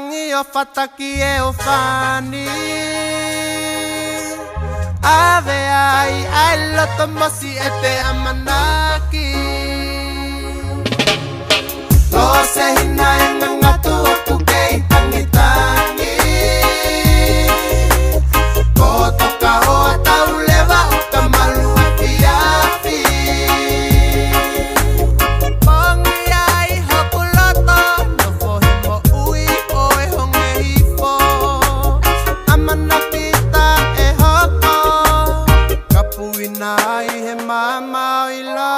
Pangi o fataki e o fani Ave ai loto mosi e te amanaki Lo se hina e ngangatu o tukei tangitangi Ko toka hoa tau lewa o kamalu a fiafi Pangi ai hoku loto no fohi mo ui o e honge hifo Amanaki ta e hoko Kapuina ai he mama o ila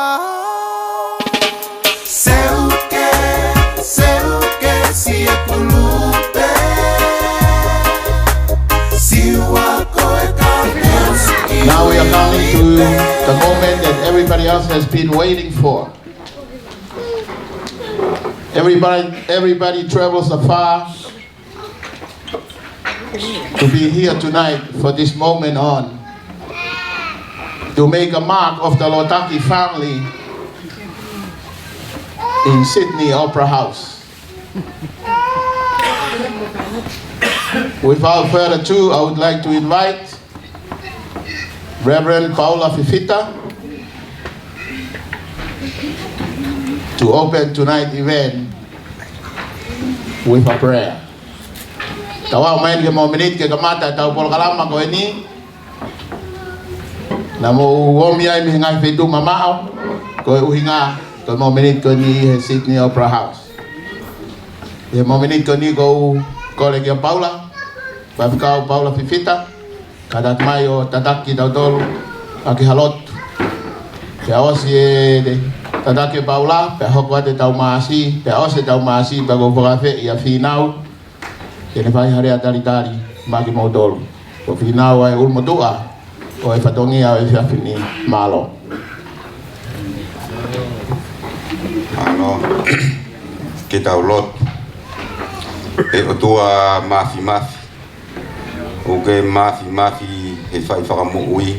Seuke si e pulupe Now we are coming to the moment that everybody else has been waiting for. Everybody travels afar to be here tonight for this moment on, to make a mark of the Lotaki family in Sydney Opera House. Without further ado, I would like to invite Reverend Paula Fifita to open tonight's event with a prayer. Tawa main ke menit ke kamata tau pol kalama ko ini. Namo womi ai mi ngai fetu mamao ko uhinga ko menit ko ni Sydney Opera House. Ye menit ko ni ko Colegio Paula, Babkau Paula Fifita. Kadat mayo tataki daudol aki halot pe osi de tataki Paula pe hokwa de tau masi pe osi tau masi bago forafe ya finau ele vai hare atari magi modol o finau ai ulmo doa o e fatongi ai fa fini malo ano kita ulot e o tua mafi o ke mafi he fai whakamu ui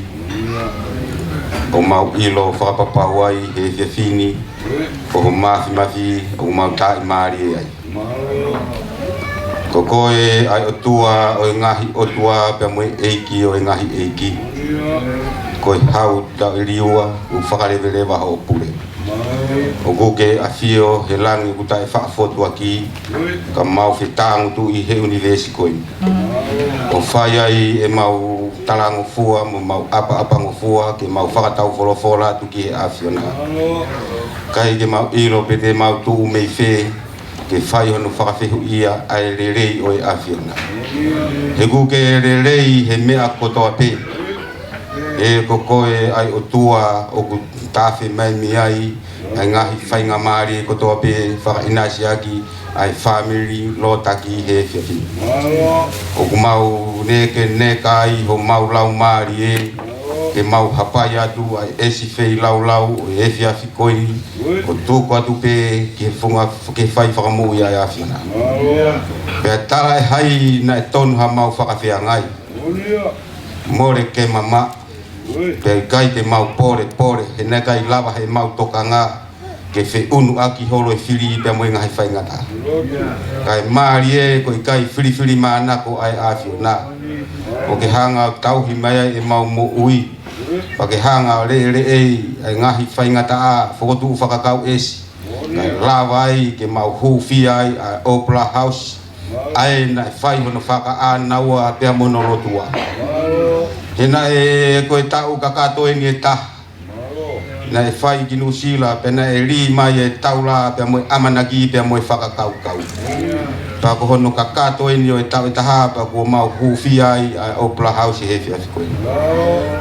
o mau ilo whakapapawai he fini o mafi o mau tai maari ai ko koe ai o tua o ngahi o tua pe mo eiki o ngahi eiki ko hau ta liua o whakarewelewa o pure o goke afio he langi kuta e whaafotu aki ka mau whitangu tu i he universi koe o whai ai e mau talango fua mo mau apa ngofua ke mau whakatau wholofola tu ki he afio na kai ke mau ilo pe te mau tu mei whe ke whai hono whakawhehu ia ai rerei o e afio na he goke rerei he mea kotoa pe e ko koe ai o tua o ku tawhi mai mi ai ngahi whainga maari ko toa pe whakainasi aki ai family lotaki he whiawhi o ku mau ne kai ho mau lau maari e ke mau hapai atu ai esi whei lau o e whiawhi koini o tūku atu pe ke whunga ke whai whakamu ia e awhiana pea tala e hai na e tonu ha mau whakawhiangai more ke mama pe kai te mau pore he na kai lava he mau tokanga ke fe unu aki holo e fili pe mo ngai fai ngata kai mari e ko kai fili mana ko ai afio na o ke hanga tau hi mai e mau mo ui pa ke hanga le ai ngai fai ngata a fokotu fakakau es kai lava ai ke mau hu fi ai Opera House ai na fai no faka a na wa pe mo no rotua hena e ko tau kakato e ni ta na e fai ki nusila pe na e ri mai e taula pe mo amanaki pe mo whakakau pa ko hono kakato e ni o tau e taha pa ko mau hufi ai Opera House he fi ko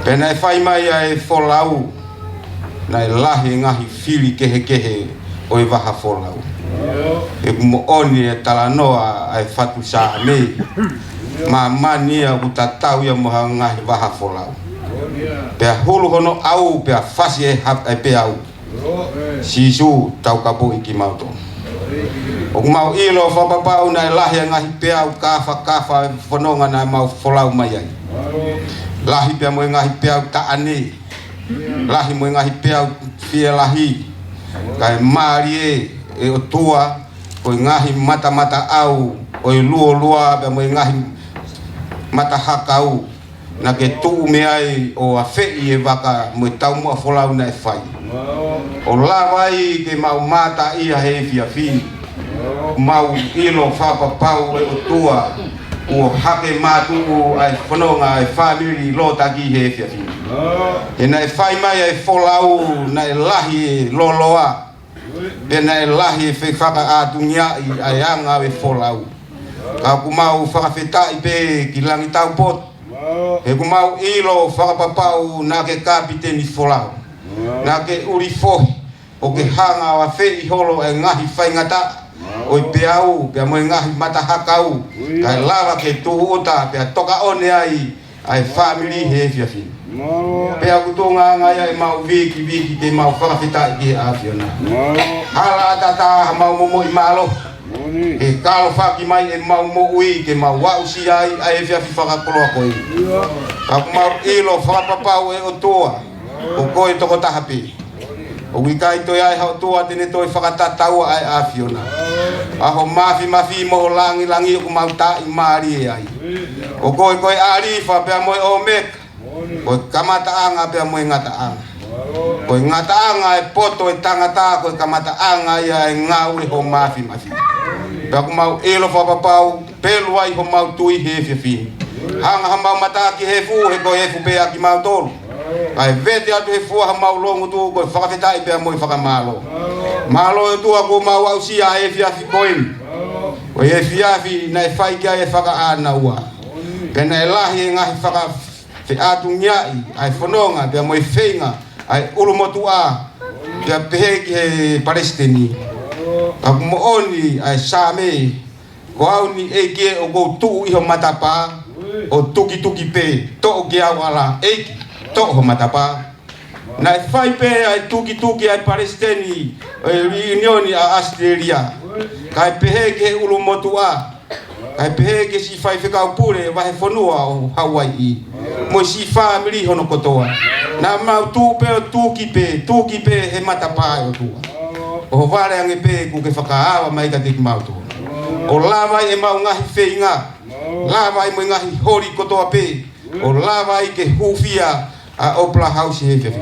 pe na e fai mai e folau na e lahi ngahi fili kehe o e waha folau e mo oni e talanoa ai fatu sa me mani a utatau ia moha ngahi waha folau pea hulu hono au pea fasi e hap e pea au sisu tau kapu iki mauto o mau ilo whapapau na lahi ngahi pea au kafa whanonga na mau folau mai ai lahi pea mo ngahi pea au taane lahi mo ngahi pea au fia lahi kai mari e o tua ko ngahi mata au o lua pe mo ngahi mata hakau na ke tu me ai o a fei e waka mo tau mo folau na e fai o la vai ke mau mata ia he fia fi mau ilo fa pa pau e o tua o hake matu ai fononga ai family lo taki he fia fi e na e fai mai ai folau na e lahi loloa pe na e lahi fe faka atunya ai anga e folau ka ku mau whakawhetai pe ki langi tau pot he ku mau ilo whakapapau na ke kapiteni folau na ke uri fohi o ke hanga wa whei holo e ngahi whaingata o i peau pe mo ngahi mata hakau ka lava ke tuhuta pe toka one ai family he fiafi pe aku tonga ngaya e mau viki te mau whakawhetai ki afiona hala tata mau momo i malo e kalo faki mai e mau mo ui ke mau wau si ai e fia fifaka koloa koi aku mau ilo whakapapau e o toa o koe toko tahapi o wikai toi ai hao toa tene toi whakatatau ai a fiona aho mafi mo langi o mau tai maari e ai o koe arifa pia moe o meka koe kamata anga pia moe ngata anga koe ngata anga e poto e tangata koe kamata anga ia e ngau e ho mafi Aku mau elo whapapau, pelu ai ho mau tui he fiafi. Hanga mau mataki he fu, he ko he fu pe aki mau tolu. Ai vete atu he fu ha mau longu tu, ko whakawhetai pe moi whakamalo. Malo e tu aku mau au sia he fiafi koin. Ko he fiafi na e whai kia e whaka ana ua. Pena e lahi e ngahi whaka te atu ngai, ai whanonga, pe moi whenga, ai urumotu a, pe pehe ki he Palestini. Aku mo oni ai same ko au ni e ke o go tu i ho matapa o tuki pe to ke awala e to ho matapa na fai pe ai tuki ai Palestini reunion a Australia kai pehe ke ulu motua kai pehe ke si fai fika pure va he fonua o Hawaii mo si family hono kotoa na ma tu pe tuki pe he matapa o tu o vale ange pe ku ke whakaawa mai ka te kimautu. O lava e mau ngahi wheinga, lava e mo ngahi hori kotoa pe, o lava e ke hufia a Opera House he whiwhi.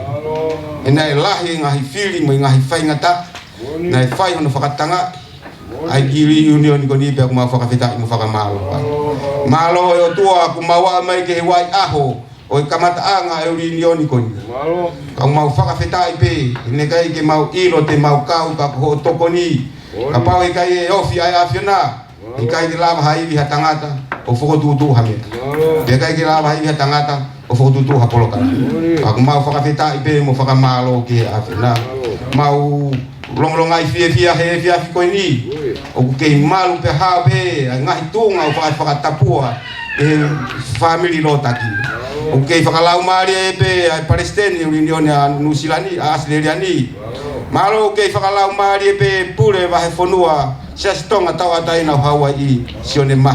E nei lahi ngahi whiri mo ngahi whaingata, nei whai hono whakatanga, ai ki reunion ko ni pe aku mau whakawhita i mo whakamalo. Malo e o tua ku maua mai ke he wai aho, o i kamata anga e reunion ko ni. Kau mau whakawhetai pe, ne kai ke mau ilo te mau kau ka ko toko ni. Ka pau e kai e ofi ai afiona. I kai ke lava haiwi ha tangata o whokotutu ha mea. Pe kai ke lava haiwi ha tangata o whokotutu ha polokara. Kau mau whakawhetai pe mo whakamalo ke afiona. Mau longai fia he fia ko ni. O ke malu pe ha pe, ngahi tunga o whakatapua e family lo taki. O ke whakalau maari e pe ai Palestini reunion a Nusilani a Australia ni. Malo ke whakalau maari e pe pure wahe whanua sia stonga tau ataina o Hawaii sione ma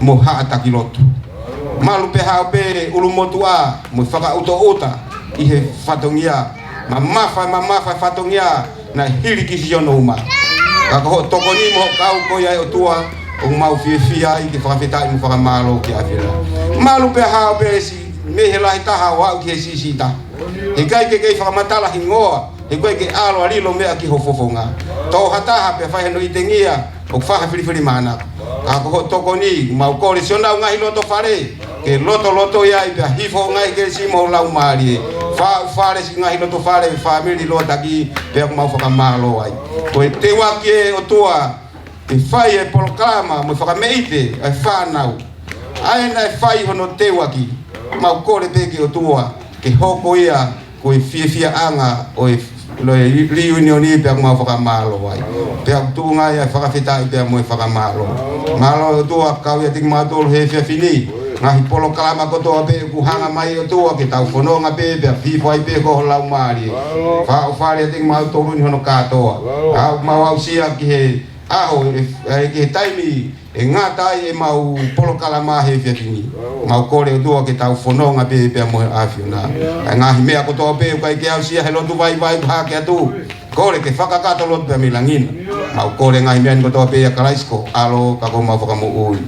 mo haa taki lotu. Malo pe hao pe ulumotu a mo whakauto ota i he whatongia. Ma mafa whatongia na hiri ki siono uma. Kaka ho toko ni mo kau ko ia o tua o mau fia i ke whakawhetai mo whakamalo ki awhira. Malu pe hao pe si me he lahi taha o au ki he sisita. He kai ke kei whakamatala hi ngoa, he kai ke alo alilo mea ki ho fofonga. Tau hataha pe whai hano i tengia o whaha whiriwhiri mana. Kako ho toko ni mau kore sionau ngahi loto whare, ke loto ia i pe hifo ngahi ke si mo lau maari. Whare si ngahi loto whare, family lo taki pe aku mau whakamalo ai. Koe te waki e o tua, te whai e poloklama mo whakameite ai whanau. Ai nai whai hono te waki, mau kore peke o tua, ke hoko ia koe fia anga o e reunion i pe aku mau whakamalo ai. Pe aku tunga ia whakawhetai pe mo e whakamalo. Malo o tua kau ia tiki mātolo he fia fini. Ngahi poloklama kotoa pe ku hanga mai o tua ke tau whanonga pe pe fifo ai pe ko lau maari. Whao whare tiki mātolo ni hono katoa. Mau au sia ki he aho e taimi e ngā tai e mau polo kalama he whiawhini. Mau kore o tua ke tau whanonga pe pia mohe awhio nā. E ngahi mea kotoa pe kai ke au sia he lotu vai paha ke atu. Kore ke whakakato lotu pia milangina. Mau kore ngahi mea ni kotoa pe a karaisko. Alo kako mau whakamu ui.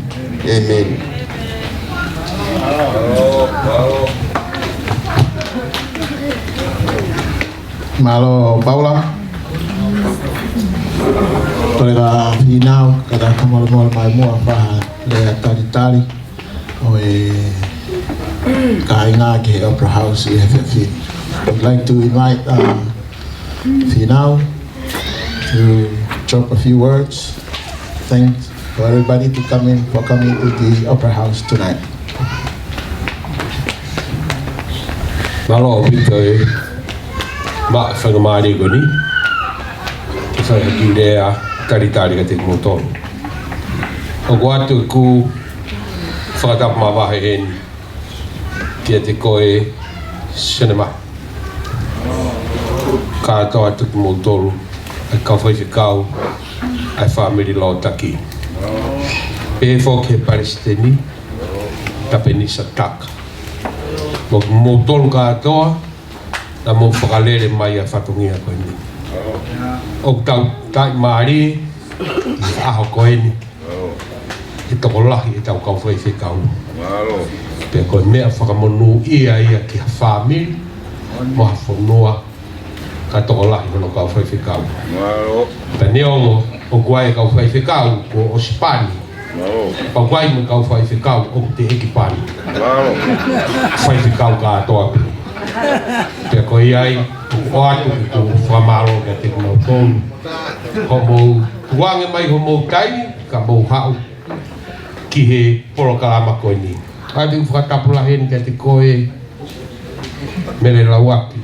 Amen. Malo Paula. Tolega final kada kamol mai mua pa le tari o kainga ke Opera House FFP. I'd like to invite Finau to drop a few words. Thanks for everybody to coming to the Opera House tonight. Malo Victor ma whakamari ko ni sa idea tari ka te motor o guatu ku whakatapa mawahe hen kia te koe cinema kātoa tuku motoru ai kawhai whikau ai whamiri lo taki e whok he Palestini tapeni sa taka mo motoru kātoa na mo whakalere mai a whatungia koe ni. O tau tai maari, i aho koe ni. E toko lahi e tau kau whai whikau. Pea koe mea whakamonu ia ki ha whamiri, mo ha whanua, ka toko lahi hono kau whai whikau. Pea neongo, o kuai kau whai whikau, o Spani. Pa kuai mo kau whai whikau, o te heki pani. Whai whikau ka atoa pia. Pea koe iai, o atu ki tō whamaro ka te kumau tōnu. Ko mou tuange mai ho mou taini, ka mou hau ki he poro kalama koe ni. Ai te whakatapula heni ka te koe mele lauaki.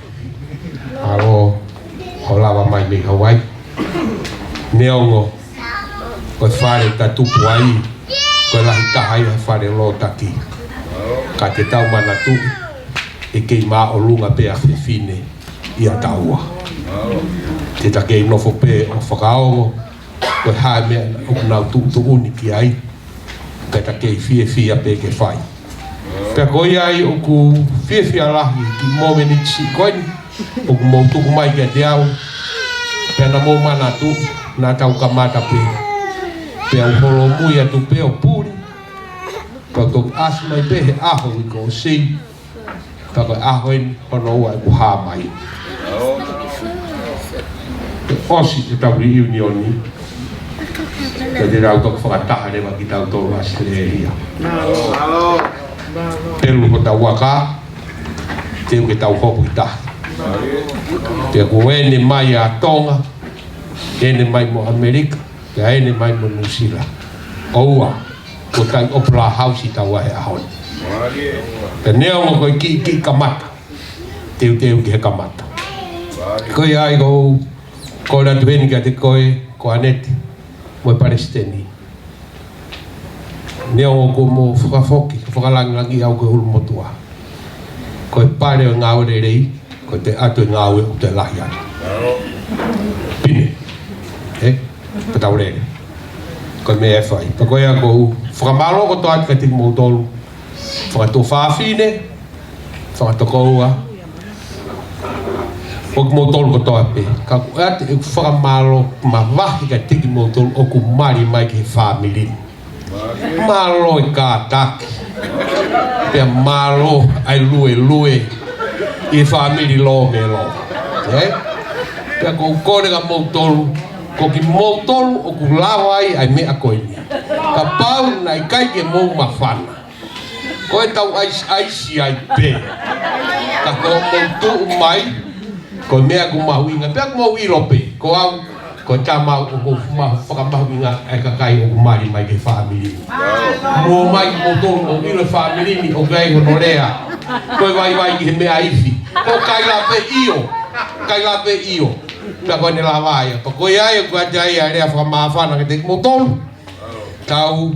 Aro, o lawa mai mei Hawaii. Neongo, koe whare ta tupu ai, koe lahi tahai ha whare lo taki. Ka te tau mana tupu. E kei maa o lunga pe a whiwhine i a taua. Te takei nofo pe o whakaongo, koe hae mea o kunau tūtu uni ki ai, kai takei whia pe ke whai. Pea koe ai o ku whia lahi ki momenitsi koe ni, o ku mou tuku mai kia te au, pea na mou mana tu, nā tau ka mata pe. Pea o holo mui atu pe o pūri, pea toku asu mai pe he aho i ko o sei, ka koe ahoen hono ua e kuhā mai. Osi te tau ri unioni, ka te rau toku whakataha rewa ki tau tōru Australia. Peru ko tau waka, te uke tau hopu i taha. Pea ko ene mai a Tonga, ene mai mo Amerika, pea ene mai mo New Zealand. Oua, ko tai Opera House i tau ahe ahon. Te neongo koe ki kamata. Teu ki he kamata. Koe ai ko ratu heni ka te koe, ko aneti, mo e Palestini. Neongo ko mo whakafoki, whakalangi au koe hulu motua. Koe pare o ngā ore rei, ko te atu ngā ue o te lahi ana. Pine. Patau rere. Koe me e whai. Pa koe a ko whakamalo ko toa ka tiki mou tolu. Whakato whawhine, whakatokoua, o ku motolu ko toa pe. Ka ku ate e ku whakamalo ma wahi ka tiki motolu o ku mari mai ki he whamiri. Malo e ka taki. Pea malo ai lue i he whamiri lo me lo. Pea ko kore ka motolu, ko ki motolu o ku lawai ai mea koe ni. Ka pau na i kai ke mou mawhana. Koe tau aisi ai pe. Ka ko mou tuu mai, ko mea ku mahuinga. Pea ku mau iro pe. Ko au, ko tā mau o whakamahuinga ai ka kai o ku mari mai ke whamiri. Mo mai mo tōru o iro whamiri ni o gai hono rea. Koe vai ki he mea iwi. Ko kai la pe io. Pea koe ne la vaia. Pa koe ai o kua jai a rea whakamawhana ke te mo tōru. Tau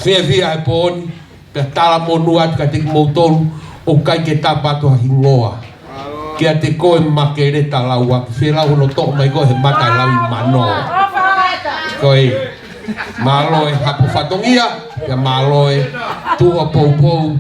whia e pōni. Pea tala monu atu ka teki mou tolu o kai ke tāpato a hingoa. Kia te koe makereta lau aki. Whirau no tō mai koe he matai lau i manoa. Koi malo e hapu whatongia, ia malo e tua pou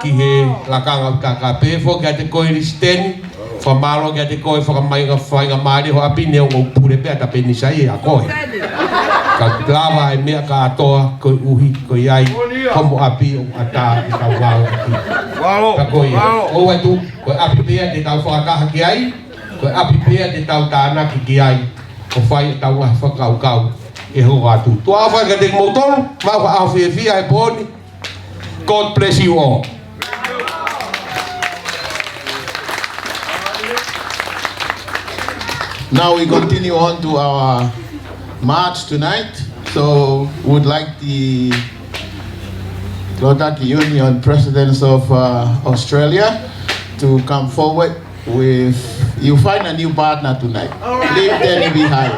ki he lakanga kakape, fo kia te koi risteni, wha malo kia te koi whakamainga whainga maari ho api neo ngau pure pia ta penisai e a koi. Ka lava e mea ka atoa, koi uhi, koi ai, komo api o ata i tau wao aki. Ka koi o e tu, koi api pia te tau whakakaha ki ai, koi api pia te tau tānaki ki ai, o whai tau ngā whakaukau e ho atu. Tua awhai ka te motoro, mau ka awhiawhia e pōni. God bless you all. Now we continue on to our march tonight. So would like the Lotaki Union Presidents of Australia to come forward with, you find a new partner tonight. Leave them behind.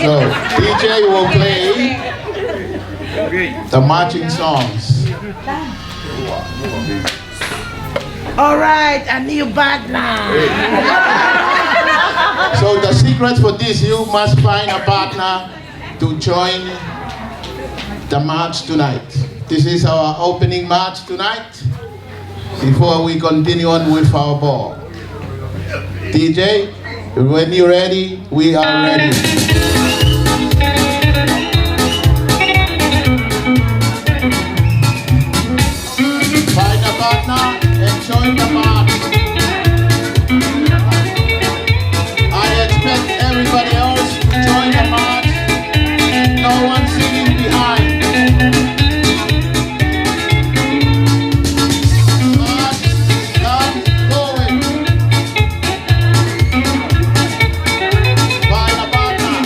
So DJ will play the marching songs. All right, a new partner. So the secret for this, you must find a partner to join the march tonight. This is our opening march tonight before we continue on with our ball. DJ, when you're ready, we are ready. Find a partner and join the march. I expect everybody else to join the march. No one sitting behind. March, come going. Find a partner.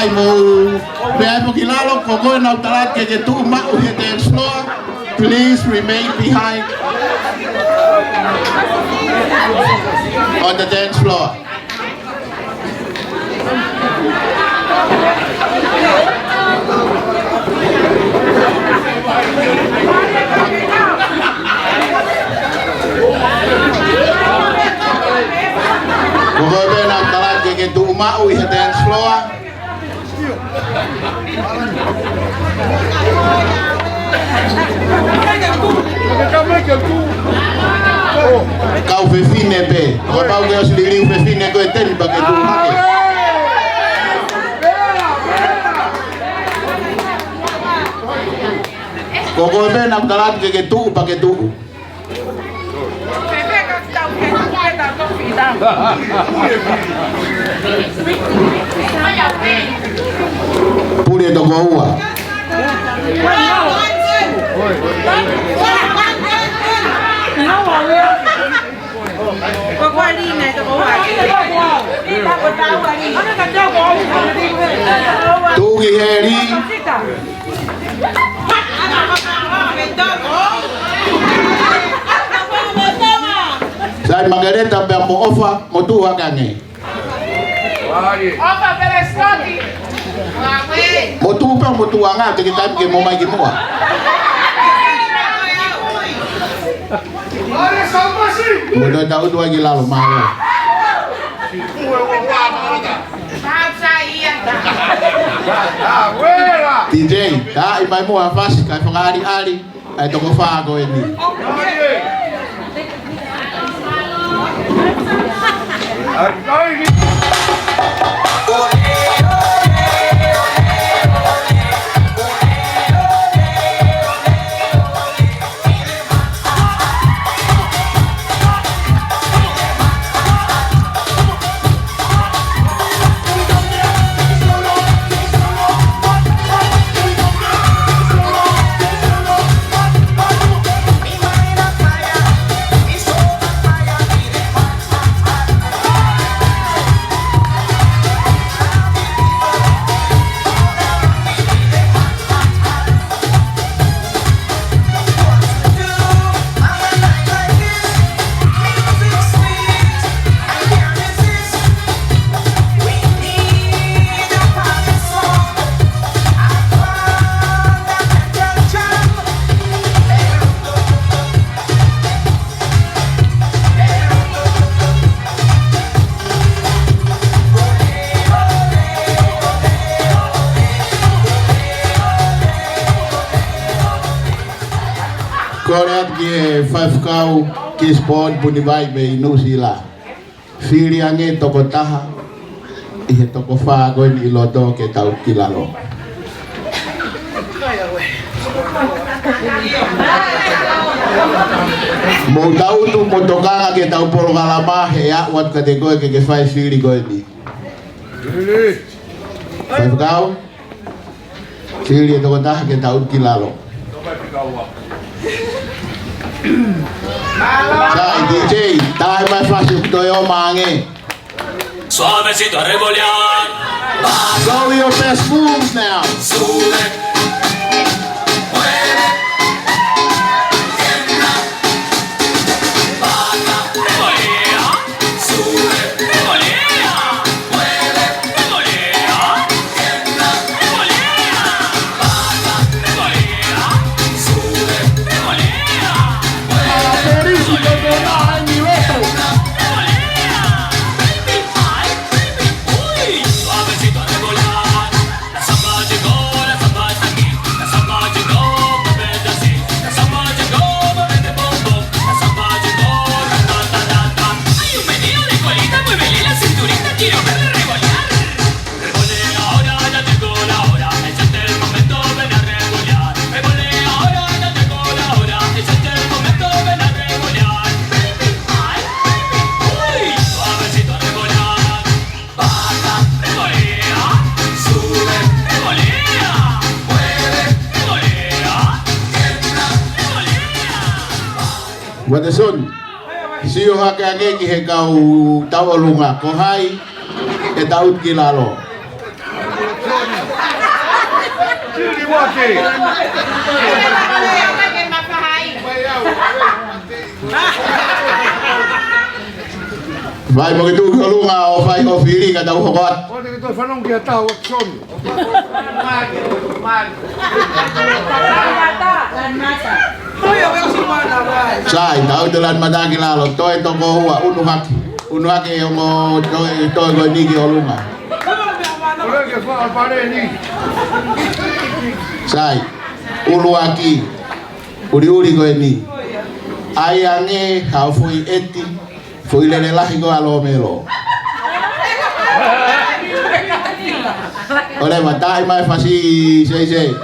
ai mo pe ai mo kilalo ko ko na talat ke tu ma u he dance floor. Please remain behind on the dance floor. Kowe na talat ke tu ma u he dance floor. Kau fefine pe, kau tahu kau sendiri fefine kau eten pakai tu pakai. Kau be nak talat ke tu pakai tu. Pule to gua. Tu giheri. Saya Margareta be mo ofa mo tu akange. Opa Perescotti. Mo tu pa mo tu anga te kita ke mo mai ke mo. Mo do tahu dua gila lo malo. DJ, ta imai mo afas kai fangari ali ai to ko fa go ini. Koreat ke 5 kau ke sport puni bai be no sila. Fili ange toko taha. Ihe toko fa go ni lodo ke tau kilalo. Mo tau tu mo toka ke tau polo kalama he ya wat ka de go ke 5 fili go ni. 5 kau. Fili toko taha ke tau kilalo. Dai DJ, dai mai faccio tutto io mange. Suavecito a revolear. Show your best moves now. Sube. Mueve. Tiembla. Baja. Revolea. Sube. Revolea. Mueve. Revolea. Tiembla. Revolea. Baja. Revolea. Sube. Revolea. Suavecito a revolear. La samba llegó, la samba está aquí. La samba llegó, muévete así. La samba llegó, muévete bom bom. La samba llegó, ta. Hay un meneo de colita, muévele la cinturita, quiero verle revolear. Revolea ahora, ya llegó la hora. Es el momento, ven a revolear. Revolea ahora, ya llegó la hora. Es el momento, ven a revolear. Baby, ay, baby, uy. Suavecito a revolear. Baja, revolea. Sube, revolea. Mueve, revolea. Tiembla, revolea. Wadason. Si yo hakage ki he kau tau lunga ko hai e tau kilalo. Vai mo gitu kalunga o vai o fili ka daw hokot. Sai daw dalan madagi lalo to ito ko huwa unuhaki yung to go nigi olunga. Sai uluaki uri go ni. Ayange ha foi eti foi lele lahi go alo melo. Oleh matai mai fasi sei.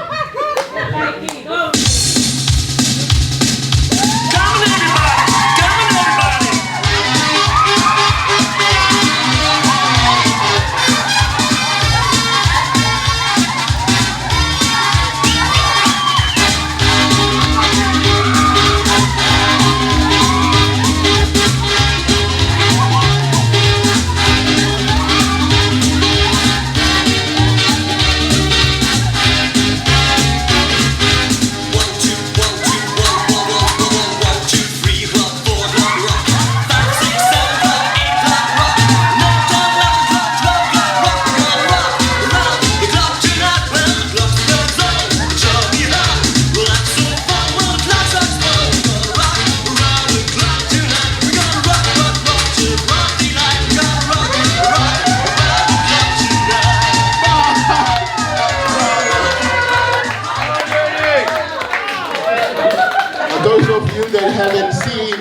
Those of you that haven't seen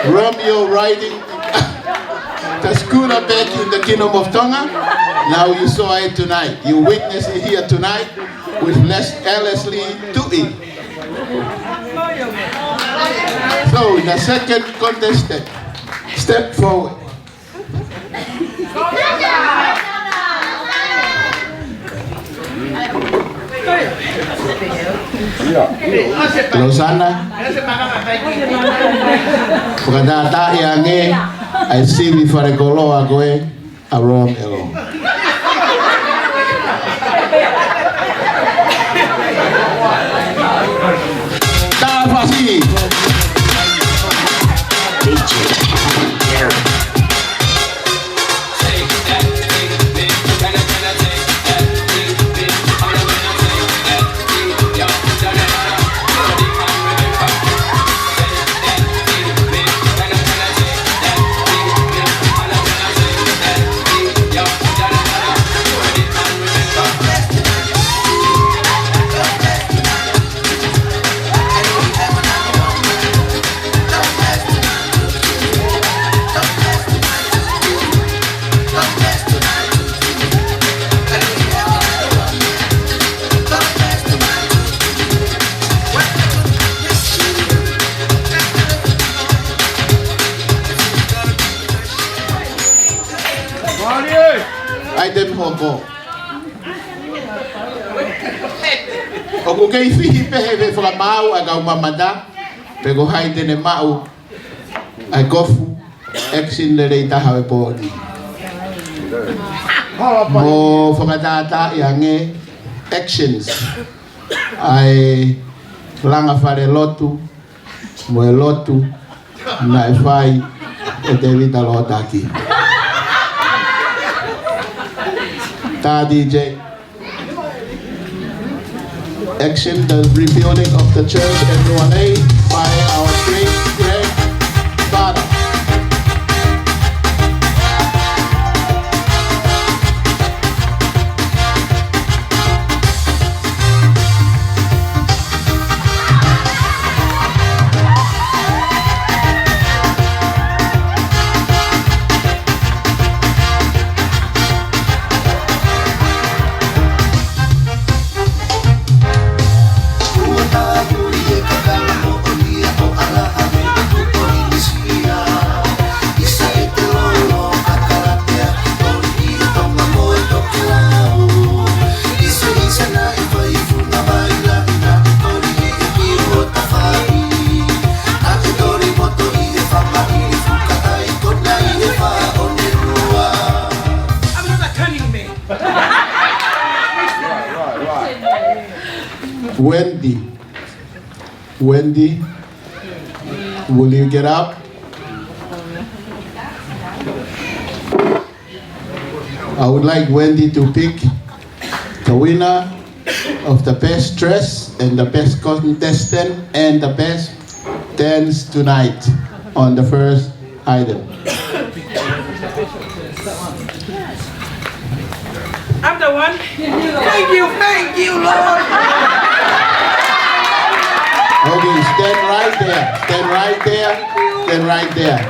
Romeo riding the schooner back in the Kingdom of Tonga, now you saw it tonight. You witnessed it here tonight with Leslie Tui. So the second contestant, step forward. Rosana, pagkatata yange ay sibi farekolo ako arom elo. Tapasi. Aiden Hoko. Oku kei fihi pehe fra mau aga mamada pego haide ne mau ai kofu exin le reita hawe podi. Mo fakatata yange actions ai langa fare lotu mo lotu na fai e devita lota aqui. Ta DJ. Action, the rebuilding of the church in Nuane by our great grandfather. Wendy. Wendy, will you get up? I would like Wendy to pick the winner of the best dress and the best contestant and the best dance tonight on the first item. I'm the one. Thank you, Lord. Okay, stand right there. Stand right there. Stand right there.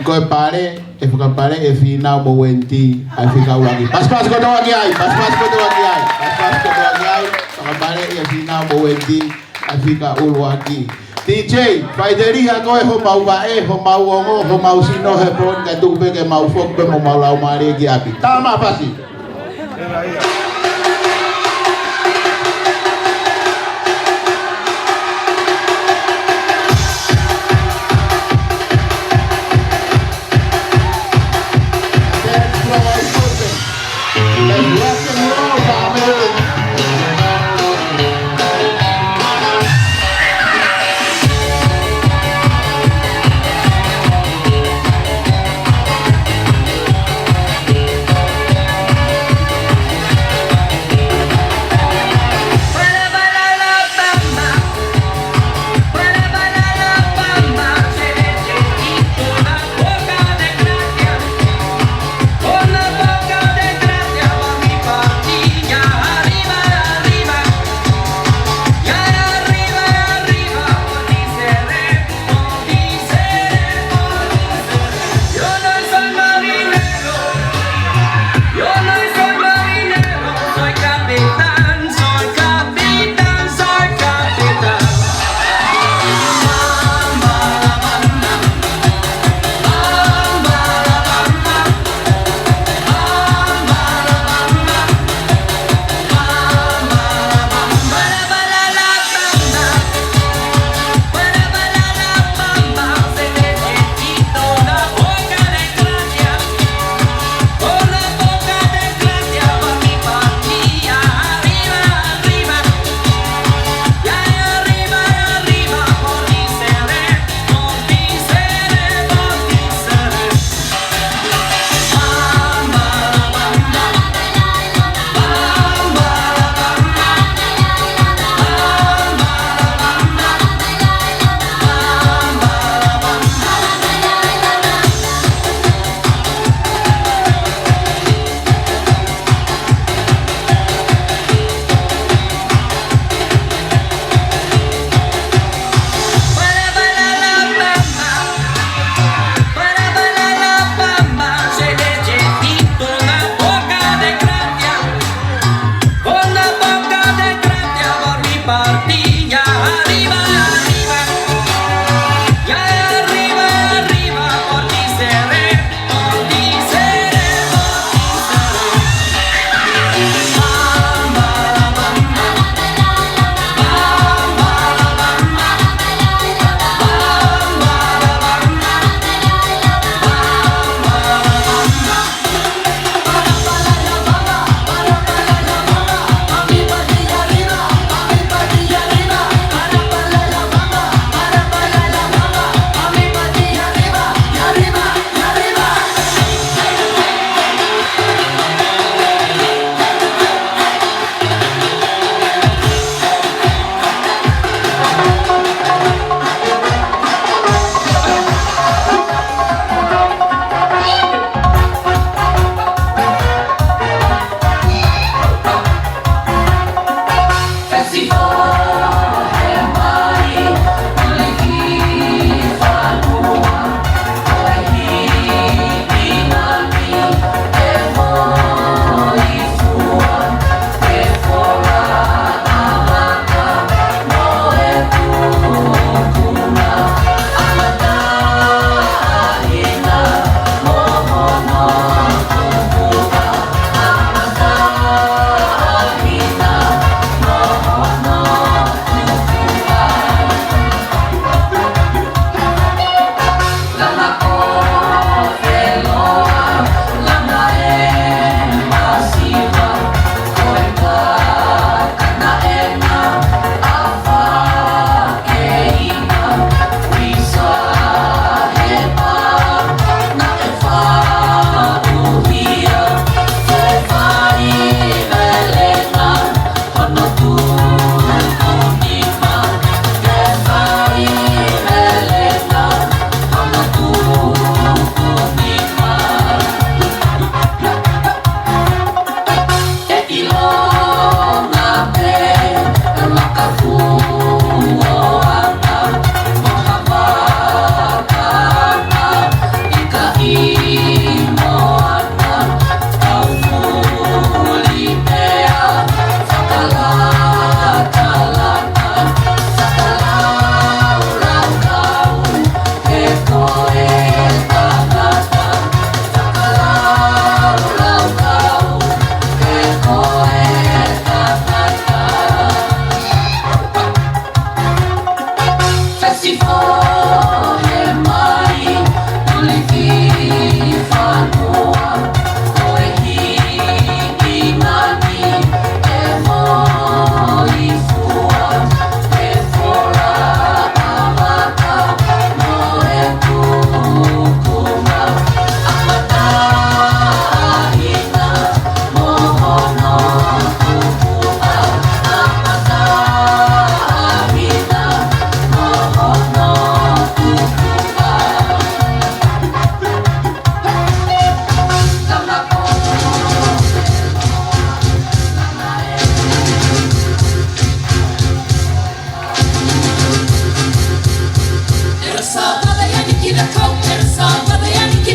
Koe pare, e whakapare e whina mo Wendy ai whika urangi. Pas koto waki ai, pas koto waki ai. Pas koto waki ai, whakapare e whina mo Wendy ai whika uruaki. DJ, whaideriha koe ho mau wae, ho mau ongo, ho mau sino he pon, kai tukupe ke mau fok pe mo mau lau maare ki api. Tama pasi.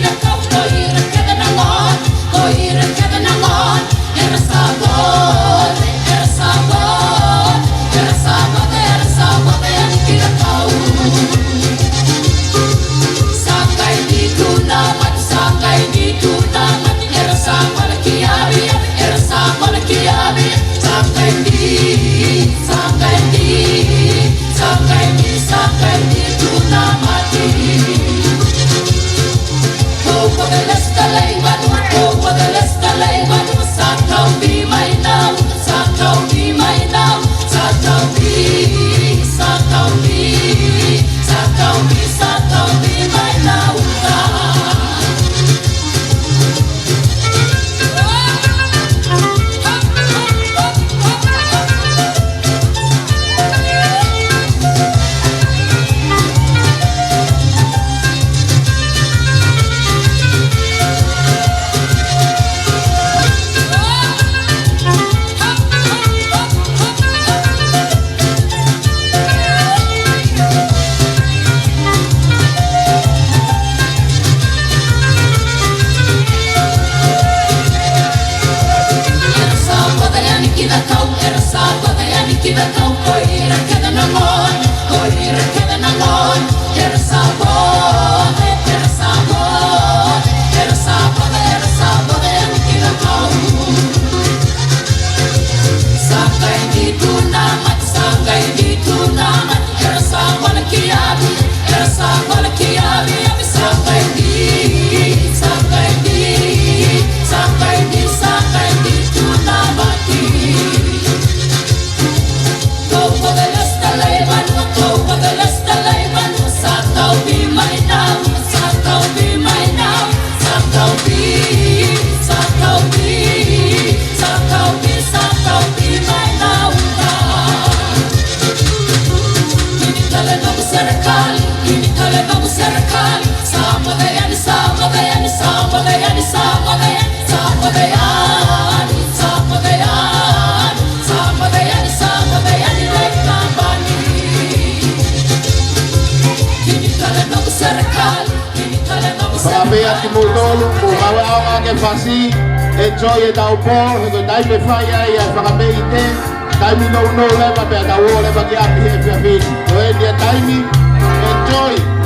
kina kau ko ira kada nangon ko ira kada nangon era sabon yang kina kau sakai di tunamat era sabon kiabi sakai di tunamati kau pagalas talaiwan sakau be my now sakau be my now sakau be my now kita kau koira kada nangon era sabon yang kita kau sakai di tunamat era sabon kiabi sakai di tunamati kau pagalas talaiwan sakau be my now sakau be my now sakau be my now ini kala babu serikali sama gayani like nabani ini kala babu serikali Pagapia Timultolo, Pumawa que fasi, enjoy it out for, the time of fire, and Pagapite, time no leva, but I will never get here for me. When you're timing, enjoy.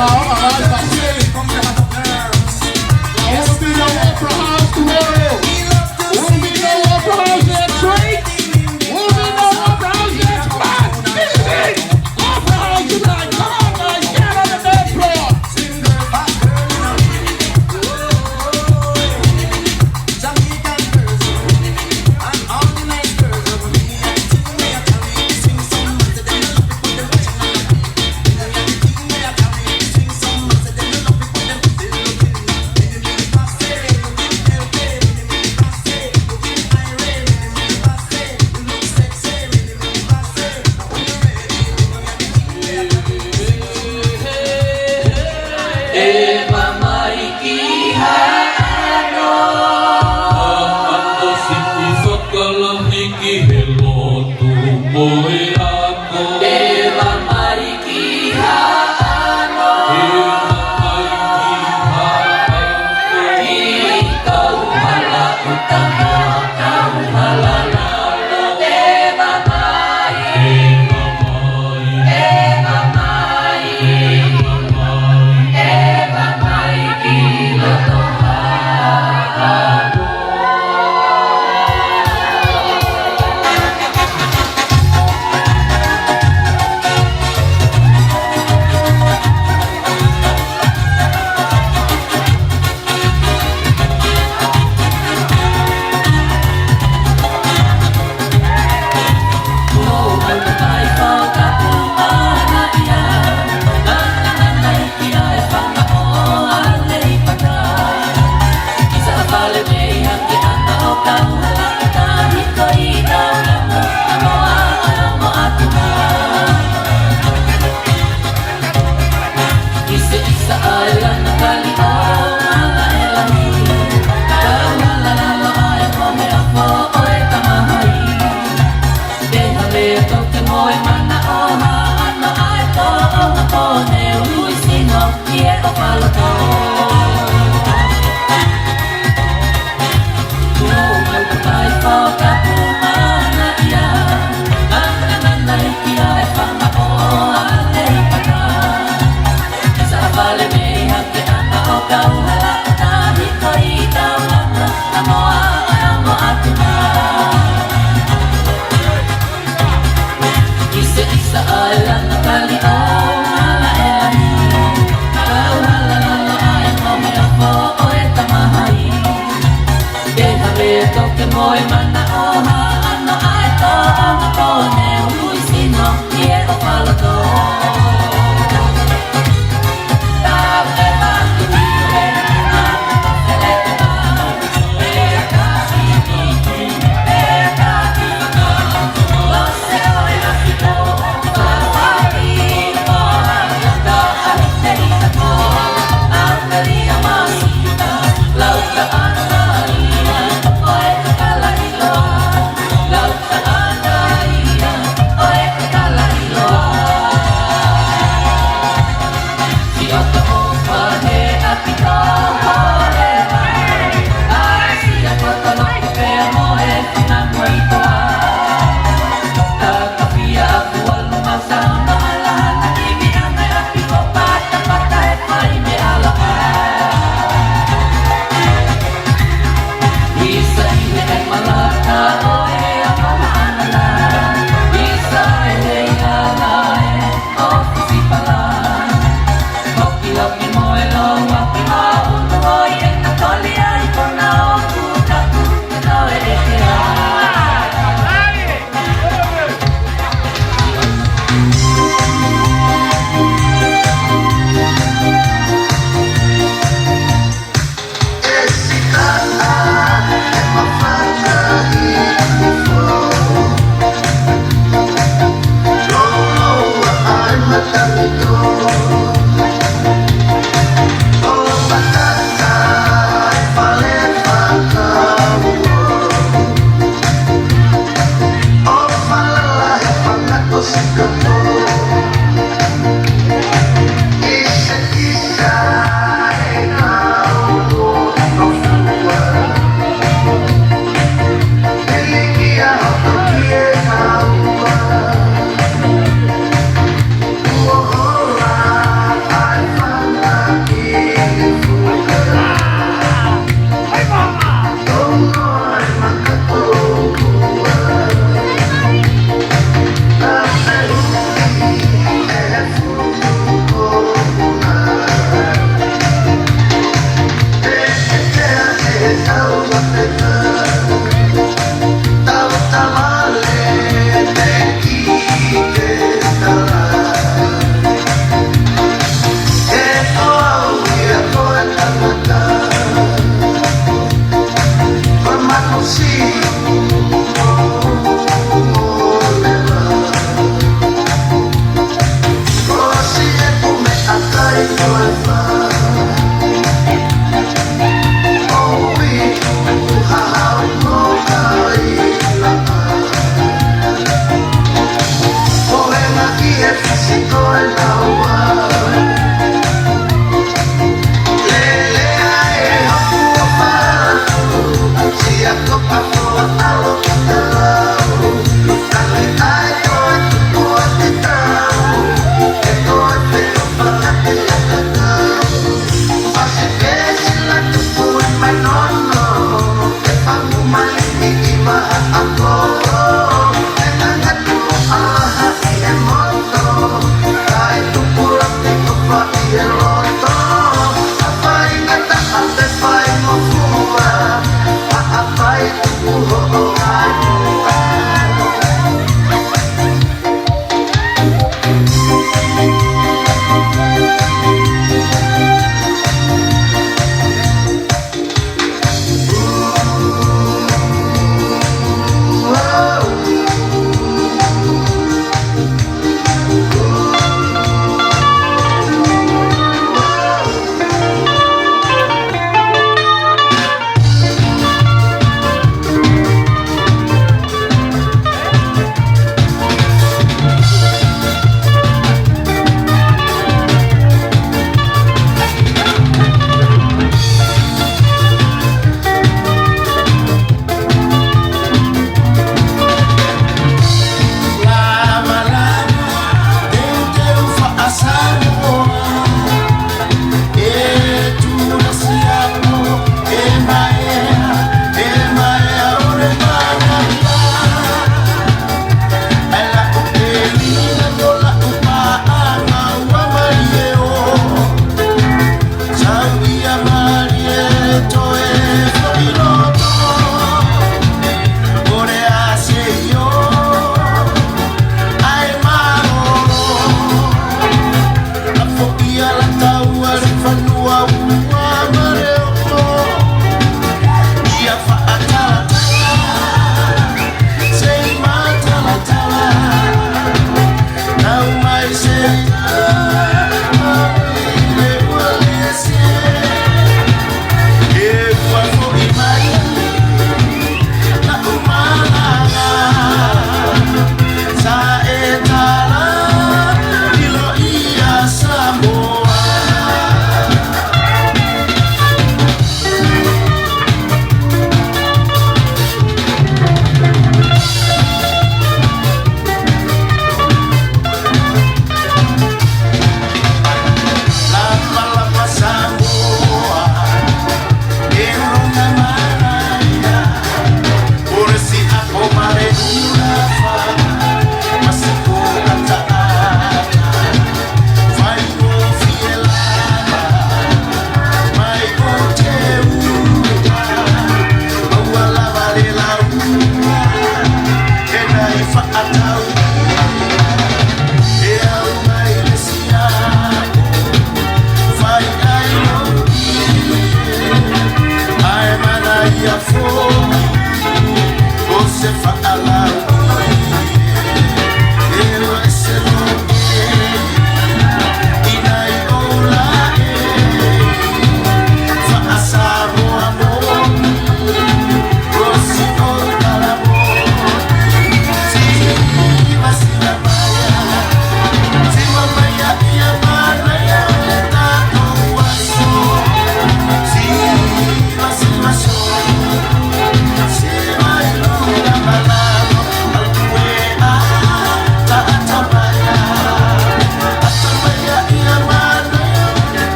Laut ka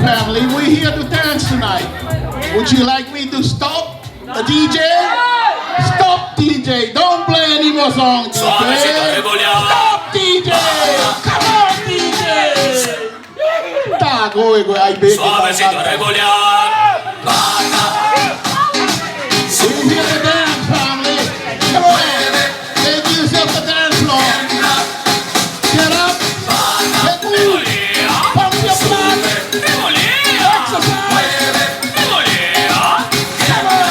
family. We're here to dance tonight. Would you like me to stop the DJ? Stop, DJ. Don't play any more songs. Suavecito DJ. revolear. Stop, DJ. Come on, DJ. Tago, I beg you. Suavecito revolear. We're here to dance, family. Come on. Make yourself a dance floor. Get up. Get moved. Pump your blood. Exercise. Come on.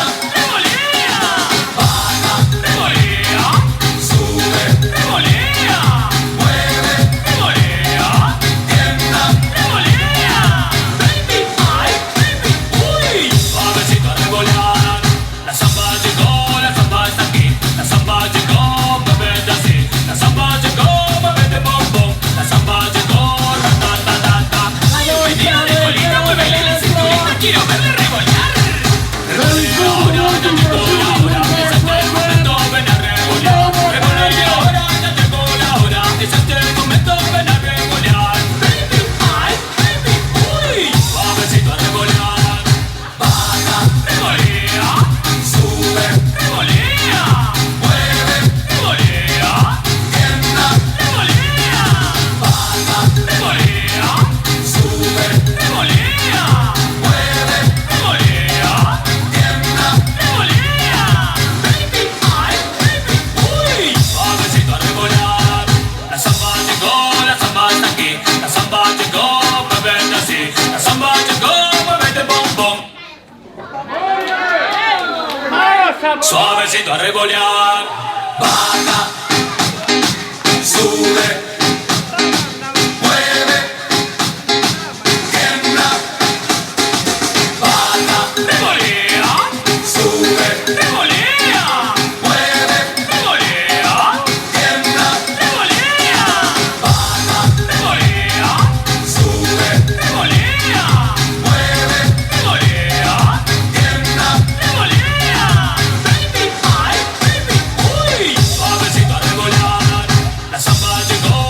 Suavecito revolear. La samba llegó, la samba está aquí. La samba llegó, muévete así. La samba llegó, muévete bom bom. La samba llegó, ta-ta-ta-ta. Ay, menina de colita, muévele la cinturita. Quiero verle revolear. Revolea ahora, ya llegó la hora. Es este momento, ven a revolear. Revolea ahora, ya llegó la hora. Es este momento, ven a revolear. Baby, ay, baby, uy. Suavecito a revolear. Baja, revolea. Sube, revolea. Mueve, revolea. Tiembla, revolea. Baja, revolea. Sube, revolea. Mueve, revolea. Tiembla, revolea. Baby, ay, baby, uy. Suavecito a revolear. La samba llegó, la samba está aquí. La samba llegó, muévete así. La samba llegó, muévete bom bom. Suavecito a revolear. Baja, sube, mueve, tiembla. Baja, revolea, sube, revolea, mueve, revolea, tiembla, revolea. Baja, revolea, sube, revolea, mueve, revolea, tiembla, revolea. Baby, ay, baby, uy. Suavecito a revolear. La samba llegó,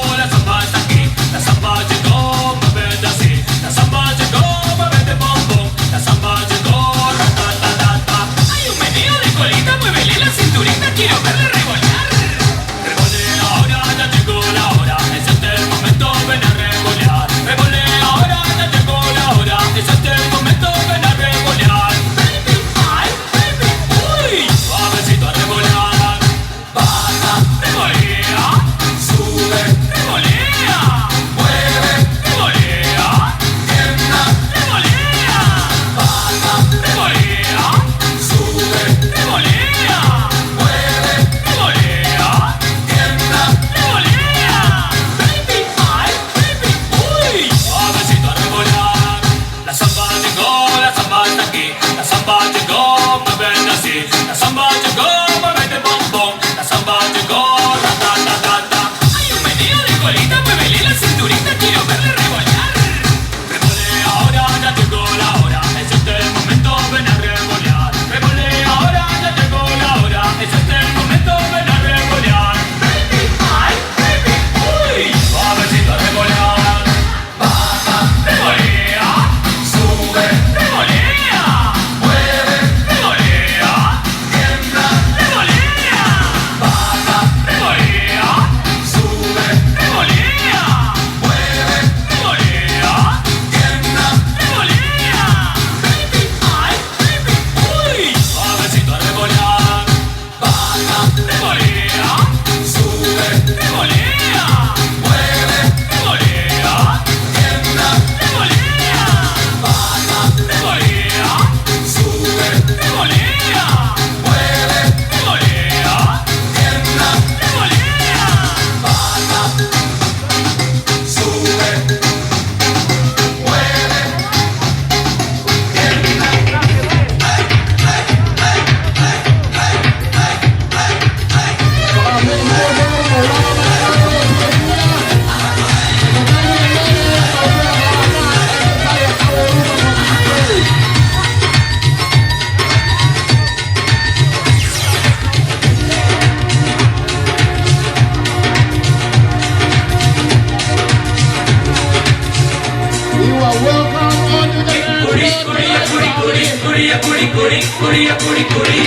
ਕੁੜੀ ਕੁੜੀ ਕੁੜੀ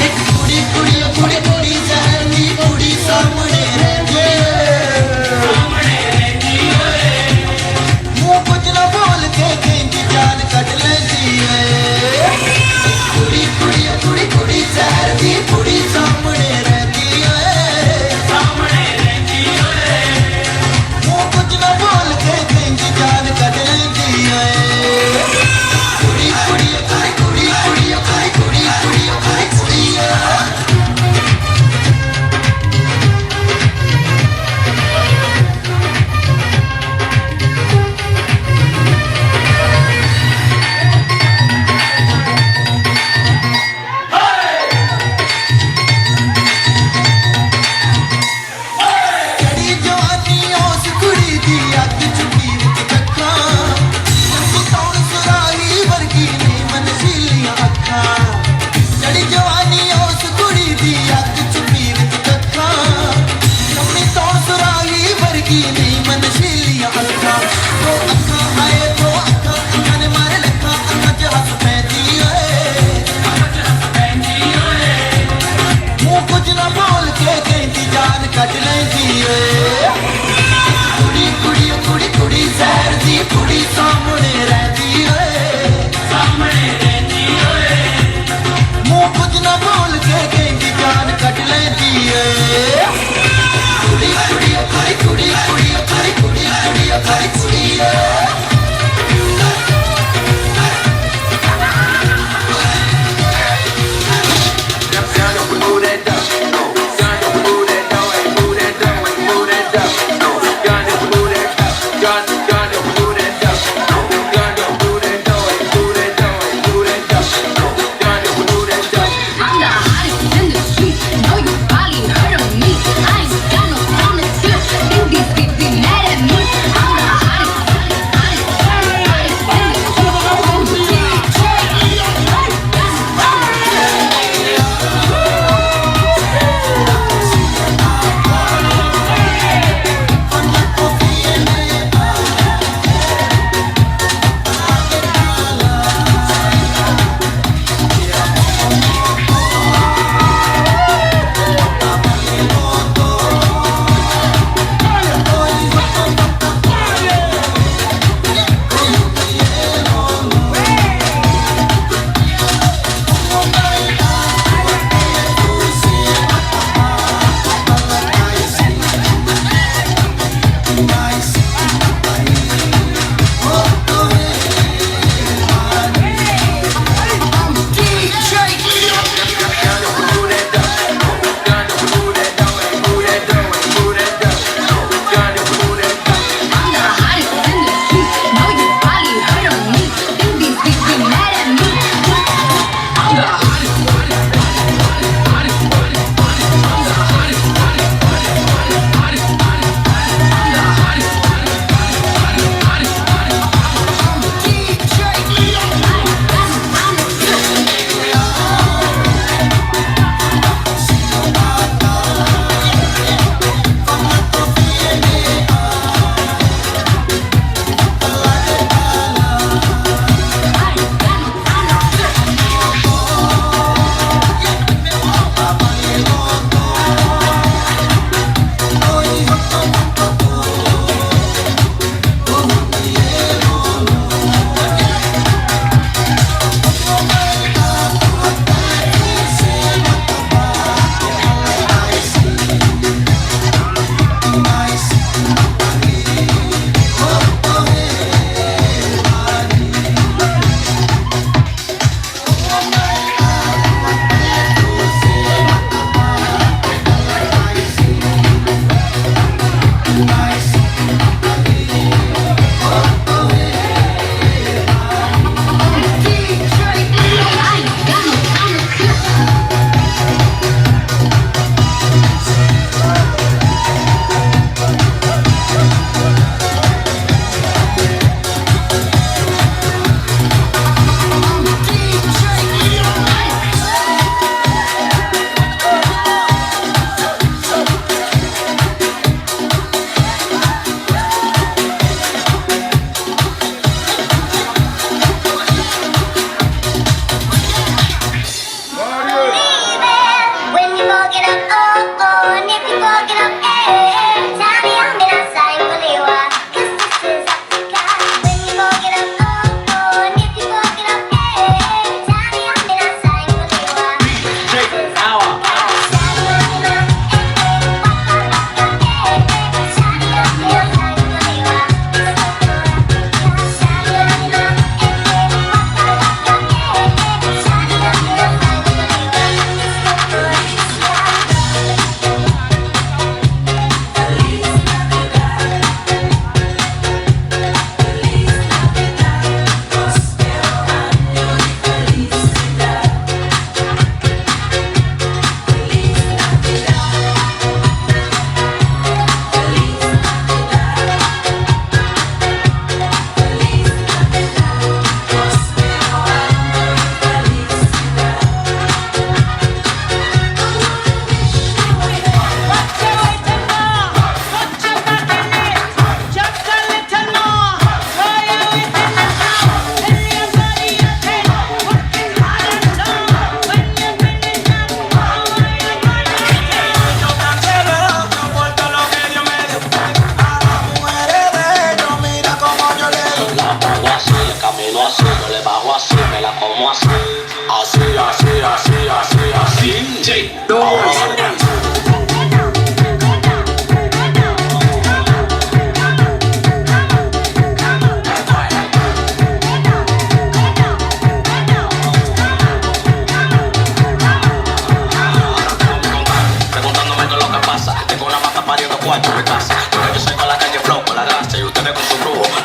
ਇੱਕ ਕੁੜੀ ਕੁੜੀ ਕੁੜੀ ਕੁੜੀ ਜ਼ਹਿਰ ਦੀ ਕੁੜੀ ਸਾਹਮਣੇ ਰਹਿੰਦੀ ਓਏ ਮੂੰਹ ਕੁਝ ਨਾ ਬੋਲ ਕੇ ਕਹਿੰਦੀ ਜਾਨ ਕੱਢ ਲੈਂਦੀ ਓਏ ਕੁੜੀ ਕੁੜੀ ਕੁੜੀ ਕੁੜੀ ਜ਼ਹਿਰ ਦੀ ਕੁੜੀ ਸਾਹਮਣੇ ਰਹਿੰਦੀ ਓਏ ਮੂੰਹ ਕੁਝ ਨਾ ਬੋਲ ਕੇ ਕਹਿੰਦੀ ਜਾਨ ਕੱਢ ਲੈਂਦੀ ਓਏ ਕੁੜੀ ਕੁੜੀ ਕੁੜੀ ਕੁੜੀ ਕੁੜੀ ਕੁੜੀ ਕੁੜੀ ਕੁੜੀ ਕੁੜੀ ਚੜੀ ਜਵਾਨੀ ਉਸ ਕੁੜੀ ਦੀ ਅੱਗ ਚੁੱਕੀ ਵਿੱਚ ਕੱਖਾਂ ਲੰਬੀ ਤੌਣ ਸੁਰਾਹੀ ਵਰਗੀ ਨੀ ਮਨਸ਼ੀਲੀਆਂ ਅੱਖਾਂ ਚੜੀ ਜਵਾਨੀ ਉਸ ਕੁੜੀ ਦੀ ਅੱਗ ਚੁੱਕੀ ਵਿੱਚ ਕੱਖਾਂ ਲੰਬੀ ਤੌਣ ਸੁਰਾਹੀ ਵਰਗੀ ਨੀ ਮਨਸ਼ੀਲੀਆਂ ਅੱਖਾਂ ਦੋ ਅੱਖਾਂ ਹਾਏ ਦੋ ਅੱਖਾਂ ਨੇ ਮਾਰੇ ਲੱਖਾਂ ਅੱਖਾਂ 'ਚ ਹੱਸ ਪੈਂਦੀ ਓਏ ਮੂੰਹ ਕੁਝ ਨਾ ਬੋਲ ਕੇ ਕਹਿੰਦੀ ਜਾਨ ਕੱਢ ਲੈਂਦੀ ਓਏ ਕੁੜੀ ਕੁੜੀ ਕੁੜੀ ਕੁੜੀ ਜ਼ਹਿਰ ਦੀ ਕੁੜੀ ਸਾਹਮਣੇ ਰਹਿੰਦੀ ਓਏ ਮੂੰਹ ਕੁਝ ਨਾ ਬੋਲ ਕੇ ਕਹਿੰਦੀ ਜਾਨ ਕੱਢ ਲੈਂਦੀ ਓਏ ਕੁੜੀ ਕੁੜੀ ਕੁੜੀ ਕੁੜੀ ਕੁੜੀ ਕੁੜੀ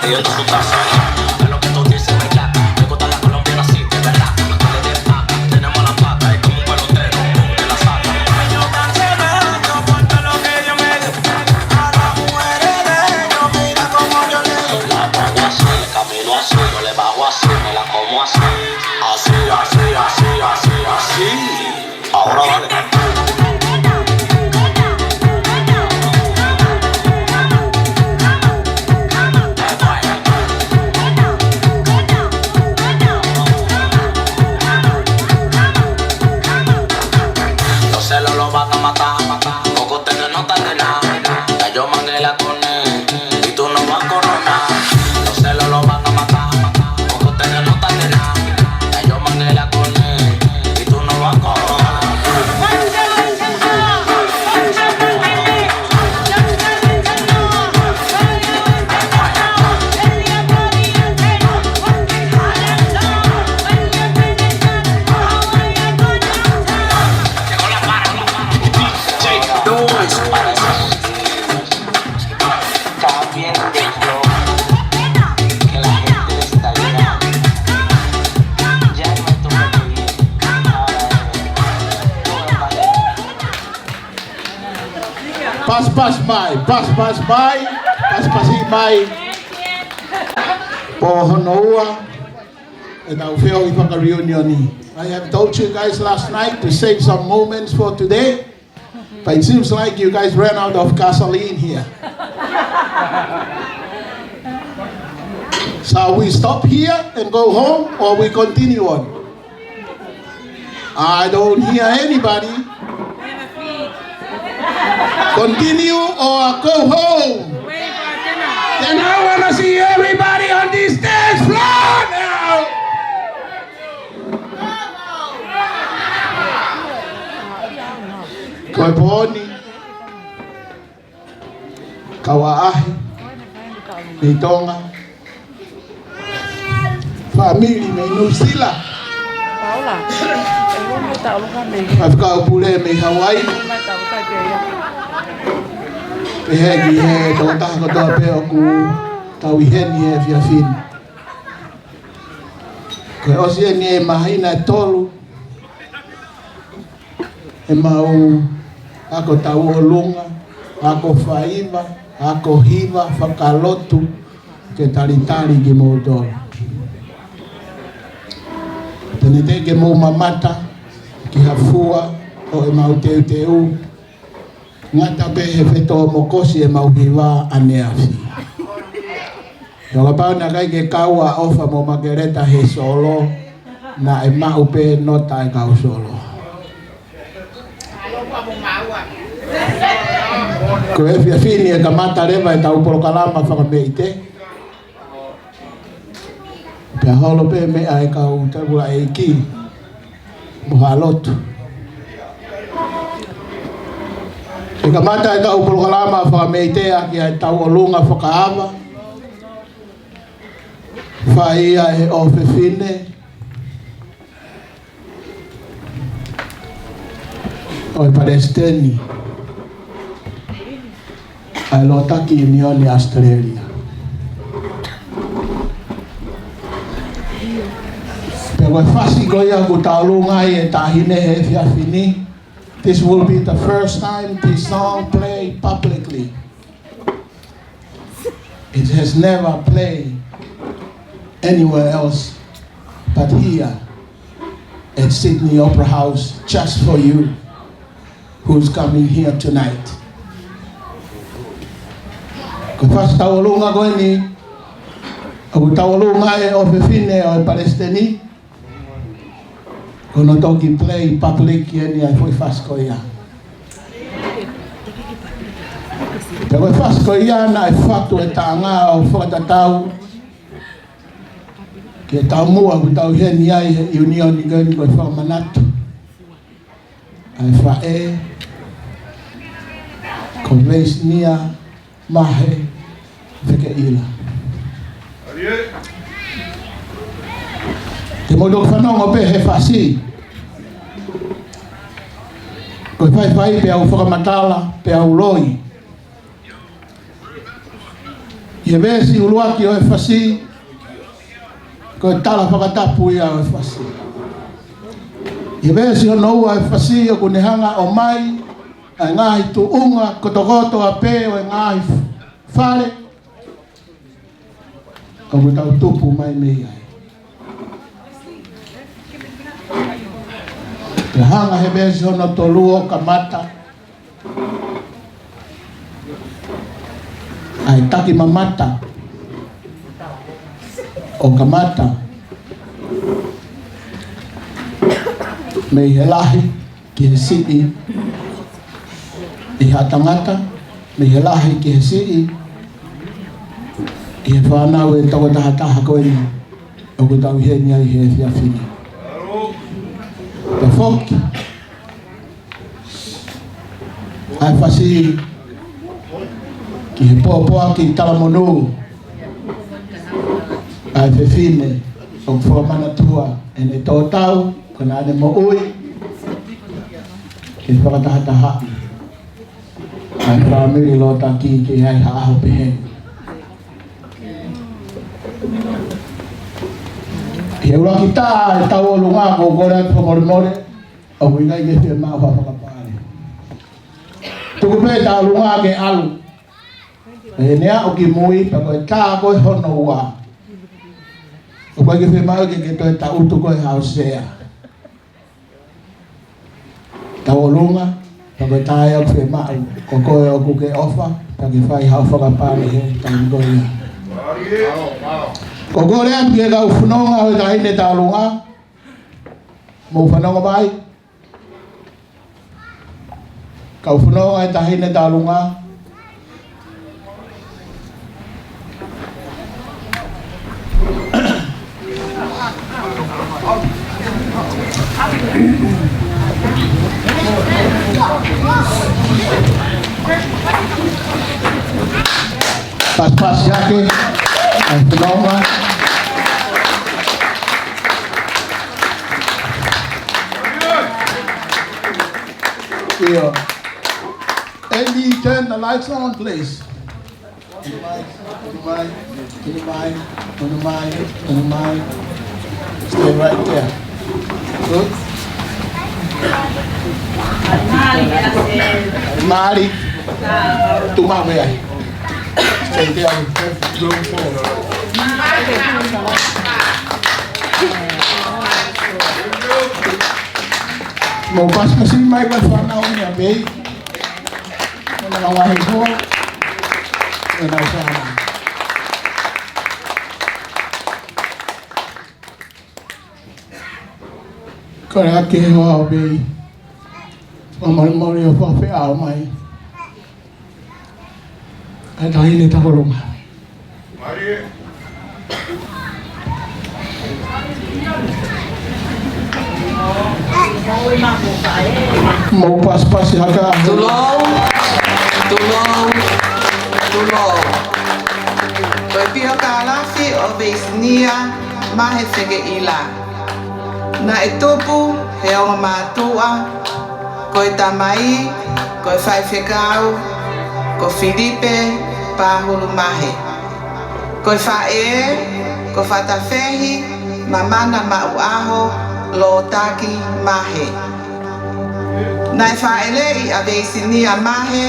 pidiendo su taza. Es lo que tú dices, me llata. Me gusta la colombiana así, de verdad. Que le des pata, tenemos la pata y como un pelotero, de la saca. Yo tan cemento por todo lo que yo me doy. A las mujeres de ellos, mira como yo le doy. La pongo así, camino así, no le bajo así, me la como así. Así, así, así, así, así. Ahora vale. Pass by. Pohonoa, and I'll feel if I reunion. I have told you guys last night to save some moments for today, but it seems like you guys ran out of gasoline here. So we stop here and go home, or we continue on? I don't hear anybody. Continue or go home? Then I want to see everybody on this dance floor now. Koiponi, Kawaahi, Nitonga, family may Nusila. I've got Pule me Hawaii. Pehegi he tō tāko tō peo ku tau I heni e whiawhini. Koe osi e ni e mahina e tolu. E mau ako tau o lunga, ako whaiva, ako hiva, whakalotu, ke taritari ki mō tolu. Tene te ke mō mamata, ki hafua, o e mau teu teu. Ngata be he wheto mokosi e mauhiwa ane awhi. Yoga pau na kai ke kaua ofa mo magereta he solo, na e mau pe nota e kau solo. Ko e whiawhini e kamata rewa e tau porokalama whakameite. Pea holo pe mea e kau tebula e ki, moha lotu. E kamata e tau porokalama whakameitea ki e tau o lunga whakaava. Whaia e o whiwhine. O e Palestini. Ai lo taki Unioni Australia. Pe koe whasi ko ia ku tau lunga e tahine he whiawhini. This will be the first time this song played publicly. It has never played anywhere else but here at Sydney Opera House, just for you who's coming here tonight. Ko whasi tauolunga koe ni, au tauolunga e o whiwhine o e Palestini, kono toki play public ye ni ai foi fasko ia. Pe koe fasko ia na e whatu e tanga o whakatatau ke tau mua ku tau heni ai he unioni gani koe whakamanatu. Ai whae, ko veis nia, mahe, whike ila. Te modo whanonga pe he whasi. Koe whai pe au whakamatala, pe au loi. Ia vesi uluaki o e fasi. Ko e tala whakatapu ia o e fasi. Ia vesi o noua e fasi o kunehanga o mai. A ngahi tu unga kotokoto a pe o e ngahi whare. O ku tau tupu mai mei ai. Te hanga he vesi o no toluo kamata. Ai taki mamata o kamata me he lahi ki he si'i i hatangata me he lahi ki he si'i i he whanau e tau tahataha koe ni o ku tau he ni ai he whiawhini te whoki ai whasi ki he pōpōa ki tala monu ai whewhine o whamana tua e ne tō tau kana ane mo ui ki whakatahata hapi ai whamiri lo taki ki ai haaho pehe he ura ki tā e tau o lunga ko kore atu more o wingai ke whia maa whakapare tuku pe tā lunga ke alu e nea o ki mui pa koe tā koe hono ua o koe ke whemau ke toi ta utu koe hao sea ta o lunga pa koe tā e o whemau ko koe o kuke ofa pa ke whai hao whakapare he tau koe ia ko koe rea pia kau whanonga o ta hine tā lunga mo whanonga mai kau whanonga e ta hine tā lunga pas yake ai whanonga yeah. Andy, turn the lights on, please. On the mic. Stay right there. Good. Mari, tu mau aí. Stay there. Go forward. Mau pas kasi microphone na niya, babe. Wala nang wahin ko. Wala sana. Kaya kewa, babe. Mamal-mali o papiaw may. At hinit ako lunga. Mari. Mau pas-pas ya ka. Tulong. Koe pia ka lafi o Veisnia mahe whege ila. Na e tupu he o mātua, koe tamai, koe whai whekau, ko Filipe pāhuru mahe. Koe whae, ko whatawhehi, mamana mau aho, lo taki mahe. Nai whaelei a Veisinia mahe,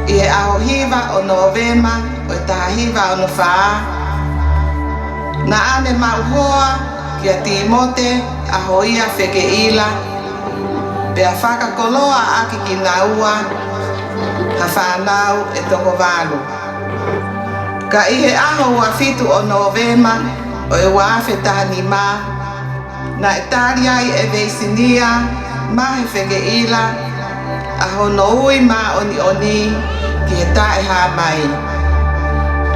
i he aho hiva o Novema, o e taha hiva o no whaa. Na ane mau hoa, kia Timote, aho ia wheke ila, pea whakakoloa aki ki nga ua, ha whanau e toko walu. Ka i he aho ua fitu o Novema, o e wawhe tani ma, na e tari ai e Veisinia, mahe wheke ila, aho no ui ma oni ki he tae ha mai.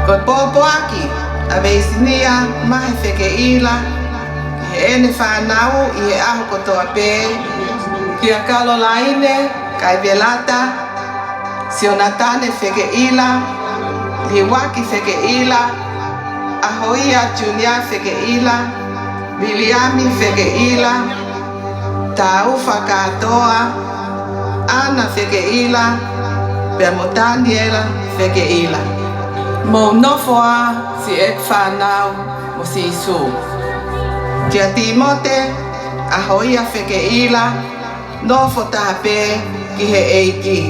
Ko popo aki, a Veisinia, mahe wheke ila, ki he ene whanau i he aho kotoa pē, ki a Kalolaine, kai Velata, Sionatane wheke ila, li waki wheke ila, aho ia Junia wheke ila, Williami wheke ila, Taufa katoa, Ana wheke ila, Pea Motaniela wheke ila. Mo nofoa si ek whanau mo si isu. Kia Timote, a hoi a wheke ila, nofo tahape ki he eiki.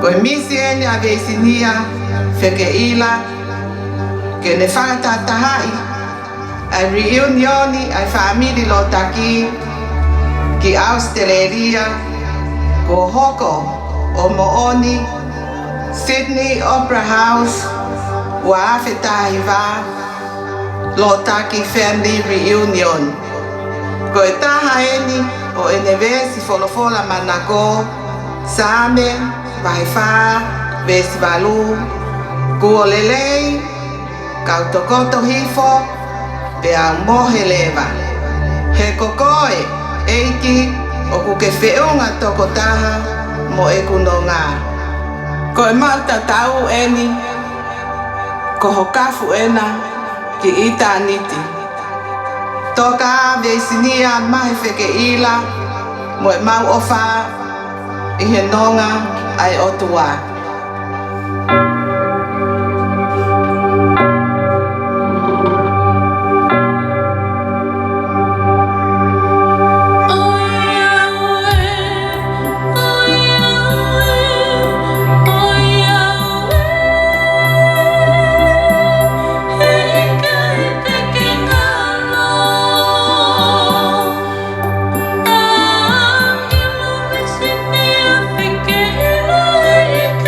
Koe misi ene a veisinia wheke ila, ke ne whakatatahai, ai reunioni ai whaamiri lo taki, ki Australia, ko hoko o Mooni, Sydney Opera House, wa awhetahi wā, lo taki family reunion. Ko e taha eni o ene vesi wholofola manako, Same, Waiwha, Vesi Walu, Kua Lelei, Kautokoto Hifo, pe au mohe lewa. He kokoe, eiki, o kuke whiunga toko taha, mo e kuno ngā. Ko e mata tau eni, ko hokafu ena ki Itaniti. Toka veisinia mahi wheke ila, mo e mau ofa i he nonga ai otua. Fique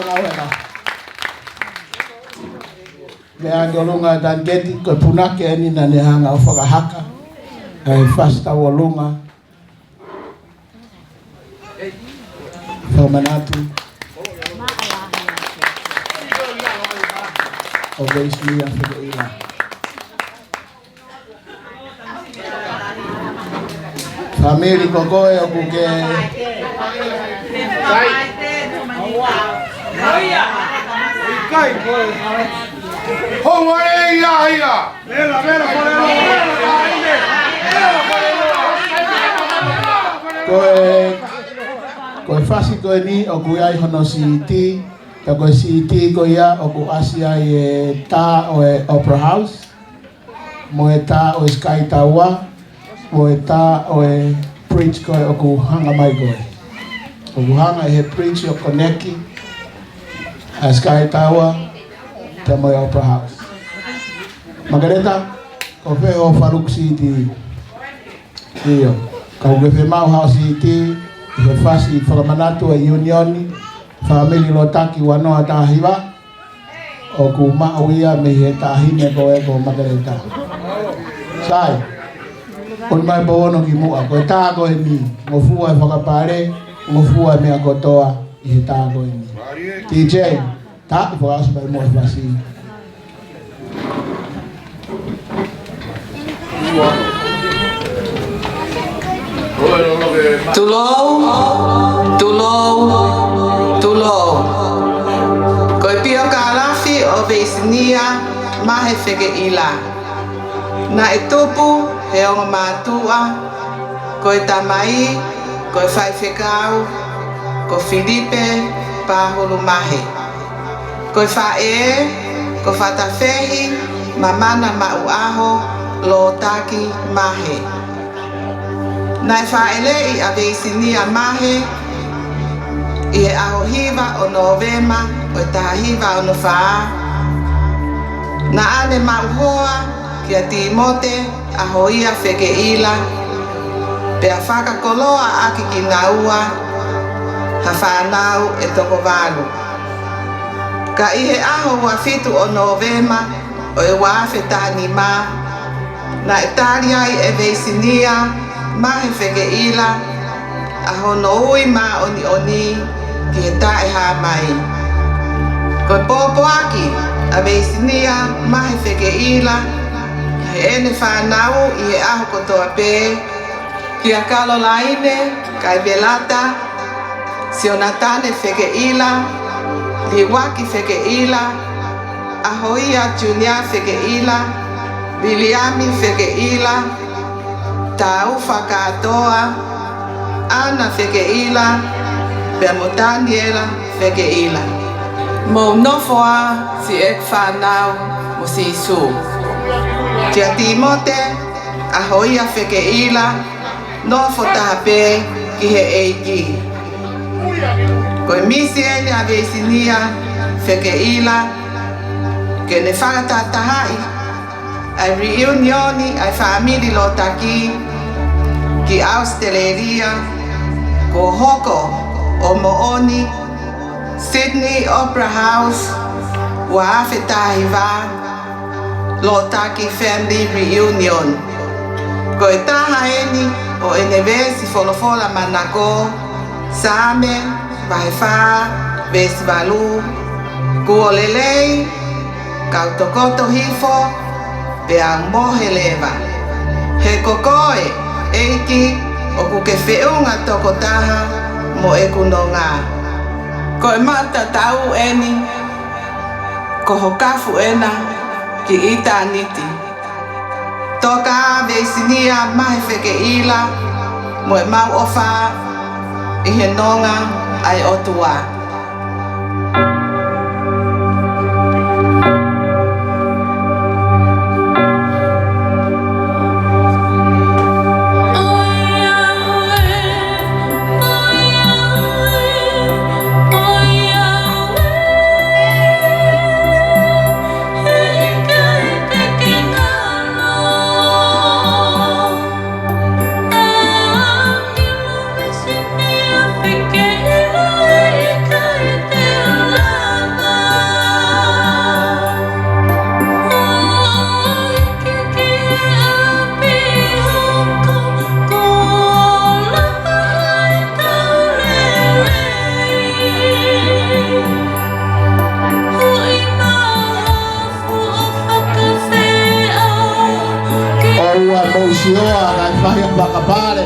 ngau hena. Me ange olunga dan geti ko punake eni na ne hanga o whakahaka. Fasta olunga. Whamanatu. O Beisnia Whigeila. Family kokoe o kuke. Koe fasi koe ni o kui ai hono CET. Ta koe CET koe ia o ku asia i e tā o e Opera House. Mo e tā o e Sky Taua. Mo e tā o e preach koe o ku hanga mai koe. O ku hanga e he preach o Koneki. A Sky Taua. Te mo e Opera House. Margareta, ko wheo Faruk CET. Iyo. Ka uke whemau hao CET. I he fasi whakamanatu e Unioni. Family Lotaki wanoa tāhiwa. O ku maawia me he tāhine ko e ko Margareta. Sai. On mai bono ki mua. Ko e tā ko e mi. Ngofua e whakapare. Ngofua e mea kotoa. I he tā ko e mi. TJ. Tā i whakasu mai mua fasi. Tulou. Koe pio kalafi o Beisnia mahe Whigeila. Na e tupu he onga mātua. Koe tamai, koe whaiwhekau, ko Filipe pāhulu mahe. Koe whae, ko whatawhehi, mamana mauaho, Lotaki mahe. Nai whaelei a Beisnia mahe, i e aho hiva o Novema, o e taha hiva o Nofaa. Na ane mauhoa ki a Timote, aho ia Whigeila, pe a whakakoloa aki ki naua, ha whanau e toko walu. Ka i he aho wa fitu o Novema, o e wafe tani ma, na e tari ai e Beisnia, mahe Whigeila, aho no ui ma oni ki he tae ha mai. Koe pōpō aki a Beisnia mahe Whigeila, he ene whanau i he aho kotoa pē, ki a Caroline, kai Velata, Sionatane Whigeila, Liwaki Whigeila, aho ia Junia Whigeila, Williami Whigeila, Taufa katoa, Ana Whigeila, Daniela Whigeila. Mo nofoa si ek whanau mo si Isu. Tia Timote, aho ia Whigeila, nofo tahape ki he eiki. Koe misi ene a Beisnia Whigeila, ke ne whakatatahai, ai reunioni, ai family Lotaki, ki Australia, ko hoko o Mooni, Sydney Opera House, Wa'afe Tahiwa, Lotaki Family Reunion. Ko e taha eni o enevesi folofola manako, Same, Vahewha, Vesivalu, Kuolelei, Kautokoto Hifo, pe a mohe leva. He kokoe, eiki, o kuke whiunga toko taha, mo e kuno ngā. Ko e mata tau eni, ko hokafu ena, ki ita niti. Toka Beisnia mahe Whigeila, mo e mau ofa, i he nonga ai otua. Whigeila, Sioa, ngai whahi a whakapare.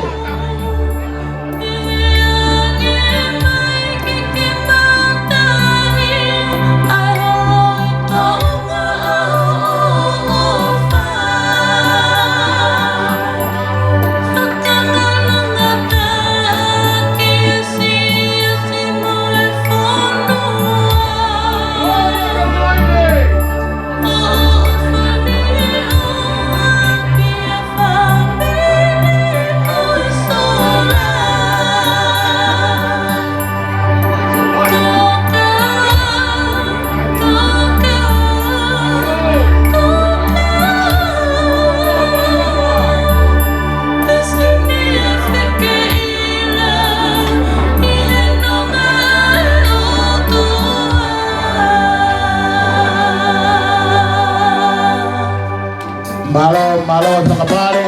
Malo sa kapare.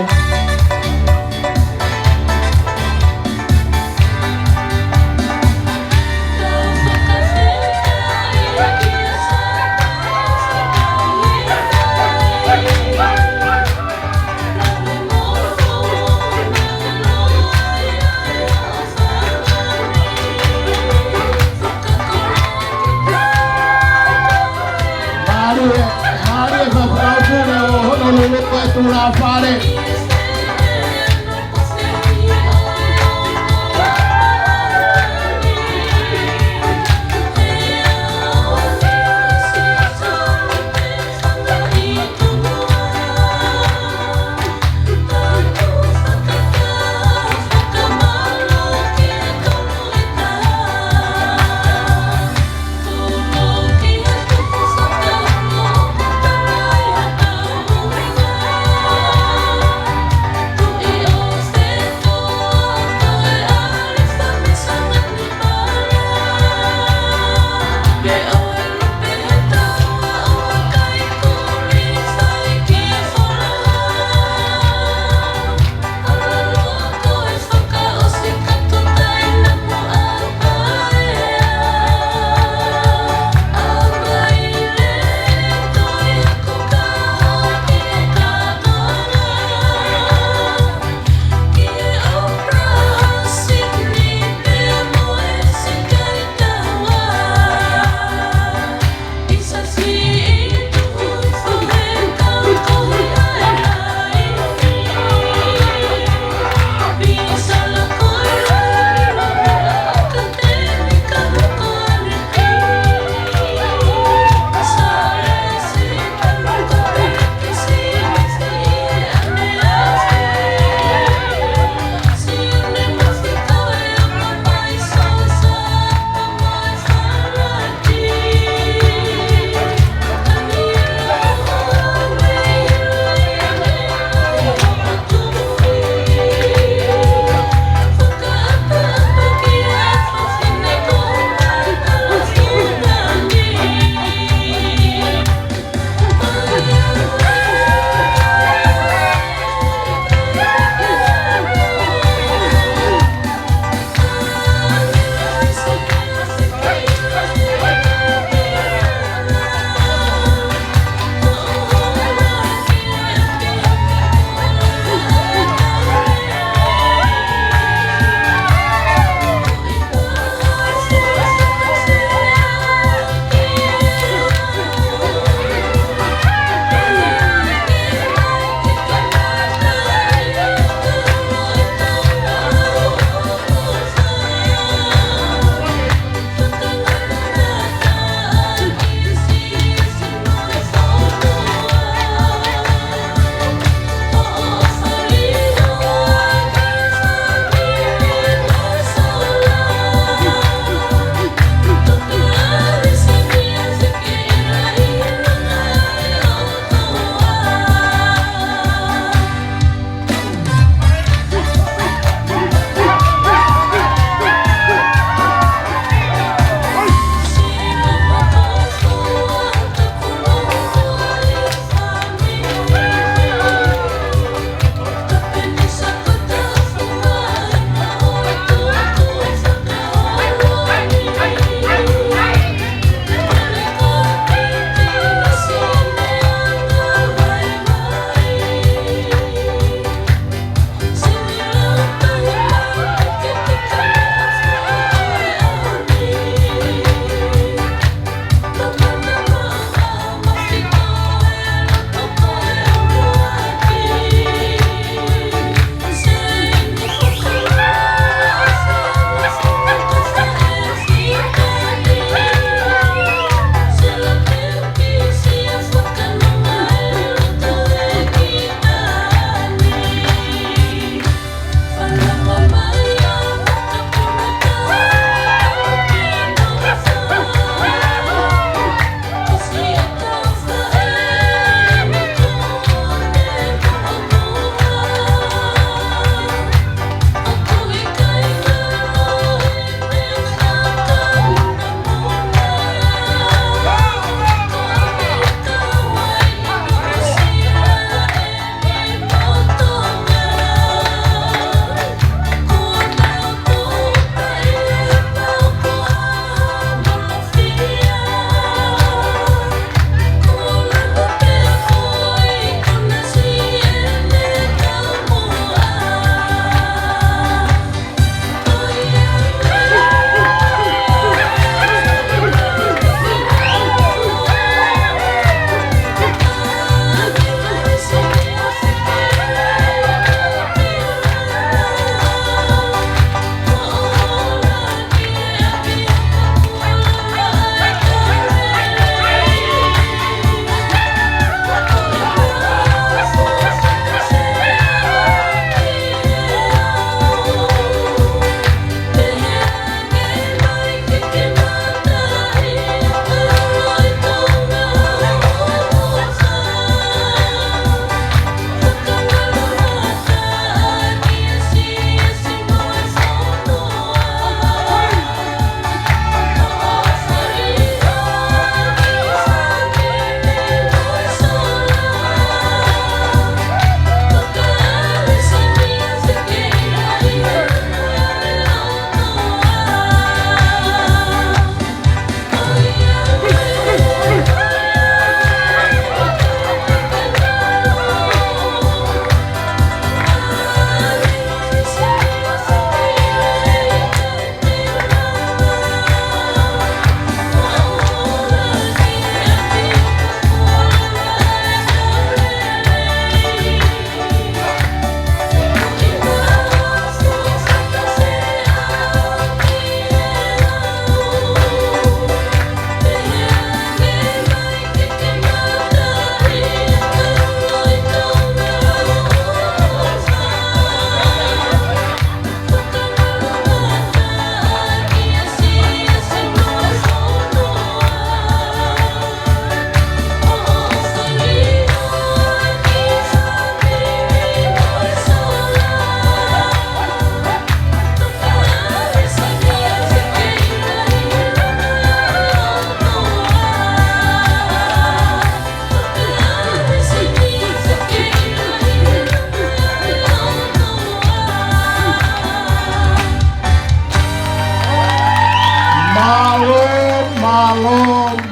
Mari sa kapare o honolulu ko itong pare.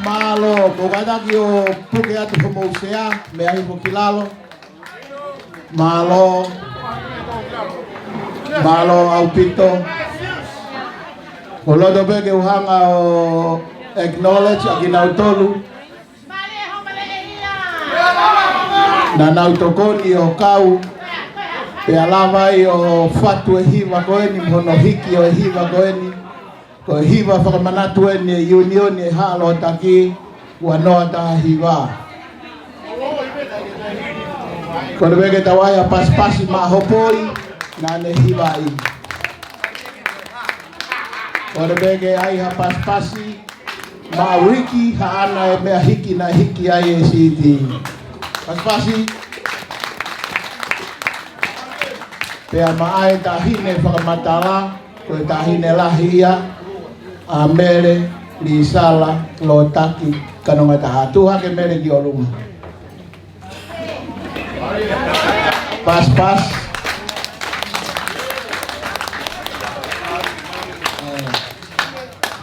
Malo, bukadaki o puke atu homousea, me ahi mo kilalo. Malo. Malo au pito. O lodo bege uhanga o acknowledge akina utolu. Na nautokoni o kau. Pe alava i o fatu e hiva koeni, mhono hiki o hiva koeni. Ko hiva whakamanatu e unioni e halo taki wanoa ta hiva. Ko le bege tawaya paspasi ma hopoi na ne hiva i. Ko le bege ai ha paspasi ma wiki ha ana e mea hiki na hiki ai e siti. Paspasi pea maae tahine whakamatala ko tahine lahia a mere li sala lo taki kanonga tahatuha ke mere ki olunga. Pas.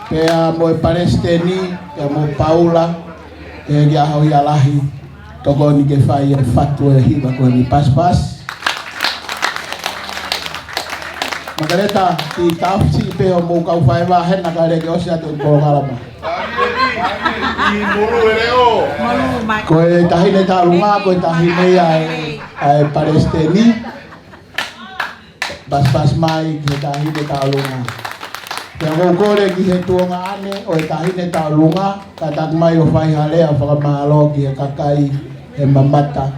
Pea mo Palestini, pea mo Paula, pea ki ahau ia lahi toko ni ke whai e fatu e hiva ko ni pas. Makareta ti tausi pe o mo kau fai wa hena ka re ke osia to ko kalama. I muru ereo. Ko e tahine ta lunga ko tahine ai Palestini. Pas mai ke tahine ta lunga. Ke go kore ki he tuonga ane o tahine ta lunga ka tak mai o fai halea fa mahalo ki kakai e mamata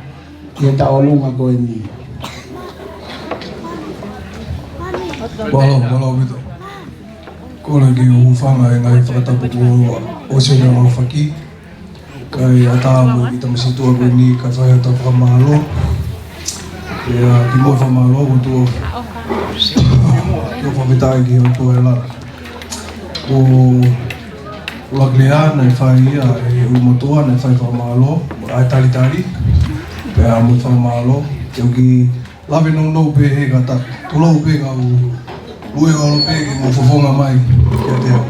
ki ta olunga ko ni. Wala bito. Ko lagi ufanga e ngai whakatapuku o sene o whaki. Kai ata mo i tamasitua ko ni ka whai ata whakamahalo. Kea ki mo whamahalo o tuo. Kio whametai ki o tuo e lara. O Lagleana e whai ia e umotua na e whai whakamahalo. Ai tari. Pea mo whakamahalo. Kio ki lawe no pe he kata. Tulau pe ka ue o pe ki mo fofonga mai kia te au.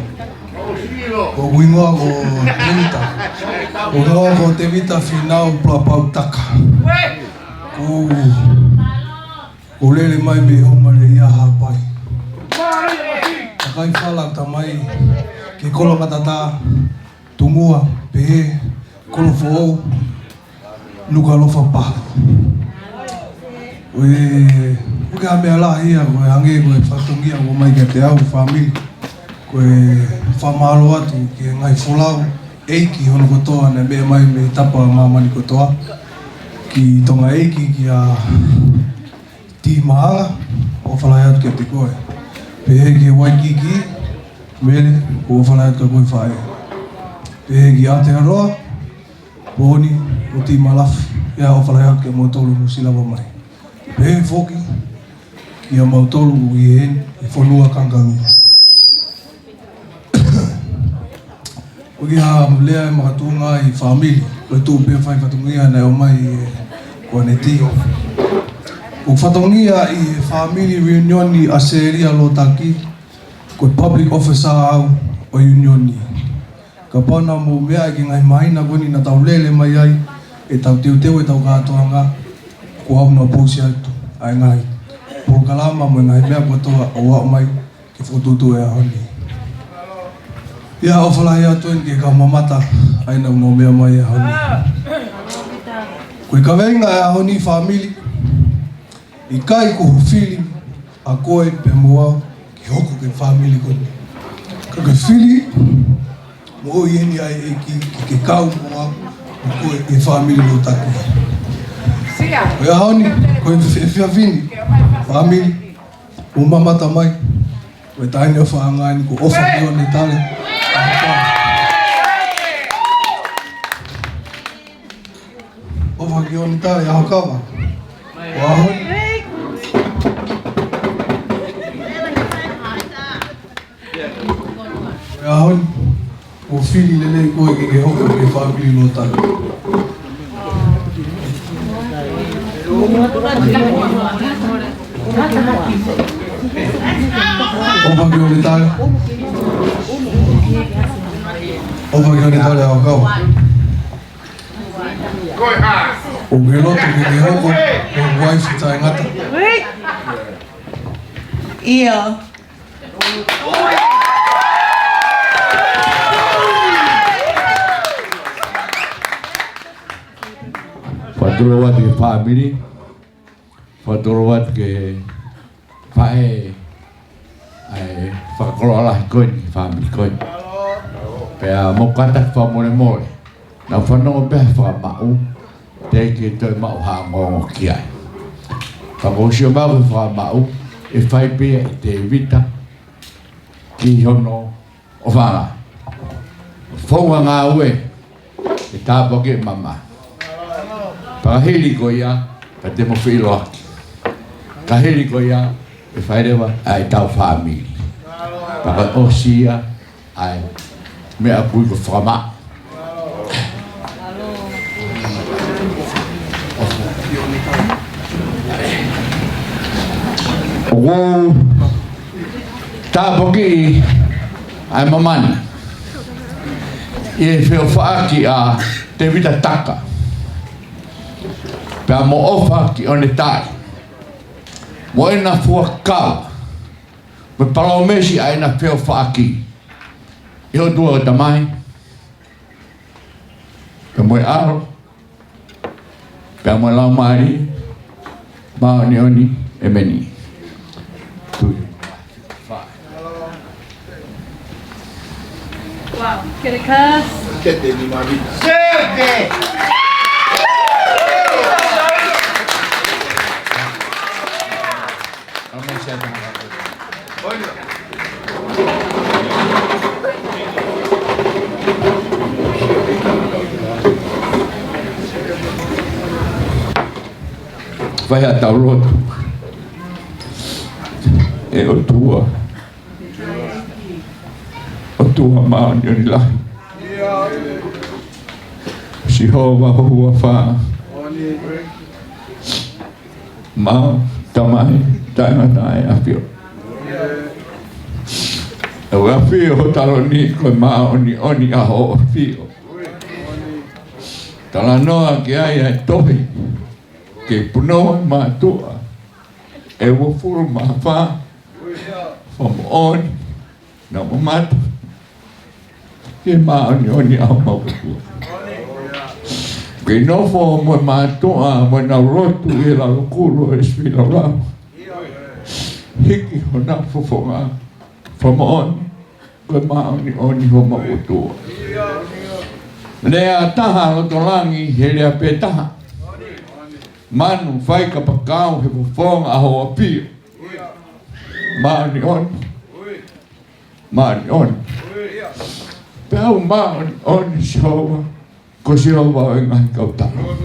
O wingoa ko Tevita. O wingoa ko Tevita finau plapau taka. Ko lele mai me homare ia hapai. Takai whala ta mai ke kolo katata tungua pe kolo fo'ou nuka lofa pahu. Uke mea la hia koe hange koe whatungia ko mai kia te au whamili koe whamalo atu ki ngai wholau eiki hono kotoa na mea mai me tapa mamani kotoa ki tonga eiki ki a ti maanga o whalai atu kia te koe pehe ki Waikiki mele o whalai atu ka koe whae pehe ki Aotearoa Poni o ti malafu ia o whalai atu kia motolu no silawa mai pehe foki ia mautolu i e whanua kangangu. O kia lea e makatunga i whamili, o e tū pia whai whatungia nei o mai e kua ne ti. O whatungia i whamili reunioni a Seria lo taki, ko public officer au o unioni. Ka pana mo mea ki ngai maina koni na tau lele mai ai, e tau teu e tau kātoanga, ko au na pōsi atu, ai ngai. Por kalama mo ngai mea kotoa o wao mai ki whututu e ahoni. Ia o whalai atuen ki ka mamata aina no mea mai e ahoni. Koe ka venga e ahoni whamili, i kai ko whili a koe pe moa ki hoko ke whamili koni. Ka ke whili mo o ieni ai e ki ke kau moa o koe e whamili lo taki. Koe ahoni, koe e whiawhini. Family, o mamata mai, o taine o whaangani ko ofa ki o ne tale. Ofa ki o ne tale, aho kawa. O ahoni. O ahoni, o whili lele koe ke hoko ke family lo tale. Opa que o detalhe. O pa kia ni tale au kau. O ke loto ke te hoko, o waifu tai ngata. Ia. Faturo wat ke family, faturo wat ke pae ai whakakolola koe ni family koe. Pea mokata whamore more, na whanongo pea whakamau, te ke toi mau hangongo ki ai. Whakosio mau e whakamau, e whai pia i te vita ki hono o whanga. Whaunga ngā ue, e tāpoke mama. Pakahiri ko ia, pa te mo whilo aki. Kahiri ko ia, e whairewa ai tau whamiri. Paka osia, ai mea kui ko whama. O tāpoki ai mamani. I whio whaaki a te vita taka. Pea mo ofa ki one tai. Mo ena fua kau. Me palo mesi a ena whio whaaki. I ho tua o tamai. Pea mo e aro. Pea mo e lau maari. Mao ni oni e meni. Wow, get a curse. Sete ni mami. Sete. Vai a tau roto. E o tua. O tua maa ni oni lahi. Si hoa hua wha. Maa tamai tainga tae awhio. E awhio ho talo ni koe maa oni aho o whio. Tala noa ki ai ai tohi. Ke punoa mātua. E wafuru maa wha. Whamu oni. Na mamata. Ke maa oni aho maukatua. Ke nofo mo mātua mo na rotu e la lukuru e svila rau. Hiki ho na fofonga. Whamu oni. Ke maa oni ho maukatua. Lea taha o tolangi he lea pe taha. Manu whai ka pakau he fofonga aho a pio. Maani oni. Maani oni. Pau maani oni sihoa. Ko sihoa o ngai kautaro.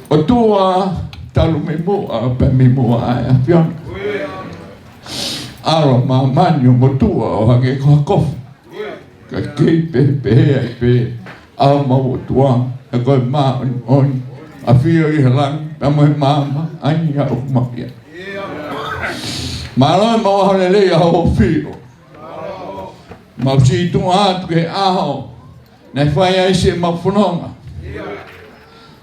O tua talu me mua pe me mua ai a piona. Aro mani o mo tua o hake koha kofu. Ka kei pe ai pe. Ao mau tua. E koe maani oni. A whio i halang, pia moe mama, ai a ukumapia. Maroi maua hone lei a ho whio. Mau si tunga atu ke aho, nei whai ai se mawhanonga.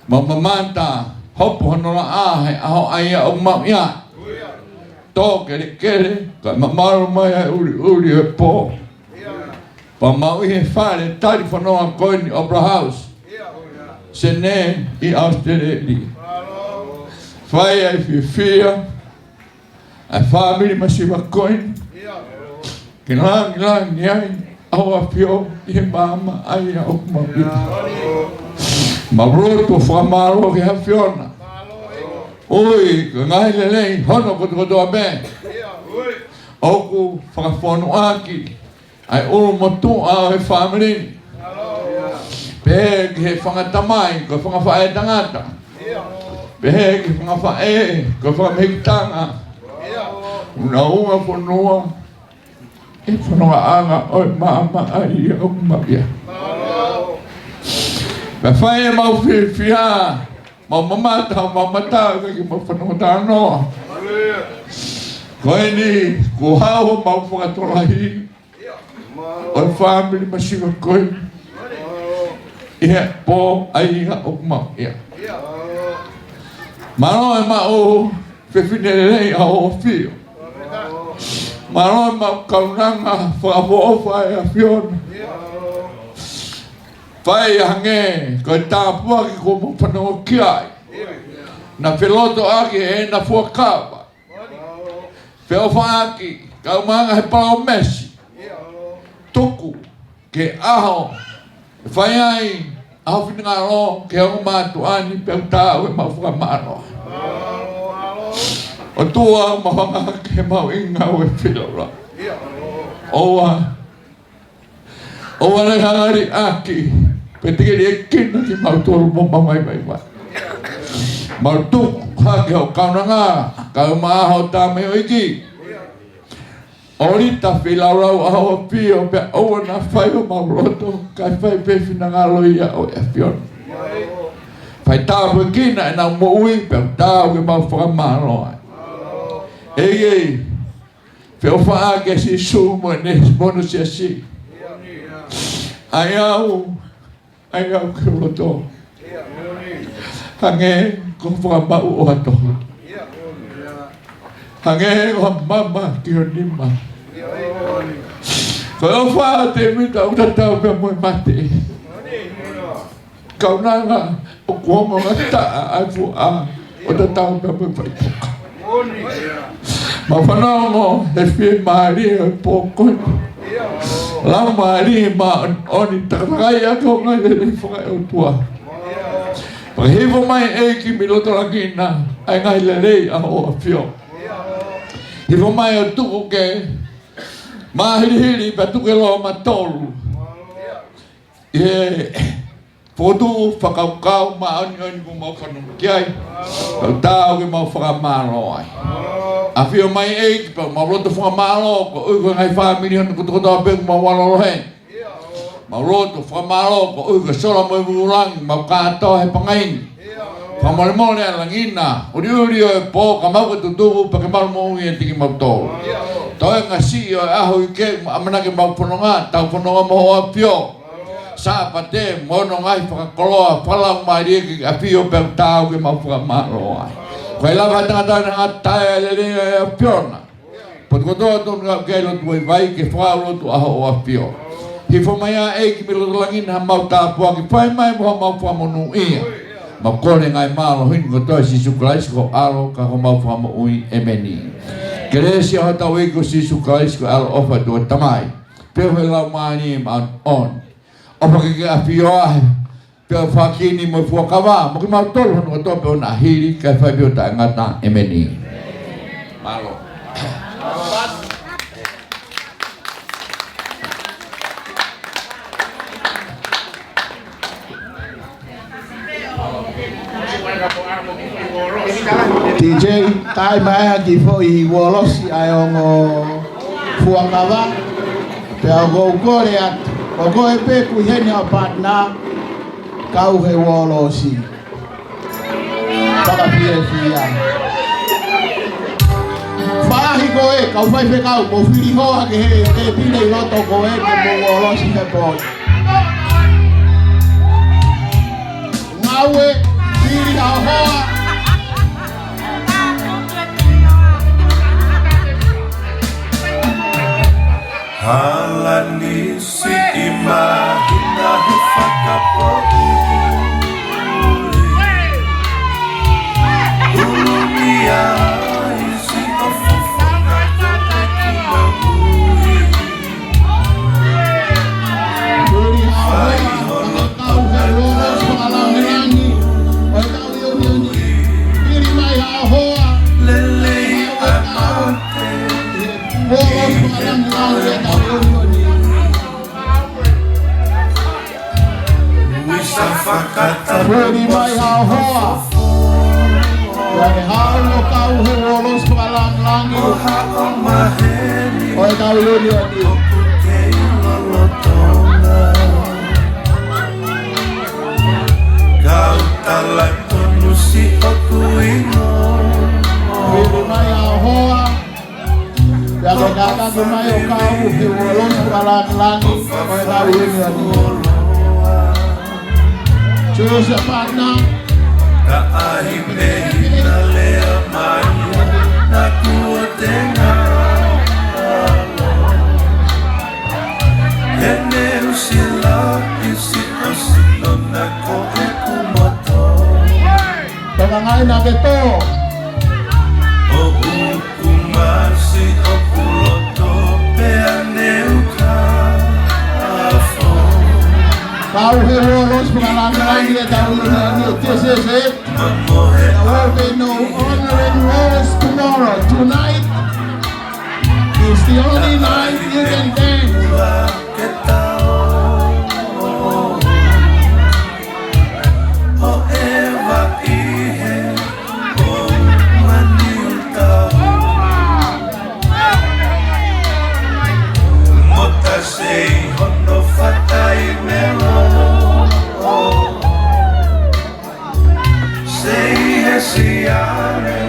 Mau mamanta, hopo honora ahe, aho ai a ukumapia. Tō kere, ka mamaru mai ai uri e pō. Pa mau i he whare, tari whanonga koini Opera House. Se ne i Australia. Whai ai whiwhia, ai whamiri masiwa koin. Ki langi ai, au a whio i he mama ai a ukumapia. Ma roto whamaro ki ha whiona. Ui, ka ngai lelei, hono koto a me. Oku whakawhonu aki, ai uru motu au he whamiri. Pehe ki he whangatamai, ko whangawhae tangata. Pehe ki whangawhae, ko whangamehitanga. Una unga whanua, e whanonga anga oi mama ai a ukumapia. Pe whae mau whiwhia, mau mamata, mau mata, ki mau whanonga tānoa. Koe ni, ku hao mau whangatolahi. O family masika koe. Ia po aiga o mau ia. Maro e mau whewhinelei a o whio. Maro e mau kaunanga whakawofa e a whiona. Whai hange koe tāpua ki ko mo whanau ki ai. Na wheloto aki e na fuakawa. Wheofa aki kaumanga he pao mesi. Tuku ke aho. Whai ai aho whinangaro ke au mātu ani peo tāu e mau whakamaro. O tua mahanga ke mau inga o e whilora. Oa le hangari aki. Petikeri e kina ki mau tolu mo mamai mai mai. Mau tuku hake ho kaunanga. Kau maaho tā meo iki. Orita whilaurau aho pio pe oa na whai o mau roto. Kai whai pe whinangalo ia o e whiona. Whai tāpu e kina e nau mo ui pe tāu e mau whakamaro ai. Ei, whio wha ake si sumo e nes mono si a si. Ai au ke roto. Hange ko whakamau o atoha. Hange o mama ki o nima. Whio wha te mita o tatau pe moe mate. Kaunanga o kuongo ngata ai fu a o tatau pe moe whaitoka. Ma whanongo he whie maari e pōkoi. Lau maari ma oni takakai ako ngai le whakai o tua. Pa hewa mai e ki miloto lakina ai ngai le rei a o a whio. Hewa mai o tuku ke mahirihiri pa tuke loa ma tolu. Fotu whakaukau ma oni ko mau whanongo ki ai. Kau tāu ki mau whakamaro ai. A whio mai e ki pa mau roto whakamaro ko ui ko ngai whamiri hana kutukoto a peku mau waloro hen. Mau roto whakamaro ko ui ko sora mo i murangi mau kātoa he pangaini. Whamarimone a langina. Uri o e pō ka mau ka tutuku pa ke maru mo ui e tiki mau tōru. Toi ngasi o e aho i ke amanake mau whanonga tau whanonga moho a pio. Sa pate mono ngai whakakoloa whalau mai reki a whio peo tāu ke mau whakamaro ai. Koe lawa tangata nga tae le ringa e a piona. Poto kotoa tonu ngau kei lotu e vai ke whao lotu aho o a pio. Hi whamaya e ki mi lotu langina ha mau tāpua ki whai mai moha mau whamonu ia. Mau kore ngai malo hini kotoa Sisu Kraisi ko alo ka ko mau whamu ui e meni. Keresi aho tau e ko Sisu Kraisi ko alo ofa tua tamai. Peo he lau maani ma on. Opa ke a whio ahe. Peo whakini mo fuakawa. Mo ki mau tolu hanu kotoa peo na hiri kai whai peo ta ngata e meni. Malo. DJ, tai mai aki fo I wolosi ai ongo fuakawa. Peo go kore atu. O koe peku hene o patna kau he wolosi. Paka pie fia. Whahi koe, kau whai whekau, mo whiri hoa ke he pile I loto koe ke mo wolosi he poi. Ngaue, whiri hao hoa. Halani si imagina he whakapohi Ulumia isi o whawhanga kote ki mahui Whai hono tau he roros whakalangirangi Oi tau ionioni Piri mai hao hoa Lelei a maute Roros whakalangirangi Pwede mai hao hoa Wale hao no kau he rolos whakalangirangi Oi tau ionioni Kau talai tonu si oku ingo Pwede mai hao hoa Wale kata mai o kau he uolong kalang-langi koe lau ini anu. Choose a partner. Ka ahime hina lea mai na kua tenga Hene usila isi osino na ko e kumoto Tangangai na keto. O ukumasi o kuloto pea neuka afo Kau he uolong kalang-langi e tau ini anu. This is it. Mamohe There will be no honoring rolls tomorrow. Tonight is the only night you can dance. a ke tau O ewa ihe o maniuta Mota sei hono fatai melo Sei he siare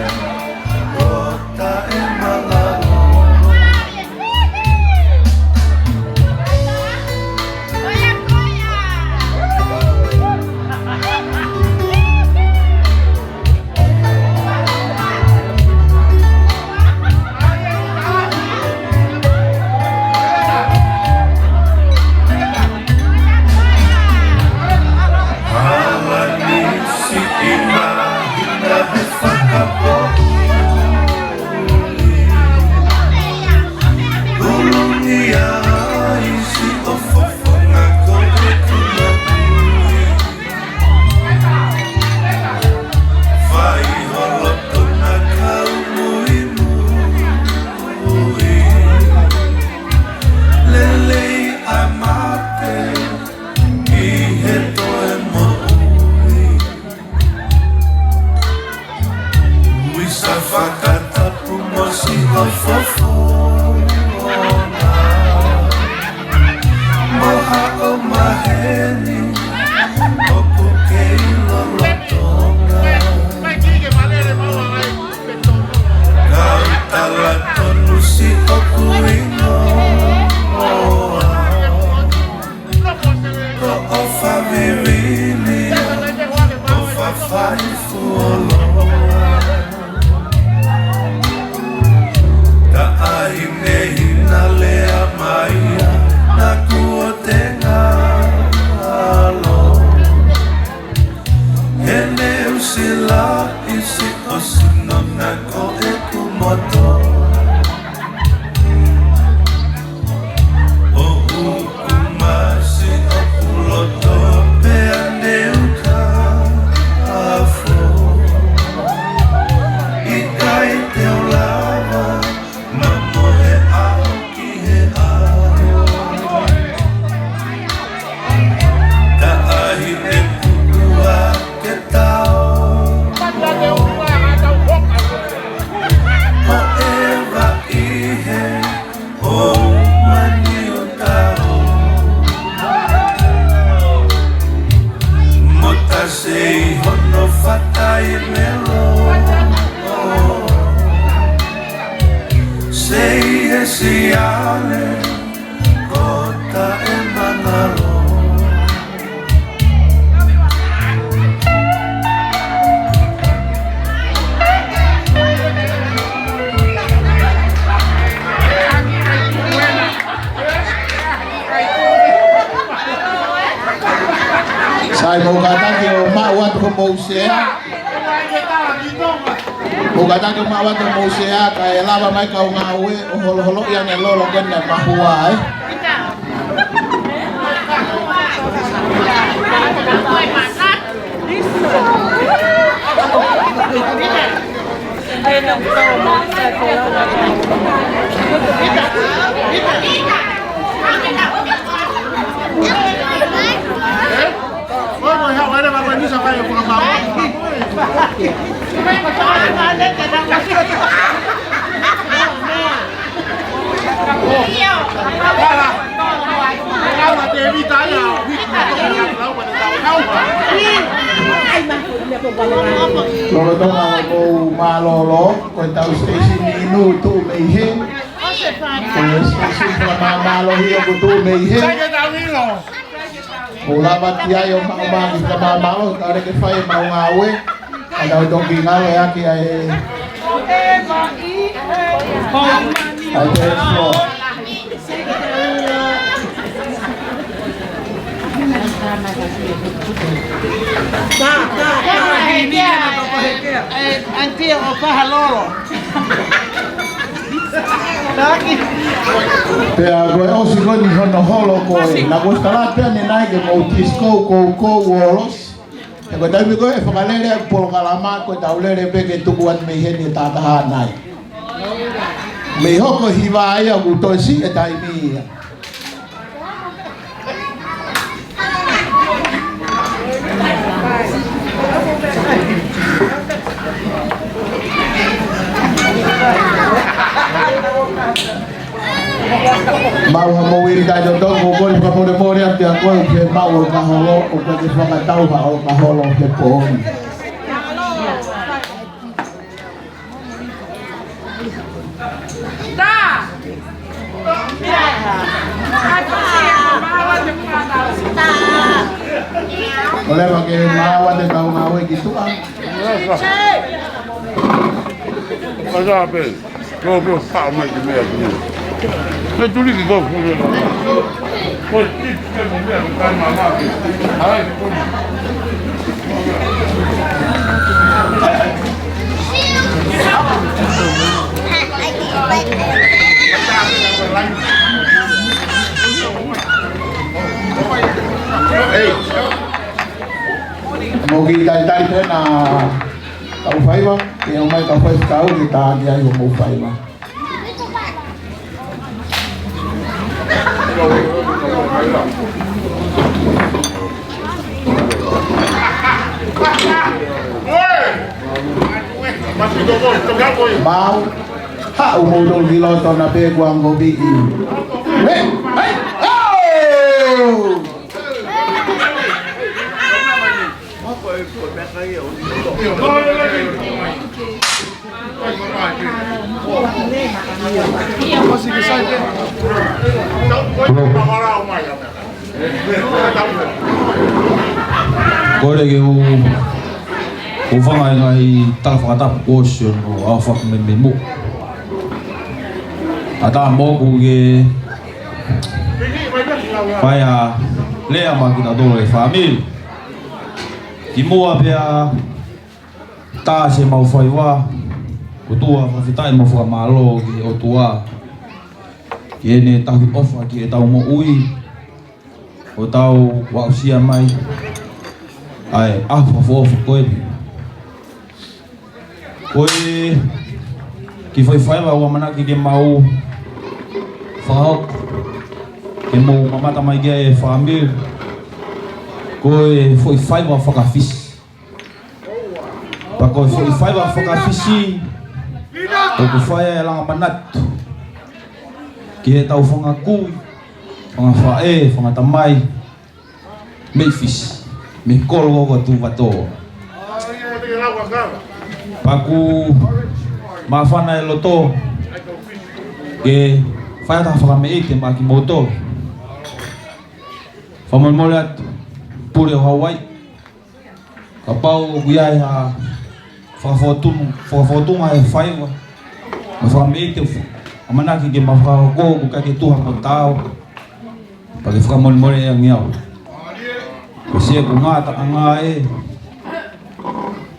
Kota e malalo Si ina hina he whakapo Ulungi a isi o whawhanga ko e kuna ui Whai holoto na kau mui mui Lelei a mate i he toe mo Sa whakata pumosi o whawhona Moha o maheni o kukei lolotonga Kau tala tonu si o kuingo Ko o whavirini o whawhai fuoloa Ka ahine hina lea maia na kua tenga alo Hene usila isi osino na ko e kumoto O ukumasi o kuloto pea neuka afo Ikai teo lava Mamohe ao ki he ao Ka ahi e pukua ke tau O ewa ihe o mani o tau Mota sei hono fatai melo Sei e siale Kota e manalo Sai mau kataki o mawat ko Mosea. Mau kataki o mawat ko Mosea kaya lava mai kau ngawe o holo yang lolo kena mahua Lolo tong ako malolo ko tao station ni inu tu meihin Malo hiyo kutume ihe. Ulama tiayo maumagi kama malo kare ke fai maungawe. Ada dongi ngawe yake ae. Antia opa halolo. Pea goe osi goni hono holo koe. Na goe skala pea ni naige mo tisco ko wolos. E goe taimi goe e whakalere polo kalama koe taulere peke tuku at mei heni tataha nai. Mei hoko hiwa aia kutoisi e taimi ia. Mau mo wiri ka jodo mo ko ni papo de mori ati ako ke mau ka holo o ka ke faka tau ha o ka holo ke po. Ta. Oleh pakai mawa de kau mawe gitu ah. Ada apa? Kau belum tahu macam mana. Saya tulis di bawah punya. Kau tidak boleh bukan mama. Hai. Mau kita cari na kau fai ba? Yang mai kau fai kau kita dia yang mau fai ba. Mau ha umudol gilo to na pe guang gobi. Hey, hey, oh! Kore ke o whanga ngai tawhakatapu kōsio no awhak me mo. A tā mōku ke whai a lea maki ta tōro e whamiri. Ki mua pia tā se mau whai wā, ko tua whawhitai mo whakamalo ki o tua. Ki ene tahu ofa ki e tau mo ui, o tau wausia mai, ai awha whofu koe. Koe ki whai wa ua manaki ke mau whahok, ke mau mamata mai kia e whamiri. Koe whai wa whakawhisi. Pa koe whai wa whakawhisi, o ku whai e langa manatu. Ki he tau whanga kui, whanga whae, whanga tamai, mei whisi, me kolo o tu watoa. Paku mawhana e loto, ke whai ata whakameite ma ki moto. Whamolmole atu, pure o Hawaii. Ka pau guiai ha whakafotunga e whaiwa, ma whakameite o amanaki ke mawhakako ku kake tuha mo tau. Pake whakamolmole e angiau. Ko sia ku ngata anga e,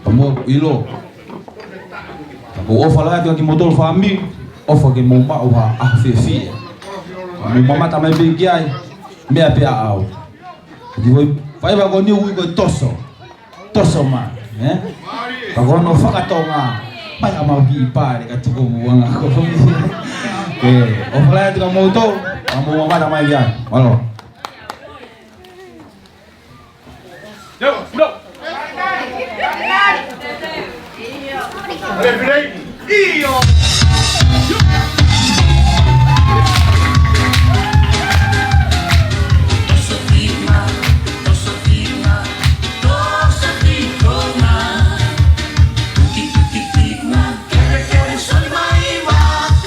pamo ilo. Ko ofa la ki motor fami, ofa ke mo ma ofa afefi. Mo mama ta mai be kiai, me apia au. Ki voi vai ba ko ni ui ko toso. Toso ma, Ka ko no whakatonga, pai a mau ki pare ka tuko muanga ko. Ke ofa la ki motor, mo mama ta mai kiai. Malo. Yo, no. Io!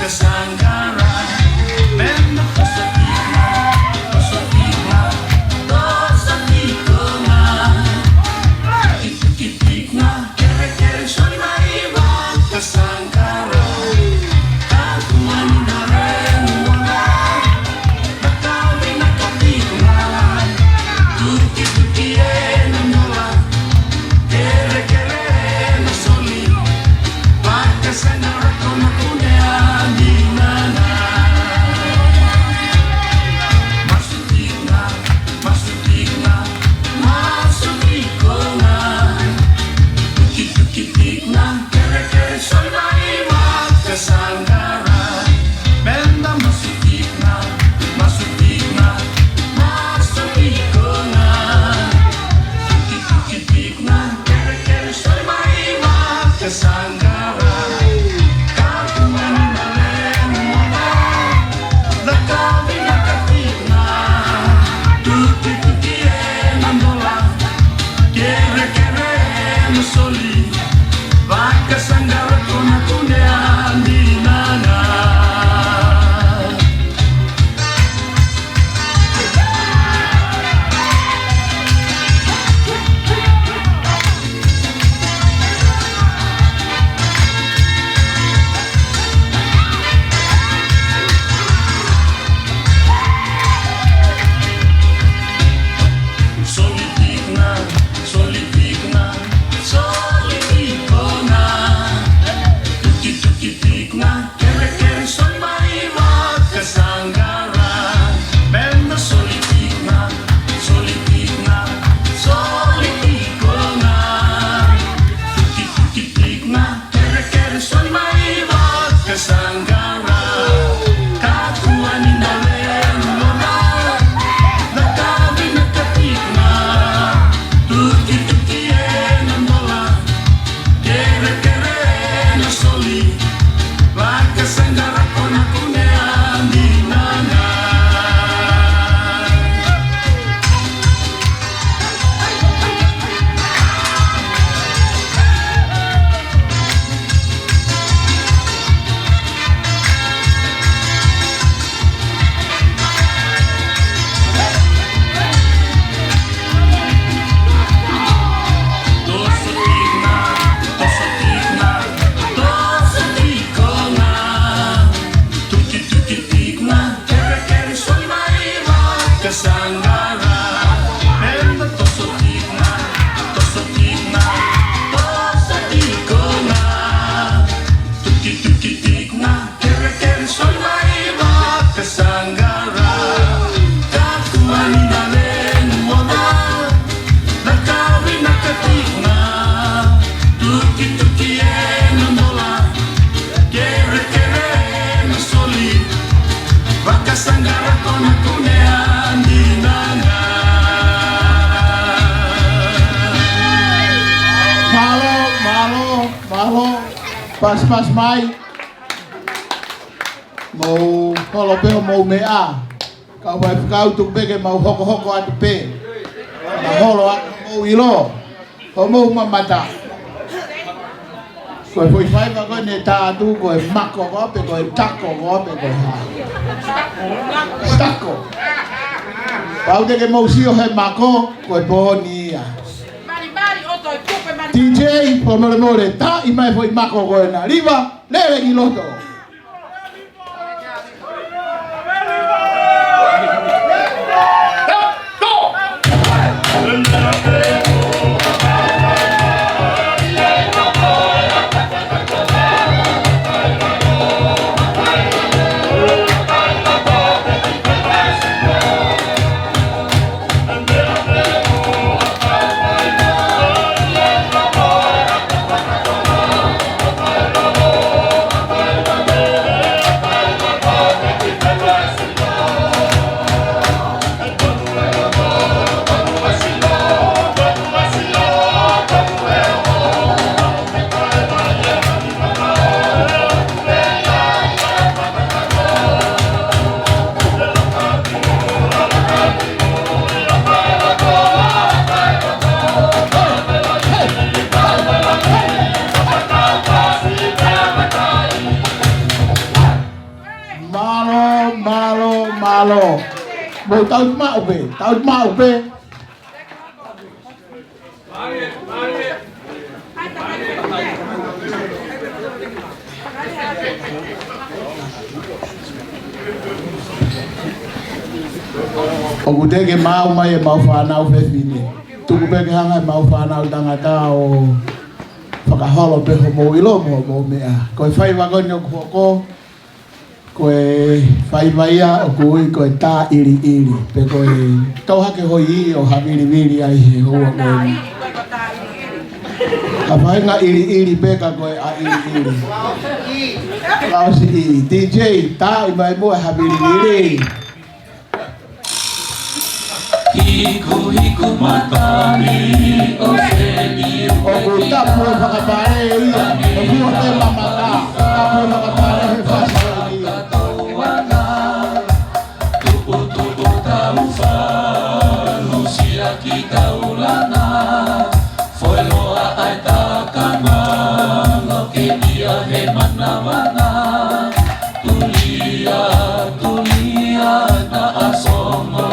Sanggara Malo, pas mai. Mau holo peho mau mea. Kau vai fikau tu peke mau hoko atu pe. Na holo atu mau ilo. Ho mau mamata. Koe foi fai ka koe ne tā tu koe mako kope koe tako kope koe ha. Tako. Pau te ke mau sio he mako koe poni ia. DJ pomore ta i mai foi mako koe na riva lele ki loto. Malo. Mau tahu mau be. Ogu dege mau mai mau whanau whewhine. Tuku peke hanga mau whanau tangata o whakaholo peho mo ilo mo mea. Koe whai wagonyo kuhoko. Koe whai maia o kui koe tā iri. Pe koe tau hake hoi i o hawiri ai he hoa koe. A whai ngā iri peka koe a iri. Lausi i. DJ tā i mai mua hawiri. Hiku matani o seni o tapu e whakapare ia o mua te mamata tapu e whakapare he whasare ia tupu tau whanu sia ki taulana foi loa ai takana lo ke ia he manawana tulia na asongo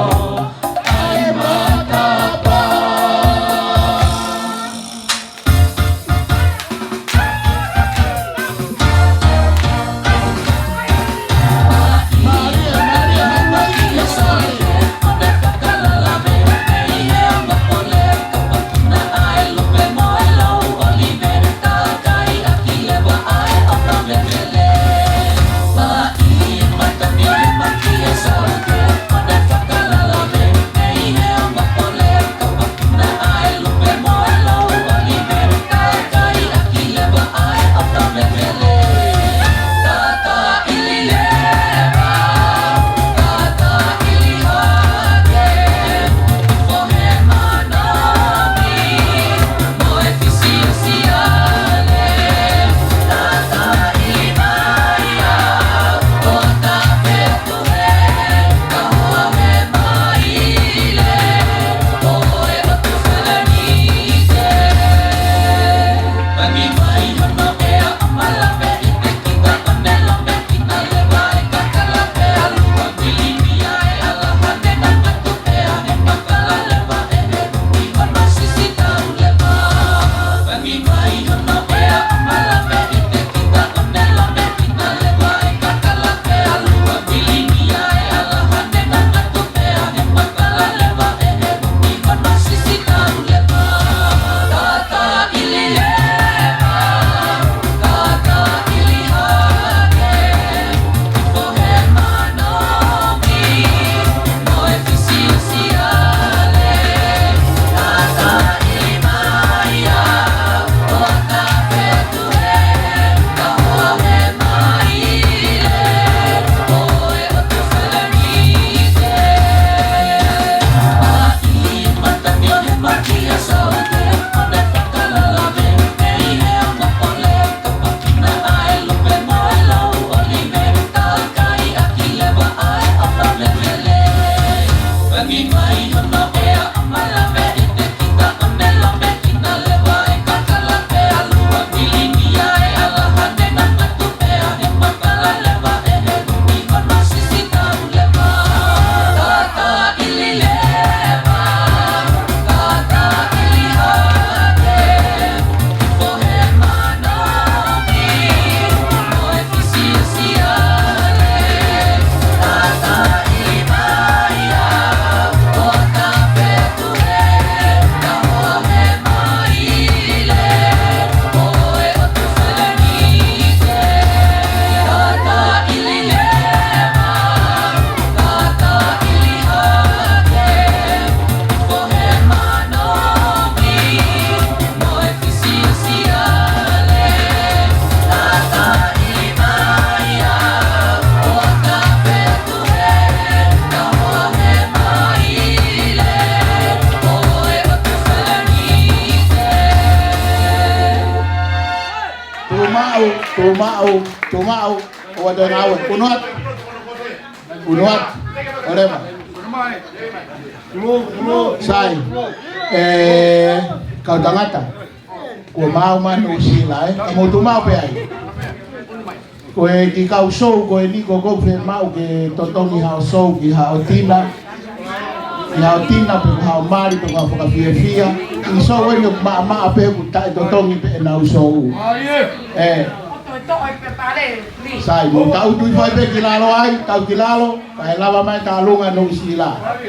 tumau, o ada nawe, unuat, olema. Sai, kau tangata, ko mau man usila, kamu tumau pe ai. Ko ki kau show ko ni ko fe mau ke totongi hao show ki hao tina. Hao tina pe hao mari pe hao ka fia. I show when you ma pe ku ta totongi pe na show. Sai mo tau tu vai pe kilalo ai, tau kilalo, kai lava mai ta lunga no sila.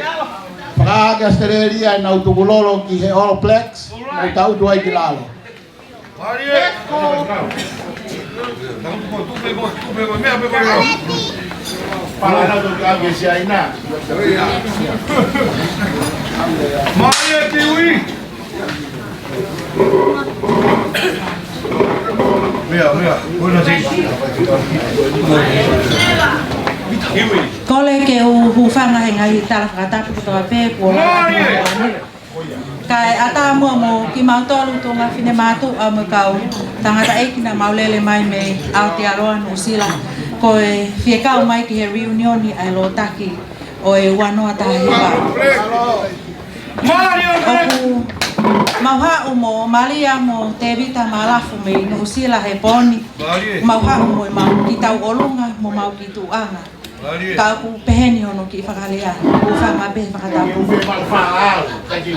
Para ka stereria na utugulolo ki he Oloplex, mo tau tu ai kilalo. Para tu kage si aina. Maria Tiwi. Mira, bueno sí. Kole ke hufanga ngai tala kata puto pe ko. Kai ata mo ki mau tolu to nga fine matu am kau tangata e kina maulele mai me Aotearoa no sila ko e fie kau mai ki he reunion ni ai lo taki o e wano ata hiba Mario Mauha umo Maria mo te vita malafu me no sila he poni Mauha umo mau ki tau olunga mo mau ki tu anga Ka ku peheni ono ki whakalea, ku whangabe whakatapu.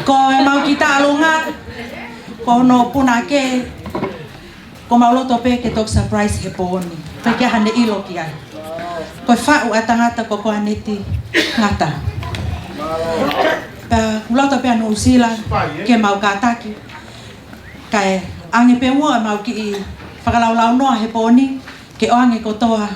Ko e mau ki tālunga, ko no puna ke, ko mauloto pe ke tok surprise he pōni. Pe ke hane ilo ki ai. Ko whau a tangata ko kohaneti ngata. Pa kuloto pe anu usila ke mau kātaki. Kai ange pe mua mau ki i whakalaulau noa he pōni. Ke oange ko toa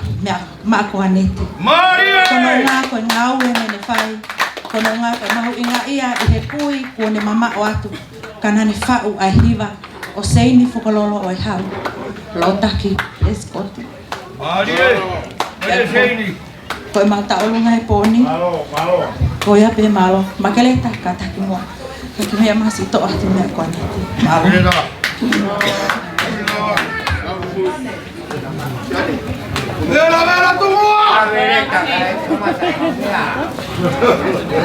ma kohaneti. Kono ngā koe ngāue mene whai. Kono ngā koe mahu inga ia i he kui kone mama o atu. Kana ne whau ai hiva o seini whukalolo o i hau. Lotaki, eskoti. Koe mau taolunga he pōni. Koe a pe malo. Makeleta ka taki mua. Taki mea masi toa atu mea kohaneti. Malo. ¡Vela tumua!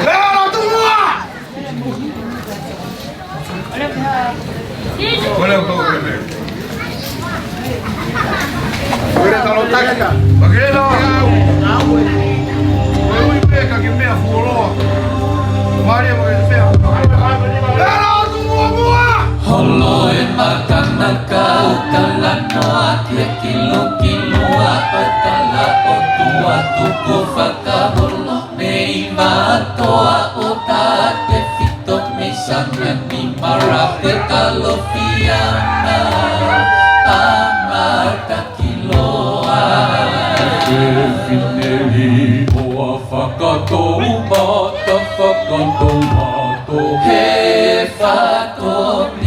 ¡Vela tumua! ¿Cuál es el juego primero? ¿Quieres anotar acá? ¿Para qué no? Voy a ver que me afuró. Mario, porque se fea. ¡Vela tumua! Holoe makana kau kalanoa Tia kilo patala o tua tuku whakaholo Mei matoa o tate fito me sanga ni marape kalofiana Amata kiloa Fineri o whakatoma ta whakatomato He whakatomato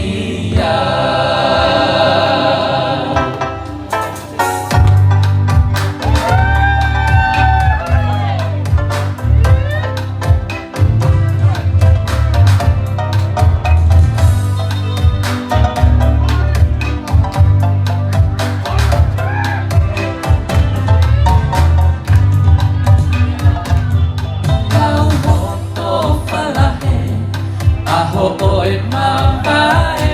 Aho oe mamae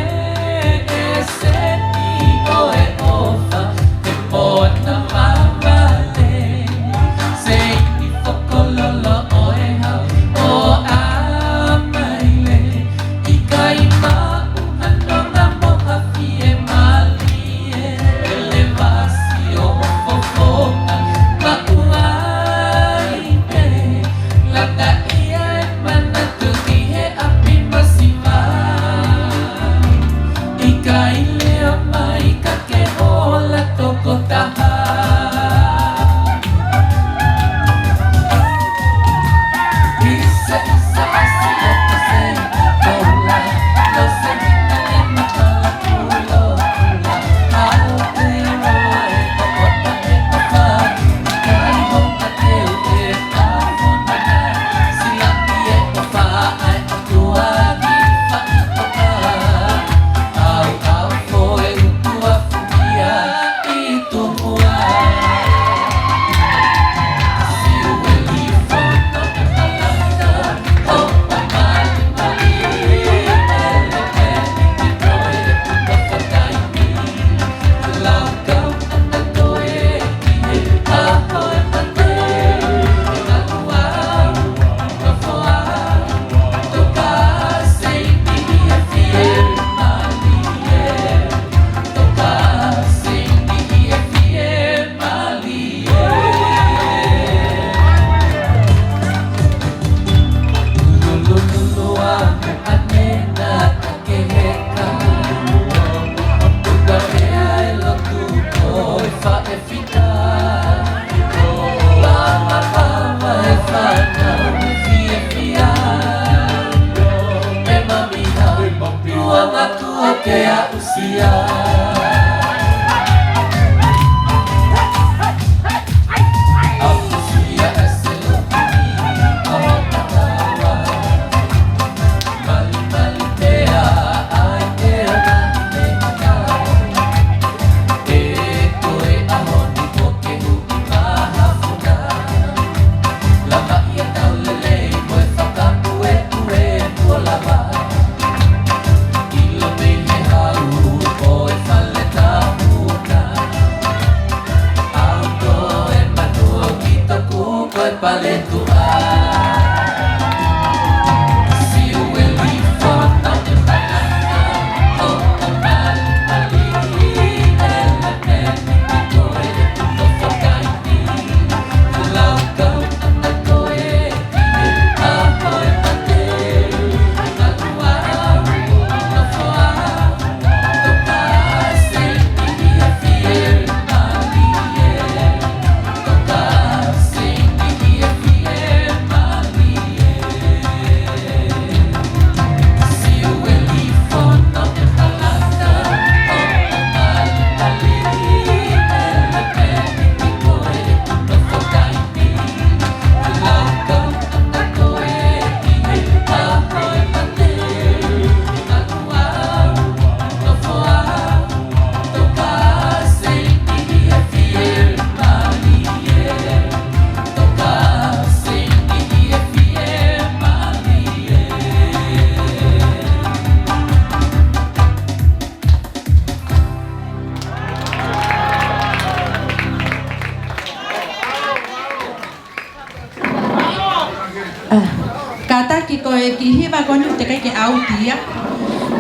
tokea usia. Kataki koe ki hiva ko nyt kaikki autia.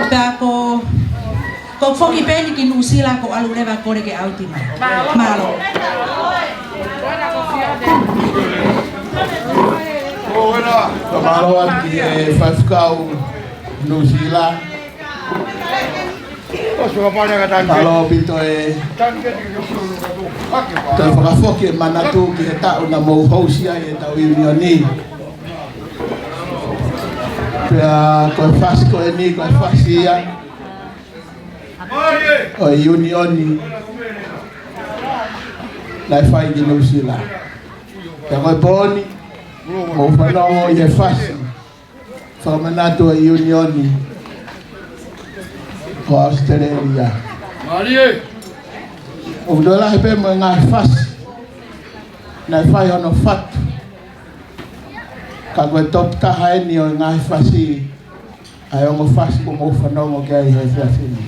Pää ko foki peni ki nusila ko alu leva kore ke autima. Malo. Malo aki faskau nusila. Malo pito Tau whakafoki manatu ki he tau na mou hausia e tau unioni. Pea koe whasi koe ni koe whasi ia. O unioni. Nai whai ki Nusila. Pea koe poni. Mou whanongo i he whasi. Whakamanatu e unioni. O Australia. O dola he pe mo ngai whasi. Nai whai hono whatu. Ka koe top taha e ni o ngai whasi. Ai o mo whasi ko mo whanongo kia i he whiawhini.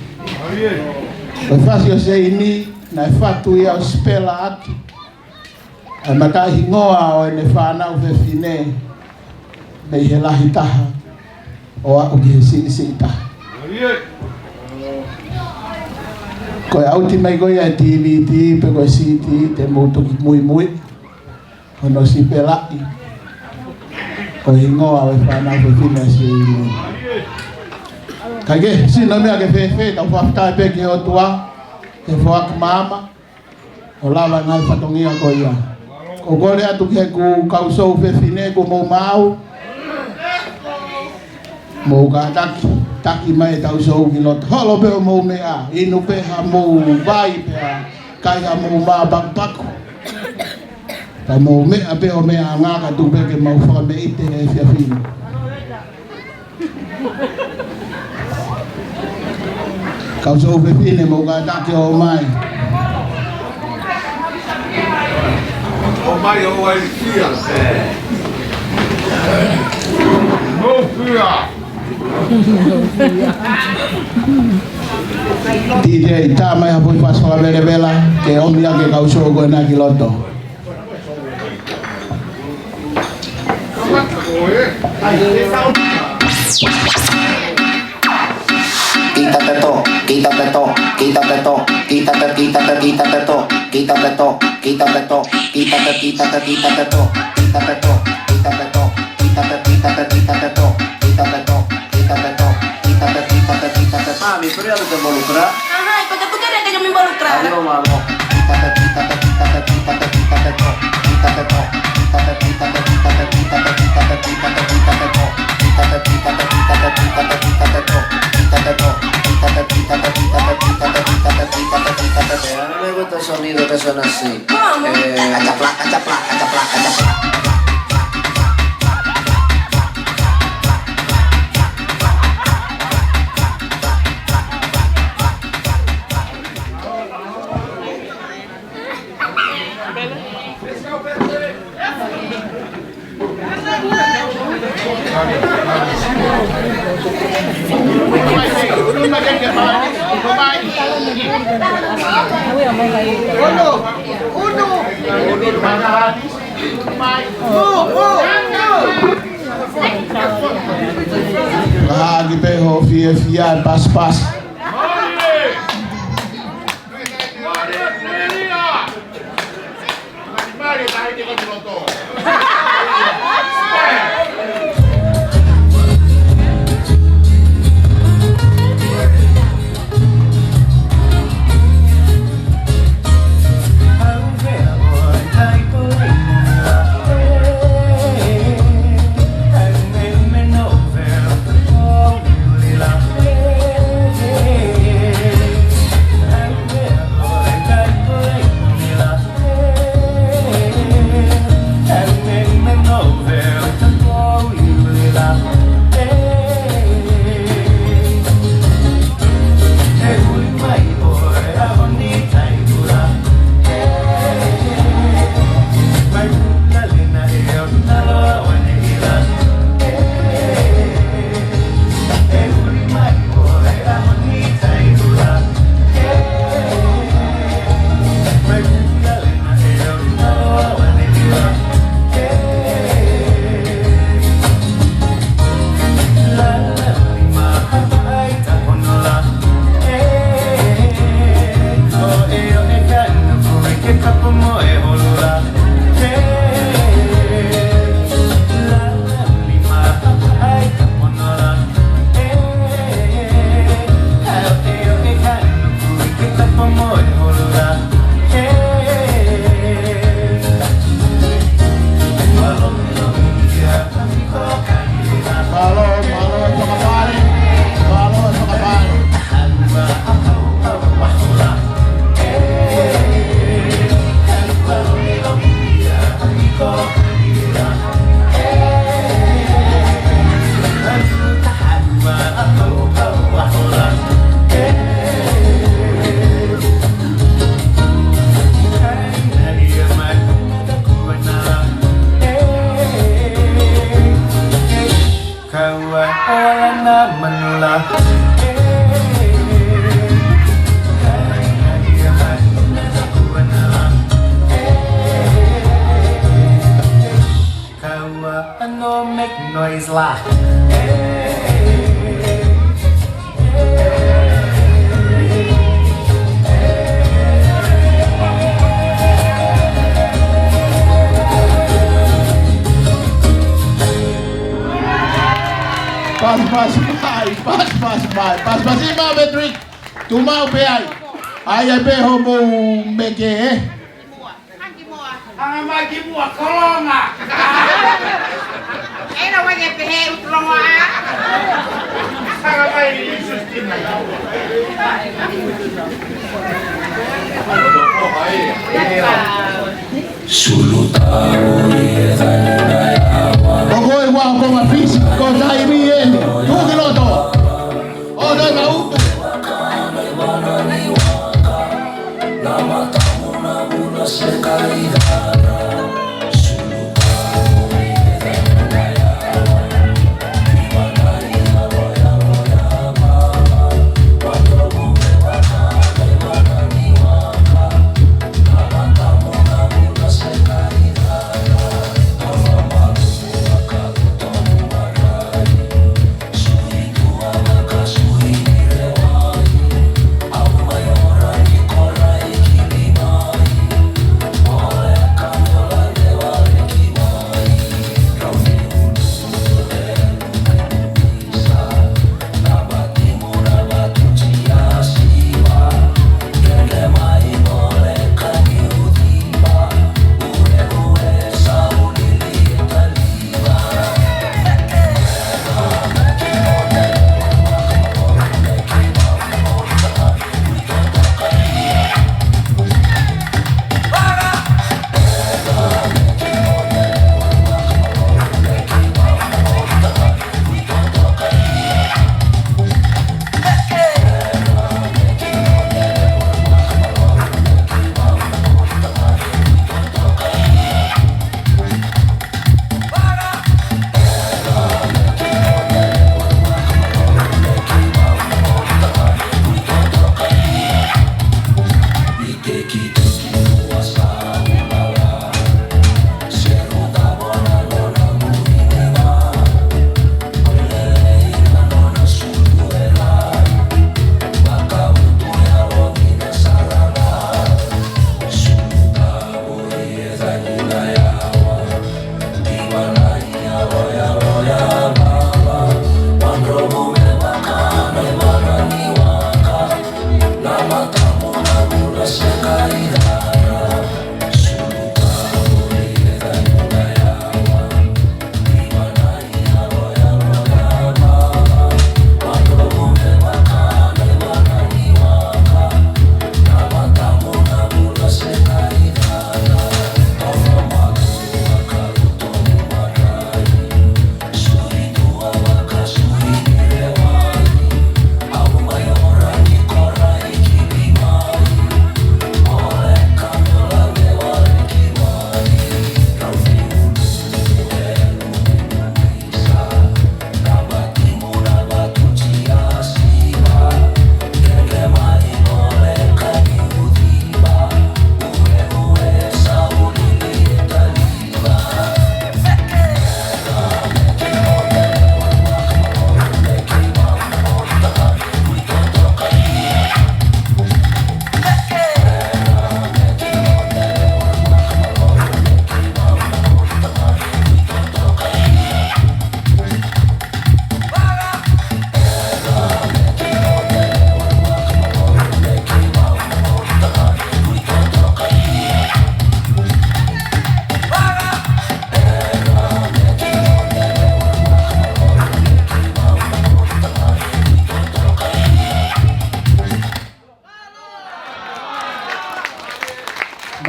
Koe whasi o se ini, nai whatu ia o spela atu. Ai matahi ngoa o ene whanau whiawhine. Mei he lahi taha. O a o ki he si taha. Koe auti mai koe ai TVT, pe koe CT, te moutoki mui. Hono si pelai. Koe hingoa o e whanau whiawhine si ini. Kage, sino mea ke whewhe, tau whaftai pe ke o tua, ke whak mama, o lawa ngai whatongia ko ia. Ko kore atu ke ku kausou whewhine ku mou mau, mou ka taki mai tau sou ki lot. Holo pe o mou mea, inu pe ha mou vai pe ha, kai ha mou maa bakpaku. Ta mou mea pe o mea ngaka tu pe ke mau whakame ite e whiawhine. Kau so pepine mo ka taki o mai. O mai o ai fia. No fia. DJ ta mai hapo paso la vela ke o mia ke kau so go na ki loto. Quítate todo, quítate todo, quítate todo, quítate, quítate, quítate todo, quítate todo, quítate todo, quítate, quítate, quítate todo, quítate todo, quítate todo, quítate, quítate, quítate todo, quítate todo, quítate todo, quítate, quítate, quítate. Mami, pero ya no te involucras. Ajá, ¿y por qué tú querías que yo me involucrara? Adiós, mamá. Quítate, quítate, quítate, quítate, quítate todo, quítate todo, quítate, quítate, quítate, quítate, quítate, quítate, quítate todo, quítate, quítate, quítate, quítate, quítate todo, quítate todo. No me gusta el sonido que suena así. ¿Cómo? Cachaplac, cachaplac, cachaplac, cachaplac. Lagi peho fia pas. Pas ima Patrick. Tumau pe ai. Ai pe homo meke. Ang mai ki mua kolonga. Era wage pe he utlonga. Ang mai sustina. Sulu tahu Pokoknya gua ngomong fisik kau cari bien. Tunggu lo to. Oh dah tahu. Nama kamu namun sekali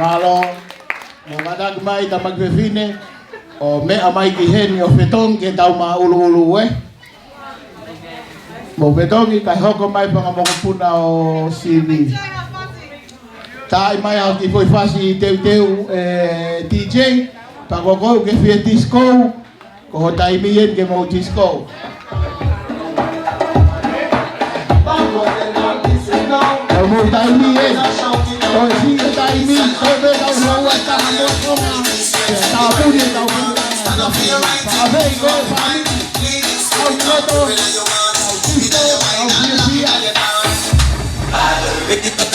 Malo, mo madag mai ta magvevine o mea mai ki heni o whetong ke tau maa ulu e. Mo whetongi kai hoko mai panga mokopuna o sini. Tai mai au ki foi fasi teu DJ, pagokou ke fie disco, ko ho taimien ke mo disco. Mo taimien, o si taimien, o be tau hua tanga mokonga, tau puni, a vei koe famili, au neto, au kisto, au fiepia.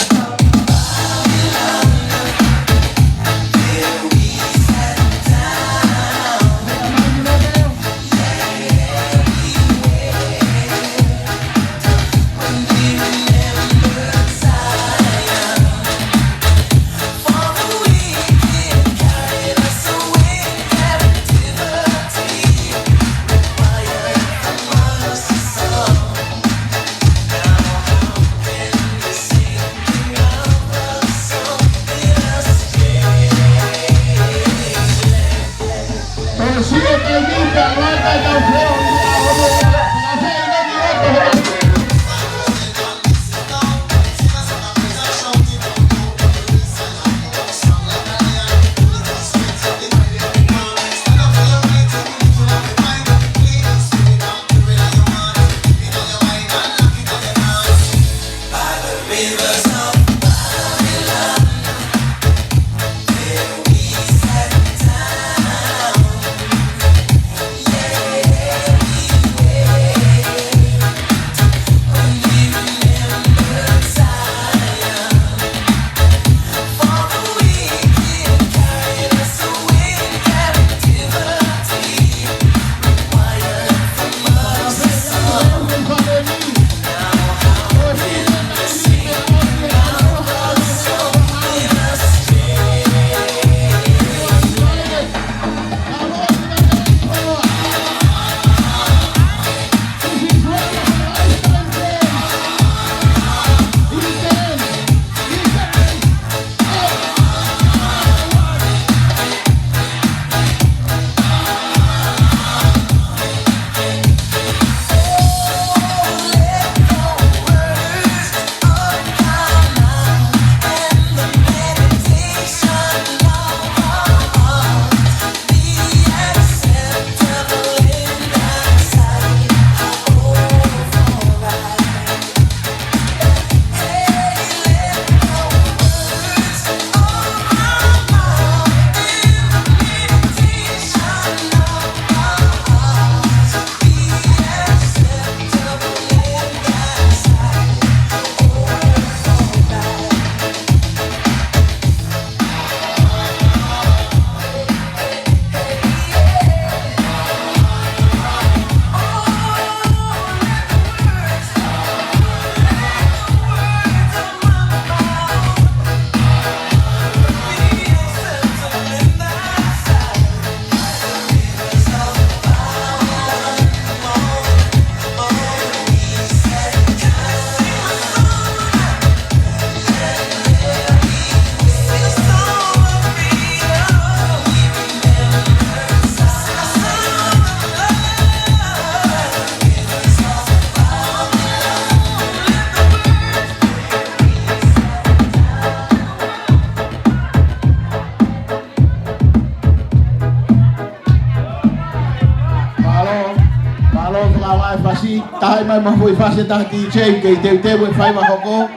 Tai mai ma foi fase ta DJ ke teu e fai ma hoko.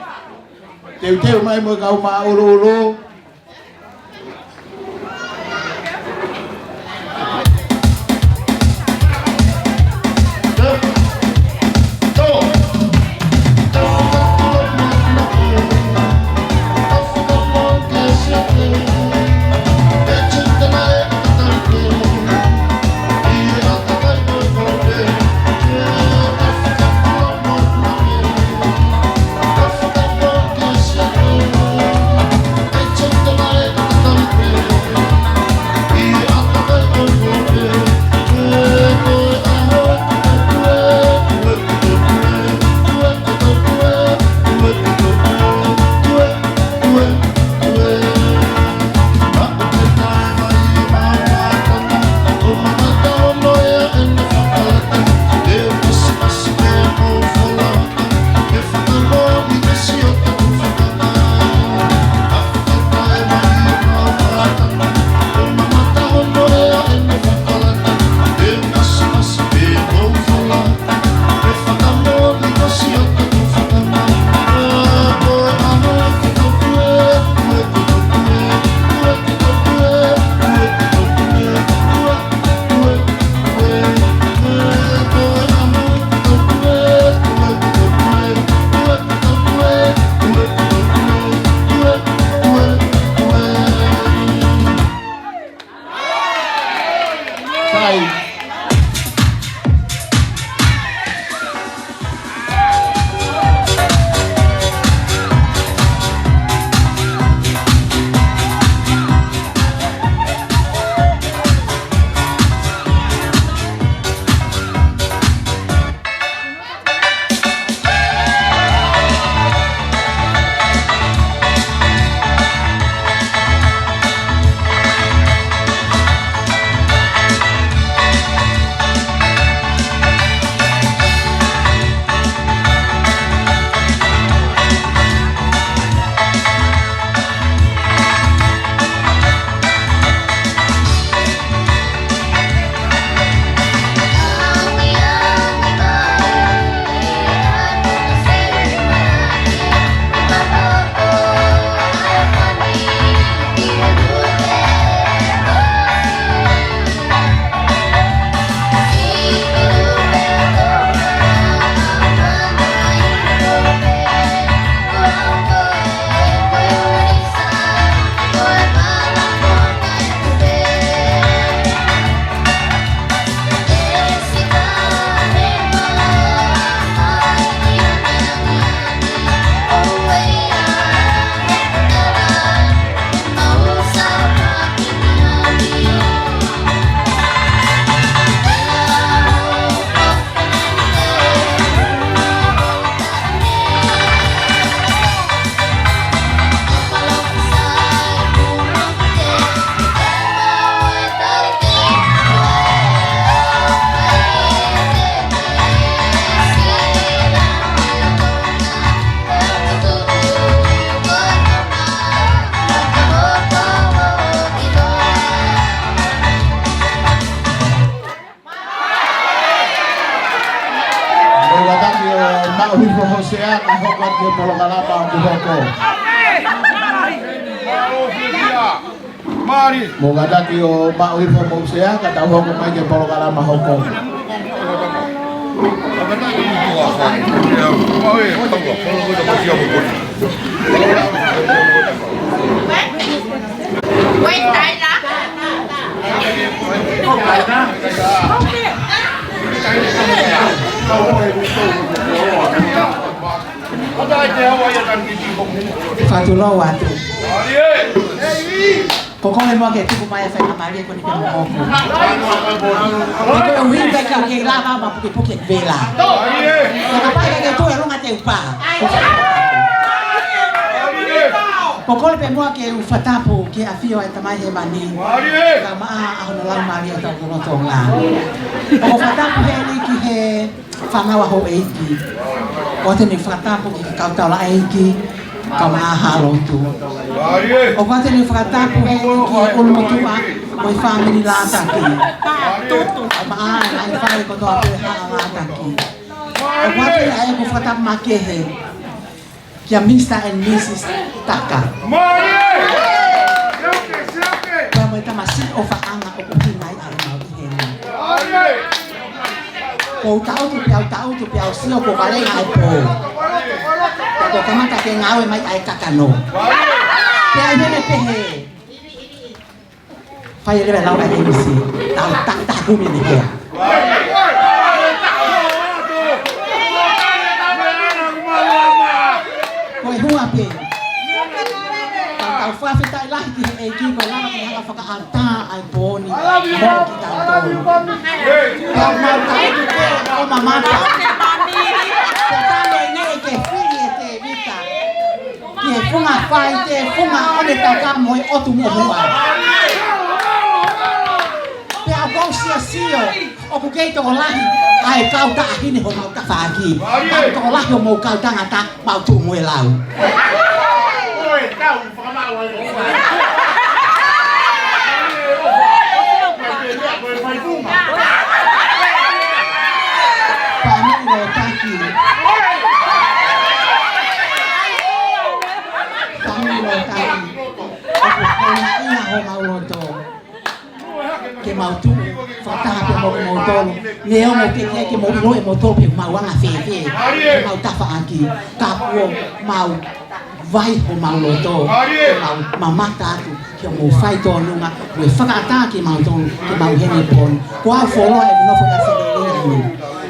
Teu mai mo kau ma ulu. sea ka hoko ke polo kalapa ku hoko. Mari. Mo gadaki o ba o ifo mo sea ka ta hoko mai ke polo kalapa hoko. Quay tay ra. Fatulo watu. Pokoknya mau kayak tu kumaya fai kamari ko ni kan mo. Ito wi ba ka ke lava ma puki vela. Ko pa ka tu ero ngate upa. Pokoknya pe mo ke ufatapo ke afio ai tamai he mani. Kama a hono la mari ta ko tonga. Ko fatapo he ni ki he fama wa ho eiki. O te ni fatapo ki ka ta la eiki. Kama halo tu. O kate ni fratapu he ki ulmo tua mo family la taki. Kama ai fai ko to ape ha la taki. O kate ai ko fratapu makehe. Kia Mr. and Mrs. Taka. Kaya mo itamasin o faanga o kupinay ay mauhiheni. Ko tau tu piao sio ko kaleng ay po. Ko kamata ke ngawe mai ay kakano. Kaya nene pehe. Fai rebe lau ay emisi. Tak kumi ni kaya. Koe hua pe. Kau fa fita ilahi ki e ki ko lama ki hala faka anta ai poni. Mo ki tanto. Kau mau tahu tu pe o mamata. Tane ne ke fili te vita. Ki e funga fai te funga ole taka moi otu mo hua. Pe a kau sia o ku kei toko lahi ai kau ta ahine ho mau ta faki. Kau toko lahi o mau kau ta ngata mau tu mo lau. Oi, tau fama wa. Pamilo taki. Pamilo taki. Aku ina ho mau loto. Ke mau tu fataha pe mau tolo. Neo mo ke mau lo e mau tolo pe mau anga fefe. Mau tafa aki. Kapo mau vai ho mau loto. Mau mamata tu ke mau fai to nunga. We fakata ke mau tolo ke mau hene pon. Kwa folo e no fo ya se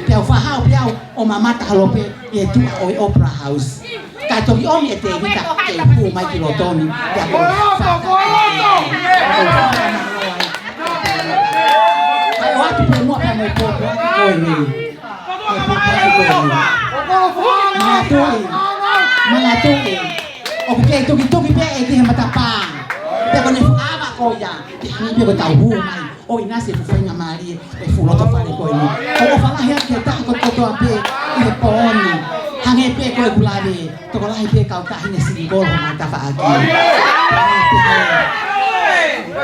Piau fahau piau o mamata halope e tu o opera house. Ka toki omi e te vita ke pu mai ki lotoni. Piau ko ai watu pe mo pa mo po ko ni. Mangatui. O ke toki pe e te matapang. Pe ko ni ama ko ya. Ni pe ko tau hu mai. O inase fufenga mari e fuloto fare ko ni. O fala he ke ta ko to ape e poni. Hange pe ko kulade. To ko lai pe ka ta hine singol ho mata fa aki.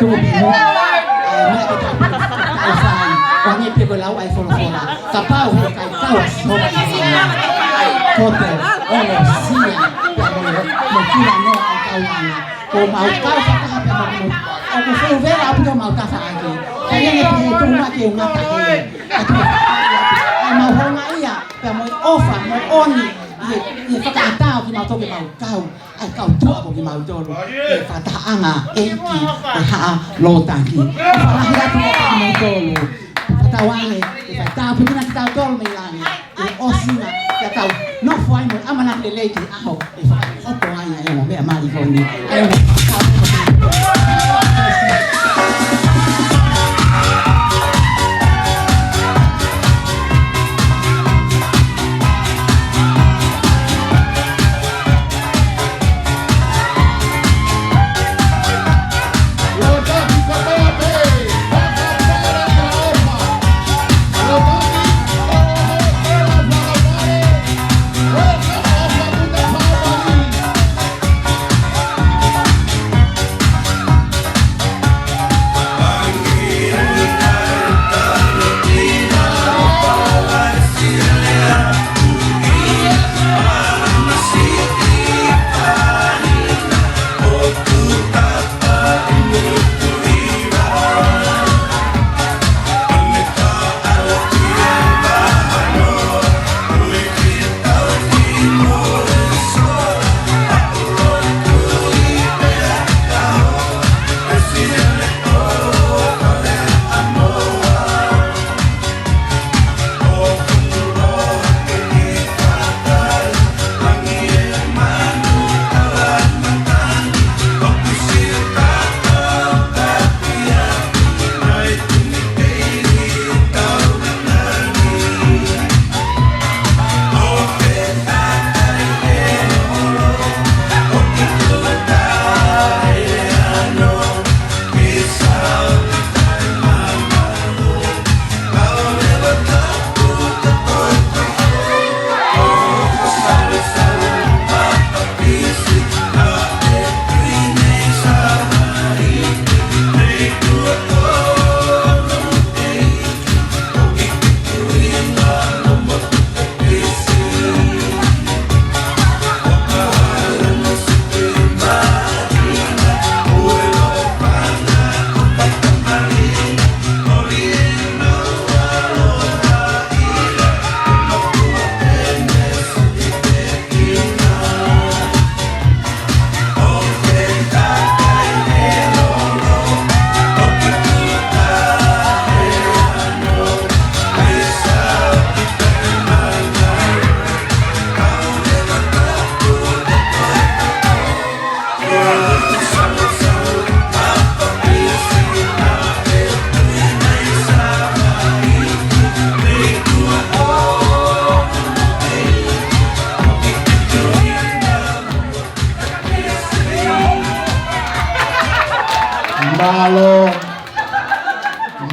Tu bi mo. Me ko ta pa fa. Wangi pe ko lau ai fola. Kapau ho kai kau so. Kote ono sia. Mo kila no kau ana. Ko mau kau fa ta pe mo. Aku fui ver a puto mau ta fa aki. Kaya ni pe tu ma ke una ta he. Ai mau honga ia, pe mo ofa mo oni. Ye fa ta ta ki mau to ke mau kau. Ai kau tu ko ki mau to. E fa ta anga e ki e ha lo ta ki. Fa la hira tu ko mau to. Ta wange, e fa ta pu na ta to me lani. E osina ya tau no foi mo amana le leki aho. E fa o ko anga e mo me amali ko ni. Ai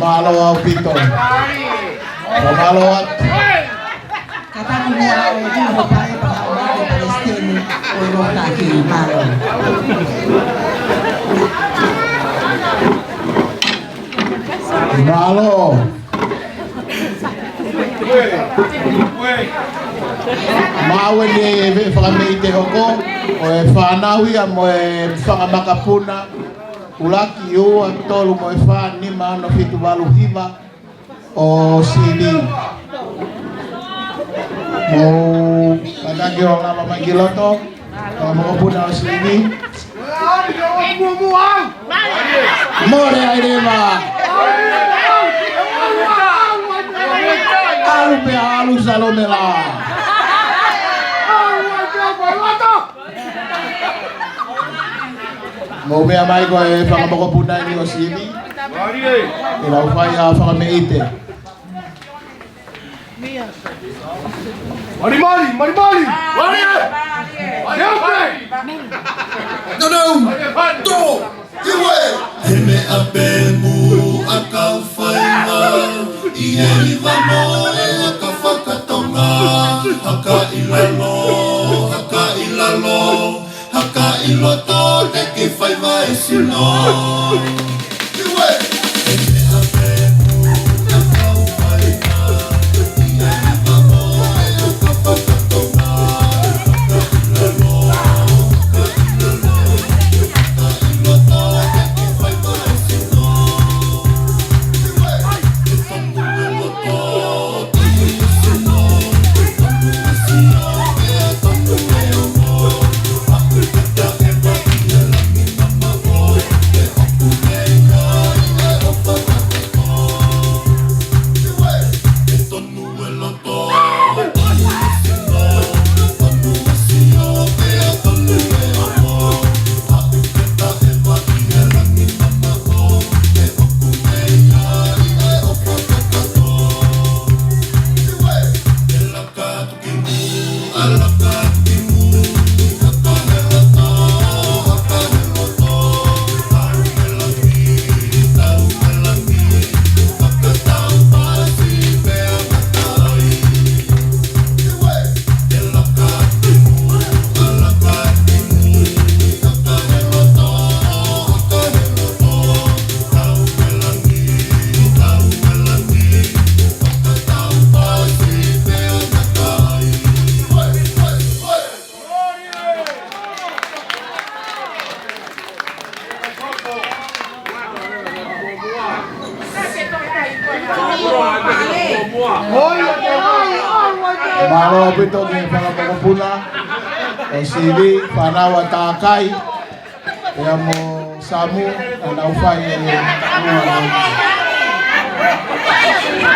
Malo au pito. Malo at. Kataku mo au mo pai pa au mo Palestina o ro taki malo. Malo. Mawe ni whakameite hoko o e whanawi a mo e whakamakapuna ulaki o a tolu mo e whanima no fitu walu hiva o sili mo katake o ngama magiloto o mo puna o sili more airema alu pe alu salomela mo mea mai ko e whakamokopuna ni o sili e lau whai a whakameite Mari! Do! Iwe! Heme a bemu a kau whainga I e iwa mo e a ka whakatonga Haka ilalo Haka iloto te ki whaiwa e sino Iwe! Heme a bemu a kau whainga I e iwa mo e a ka whakatonga Malo pito ni whakamokopuna o sili whanawa tākai e mo samu a nau whai e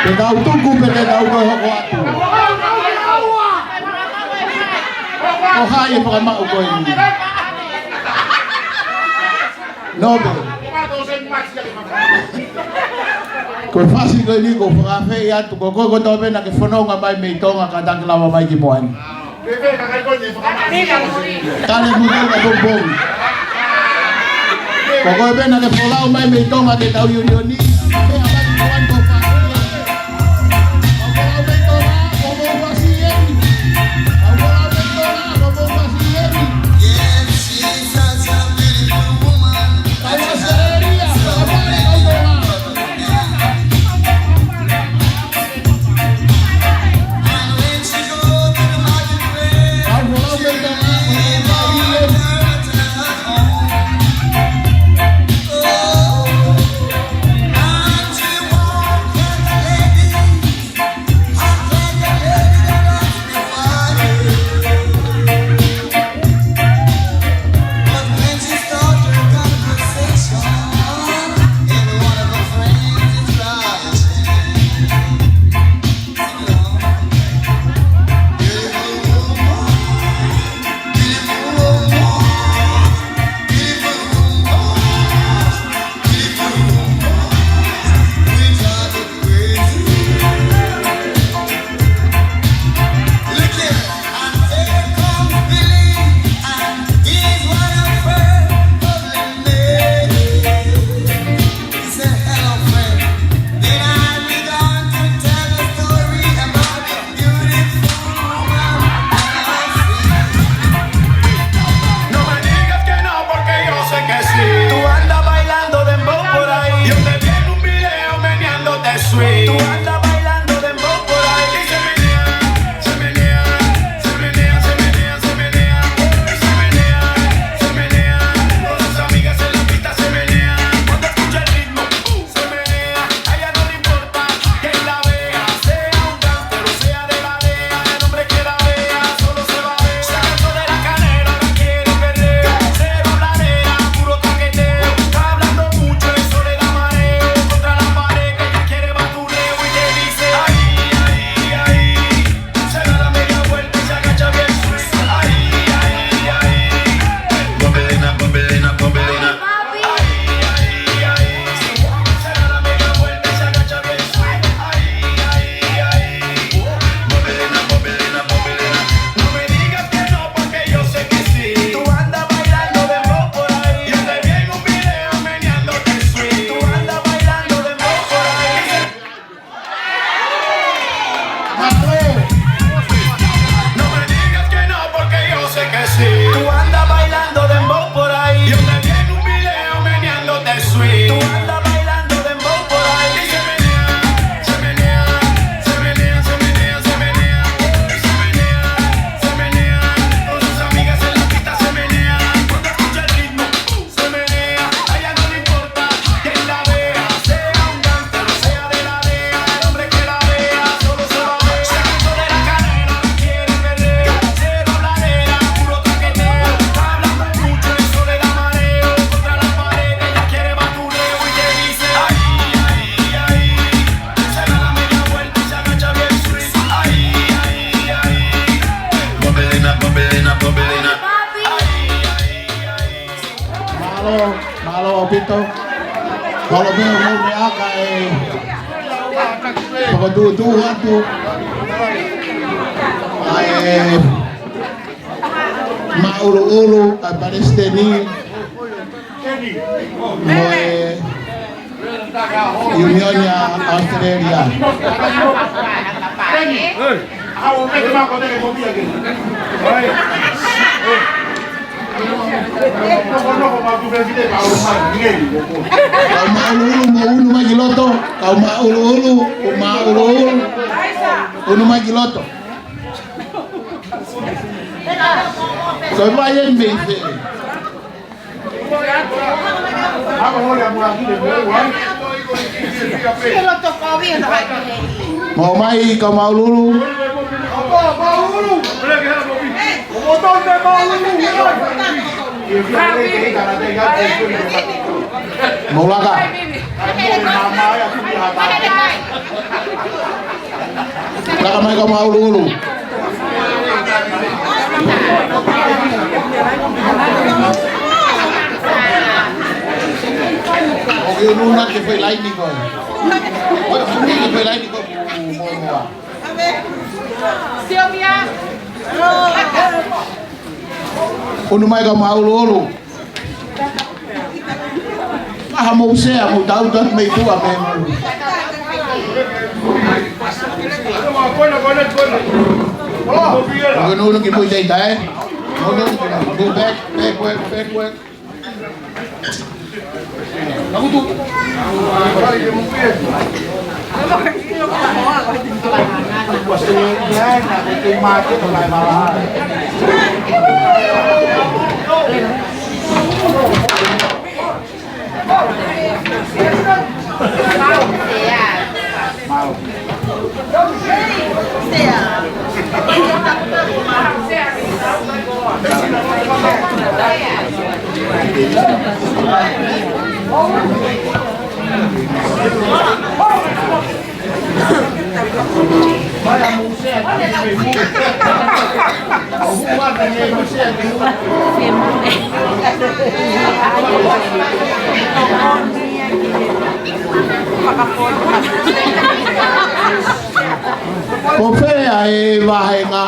te tau tuku pe te tau koe hoko atu o hai e whakamau koe ni Nobe koe whasi koe ni ko whakawhei atu ko koe koe tope na ke whanonga mai mei tonga ka takilawa mai ki moani Kale muka bombong ko koe pena ke wholau mai mei tonga ke tau yurioni me alai moan ko Malo Pito. Kalau mau aka pokok tuhan tu ma ulu Palestini Unionnya Australia. Kau mau magiloto, kau mau ulu magiloto. Kau bayar binte. Mau mai kau mau lulu. Mau laka? Laka mai kau mau lulu. Oke, nuna que foi lá e Nico. Olha, que foi lá e Nico. Silvia. Unu mai ka mau lulu. Ah, mau saya mau tahu dah mai tua memang. Nunu que foi deitar, eh? Nunu back. Aku tu. Kopea e vahenga.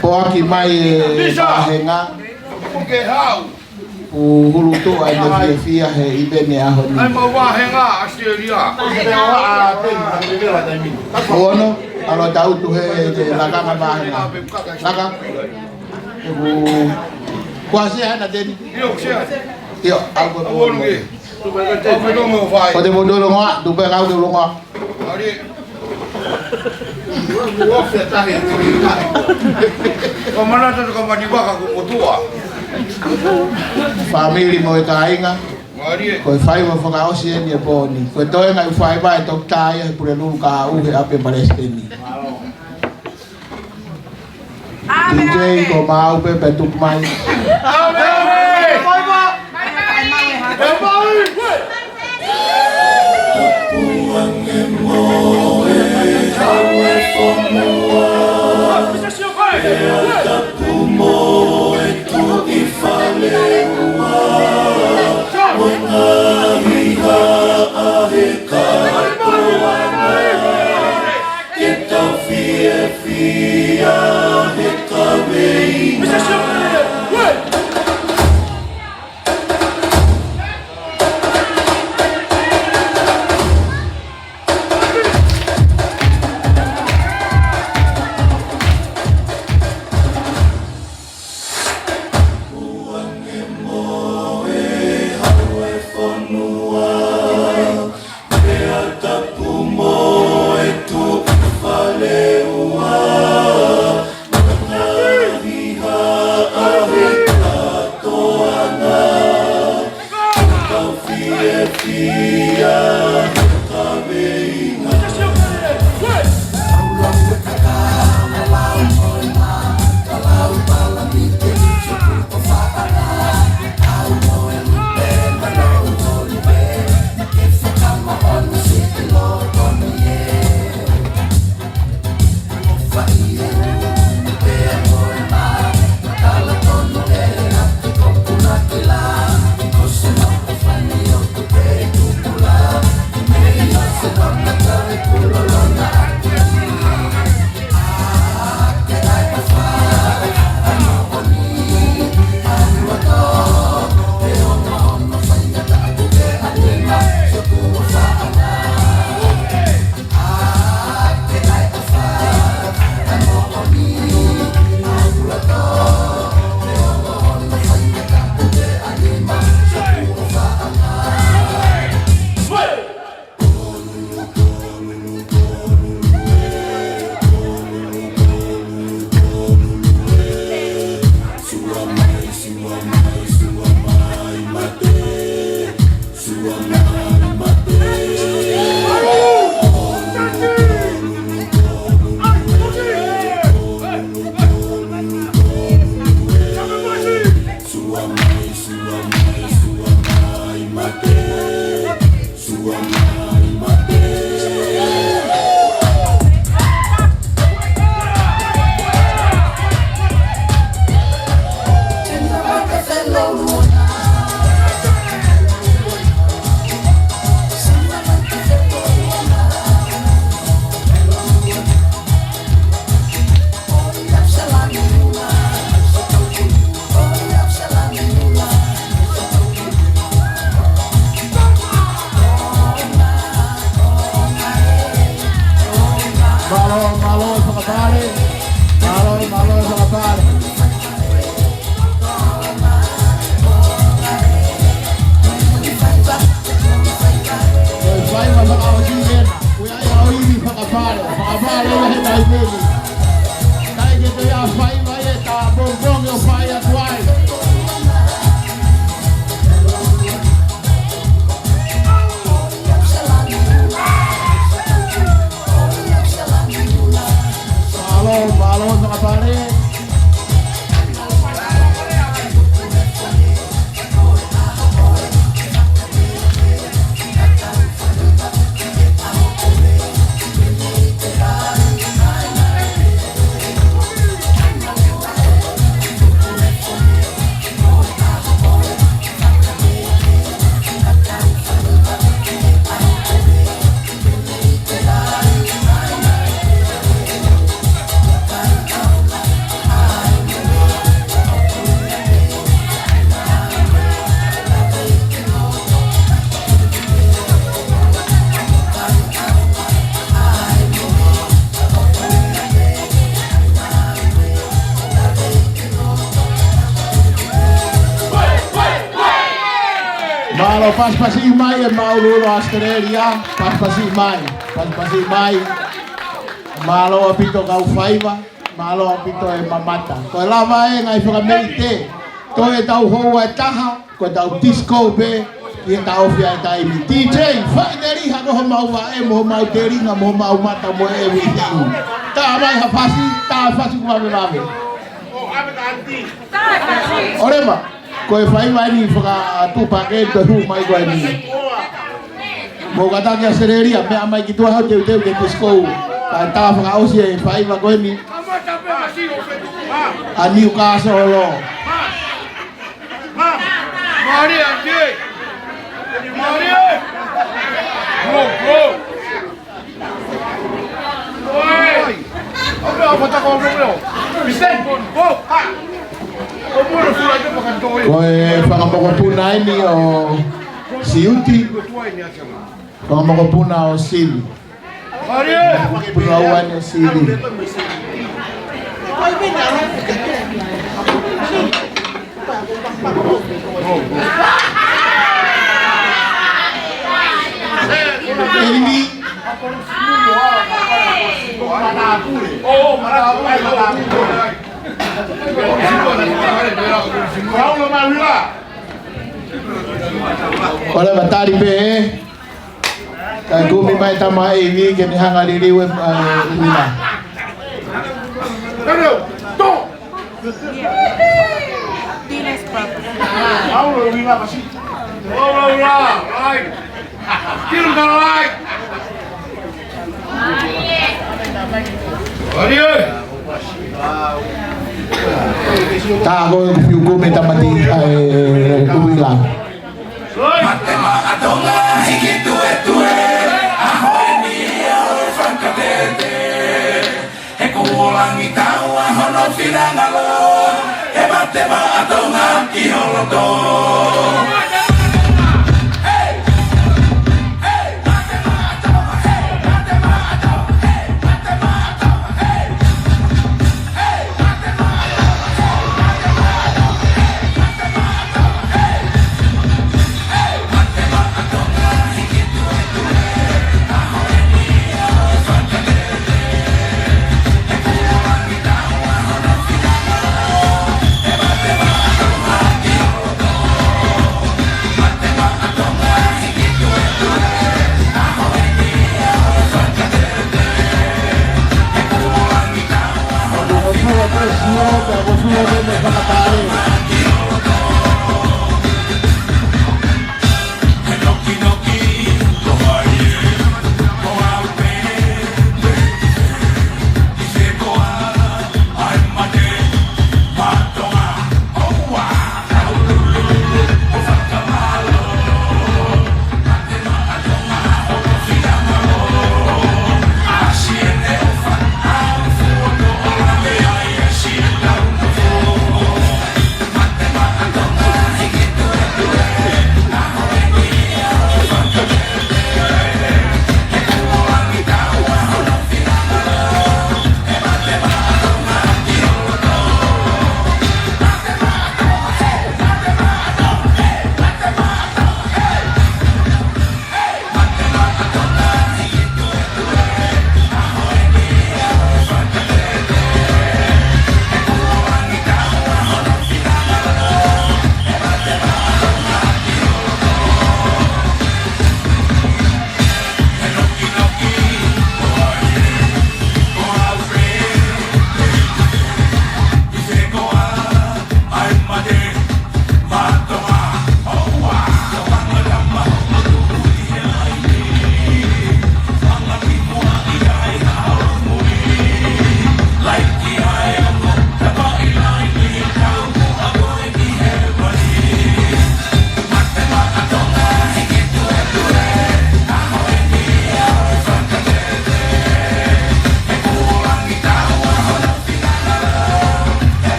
Poaki mai vahenga. O hulu tu ai na fia he ibene a honi. Ai mau vahenga Australia. Ono alo tau tu he laka ma vahenga. Laka. O quase é na dele. Yo, algo bom. Pode mudar lo ngah, tu pe kau tu lo ngah. Kau mana tu kau mandi baka aku tua. Family mo kainga. Ko fai mo faka osi ni poni. Ko to ngai fai ba to tai e pure lu ka u he ape Palestini. DJ ko mau pe petuk mai. Malo pas-pasi mai e mauluro Australia, pas-pasi mai. Malo apito kau faiva, malo apito e mamata. Ko lava e ngai whakamerite, to e tau hoa e taha, ko tau disco be, i tau fia e taimi. DJ, whai te riha ko maua e mo mau te ringa, mo mau mata mo e wihiu. Tā mai ha pasi, tā pasi kuma me mame. Orema. Ko e whai mai ni whaka tupake te hu mai koe ni. Mo kata kia sereria, mea mai ki tua hau teu te disco. Ka tā whaka osi e whai wa koe ni. A Newcastle lo. Maria, Jay! Maria! Bro! Oi! Olha o bota com o meu. Vicente, oh, ha! Ko e whakamokopuna ini o Siuti, whakamokopuna o Sili. Puna uane o Sili. Eli. Oh, Paulo Maria. Ole batari pe kai kumi mai tama ini ke ni hanga lili we ina. Ta go fiugo me tamati uila. Matema atonga hikitu etue ahoenia frankatete ekuolangi taua hono finangalo e matema atonga iholoto.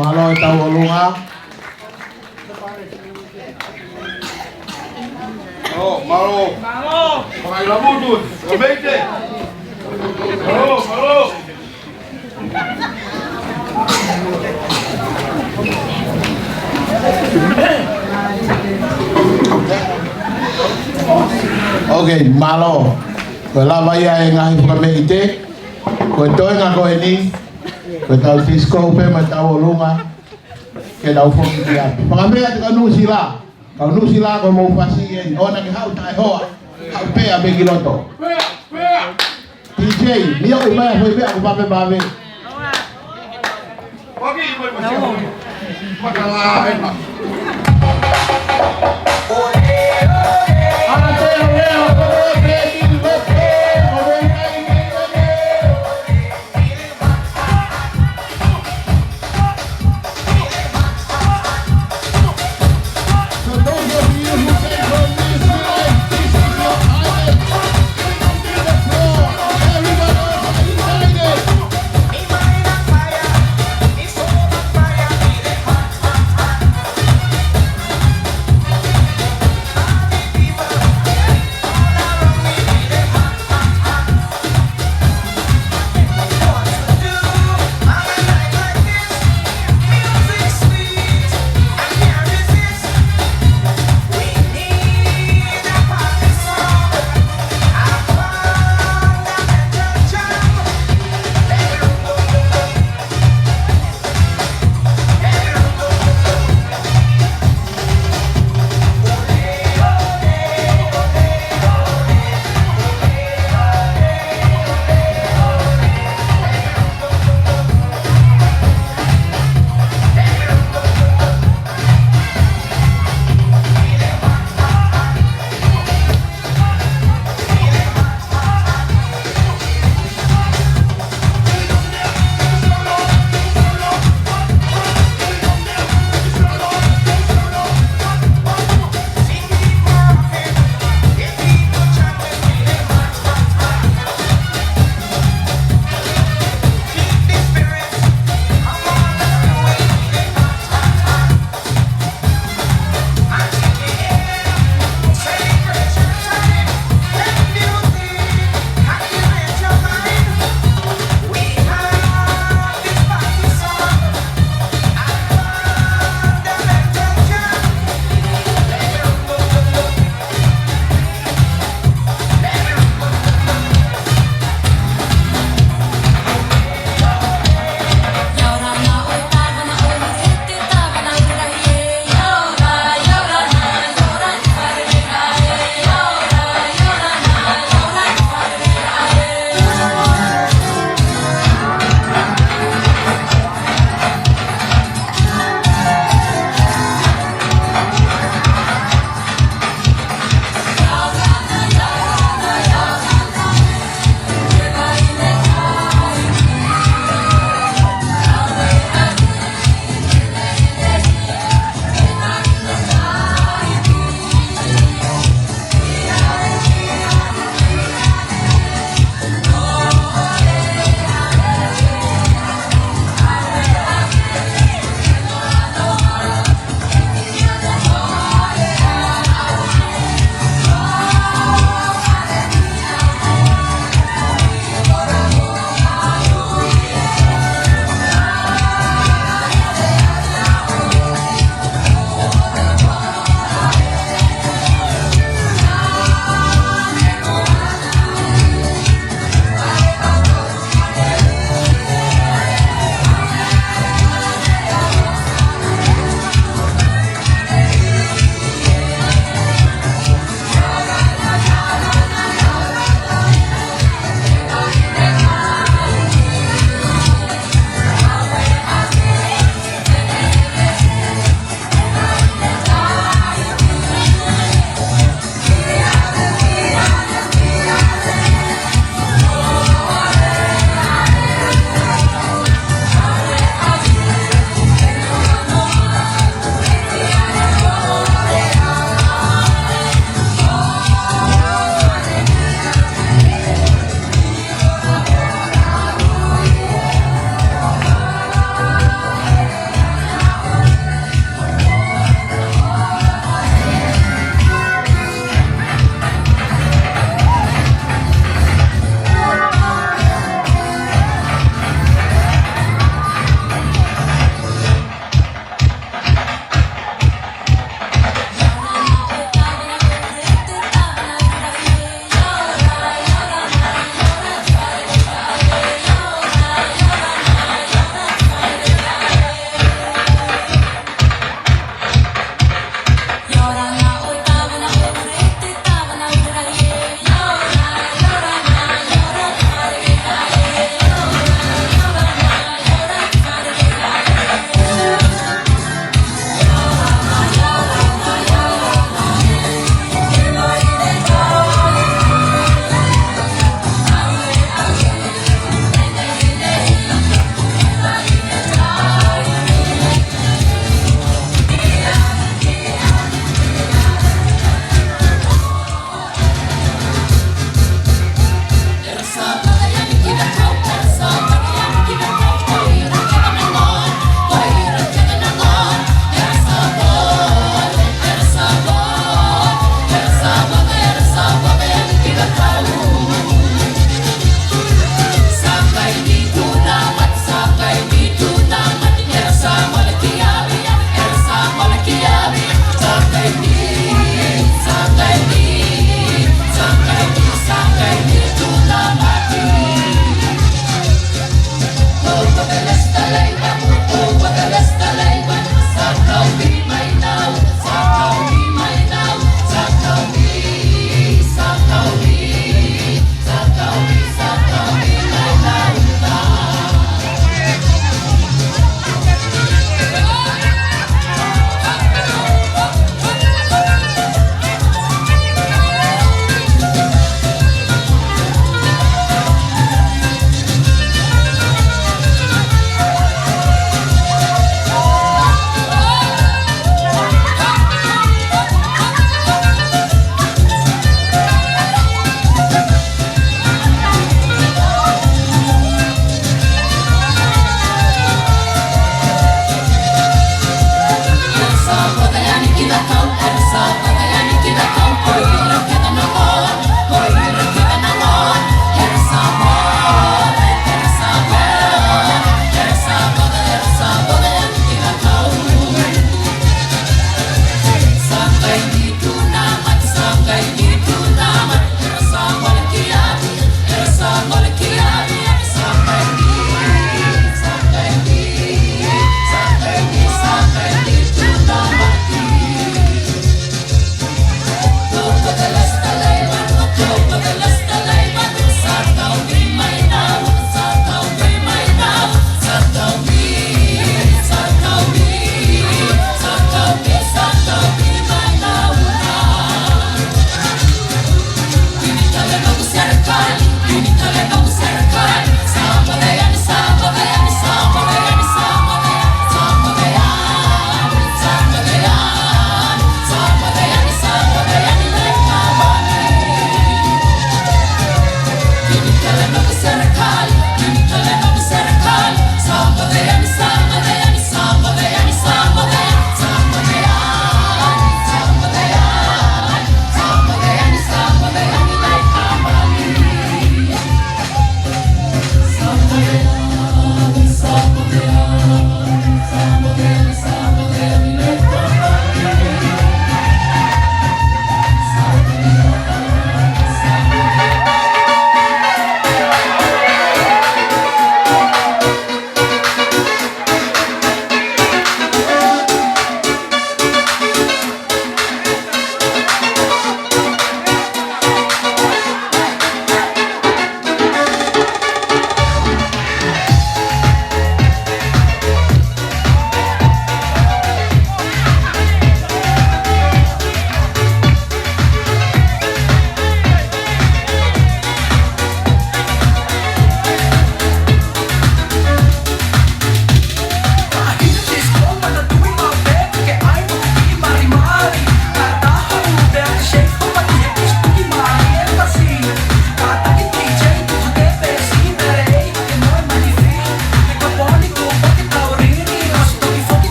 Malo tau olunga. Malo. Pakai lampu tu. Kembali. Malo. Okay, malo. Wala vaya ngahi pamete. Ko toi nga ko ini. Ko tau Cisco pe matau olunga. Ke dau fo dia. Pangamea te kanu sila. Kanu sila ko mo pasien. Ona ke hau tai hoa. Hau pe a be giloto. DJ, dia o mai foi be aku pape babe. Oke, ibu masih. Makalah.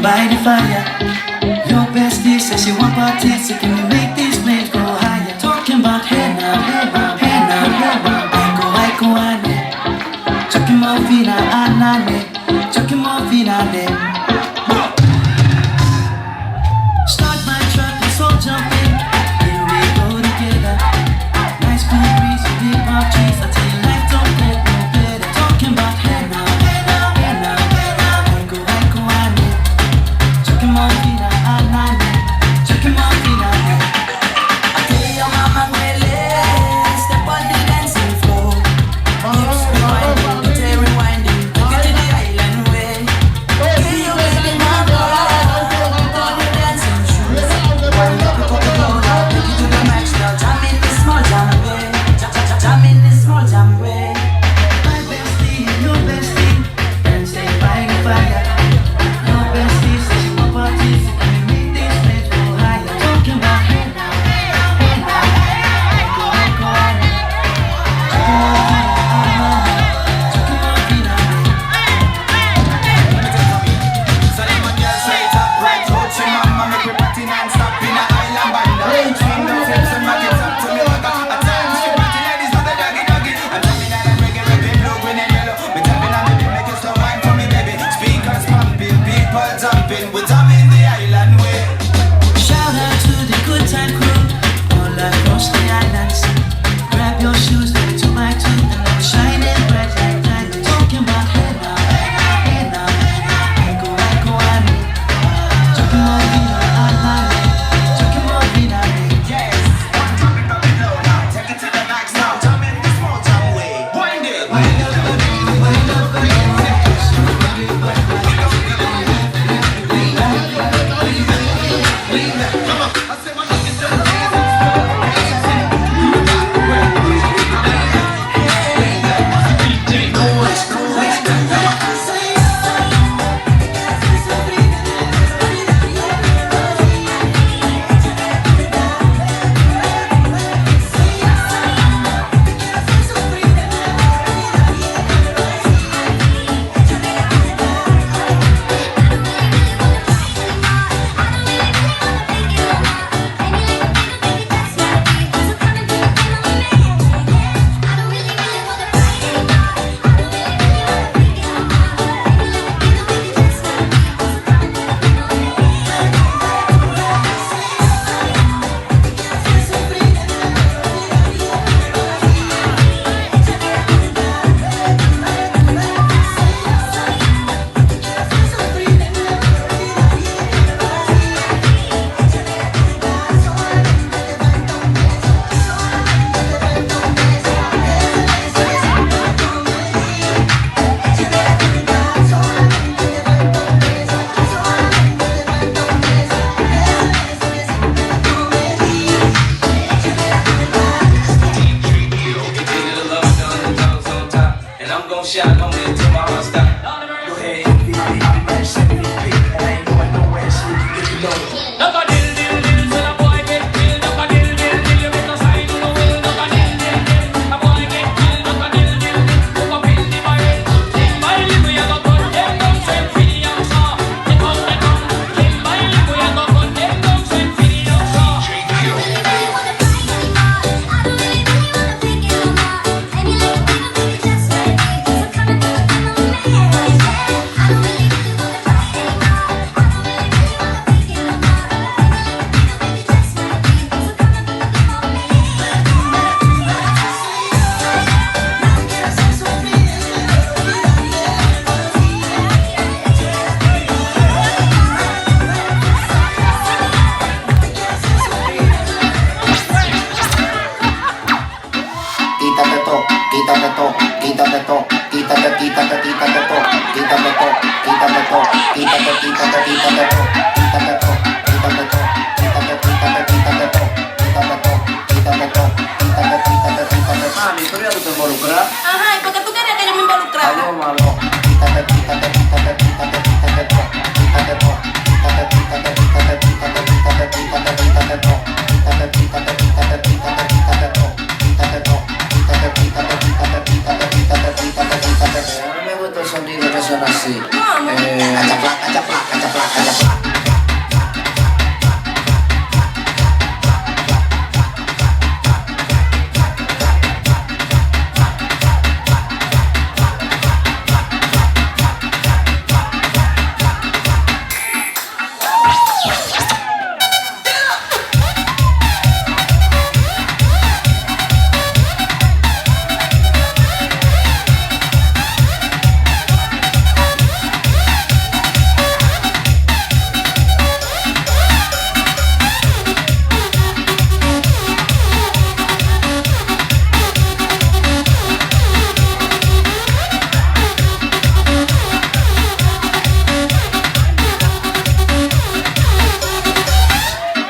By the fire, your bestie says she want parties, so can we make these flames go higher? Talking about hey now, hey now, hey now, hey now. I go, ane. Chucking more fina, anane. Chucking more fina, ne. Start my truck, let's all jump in. Here we go together. Nice cool breeze, we deep our trees. I tell you, life don't get no better. Talking about hey now, hey now, hey now, hey now. I go, ane. Chucking more fina, anane. Chucking more fina, ne. I tell your mama, step on the dancing floor. Hips rewinding, detail rewinding. Take it to the island way. quítate todo, quítate todo, quítate todo, quítate, quítate, quítate todo, quítate todo, quítate todo, quítate, quítate, quítate todo, quítate todo, quítate todo, quítate, quítate, quítate todo, quítate todo, quítate todo, quítate, quítate, quítate todo. Mami, ¿tú ya tú te involucras? Ajá, ¿y por qué tú querías que yo me involucrara? Algo malo. Quítate, quítate, quítate, quítate, quítate todo, quítate todo, quítate, quítate, quítate, quítate, quítate, quítate, quítate todo, quítate, quítate, quítate, quítate, quítate todo, quítate todo, quítate, quítate, quítate, quítate, quítate, quítate, quítate. A mí me gusta el sonido que suena así. Cachapla, cachapla, cachapla, cachapla.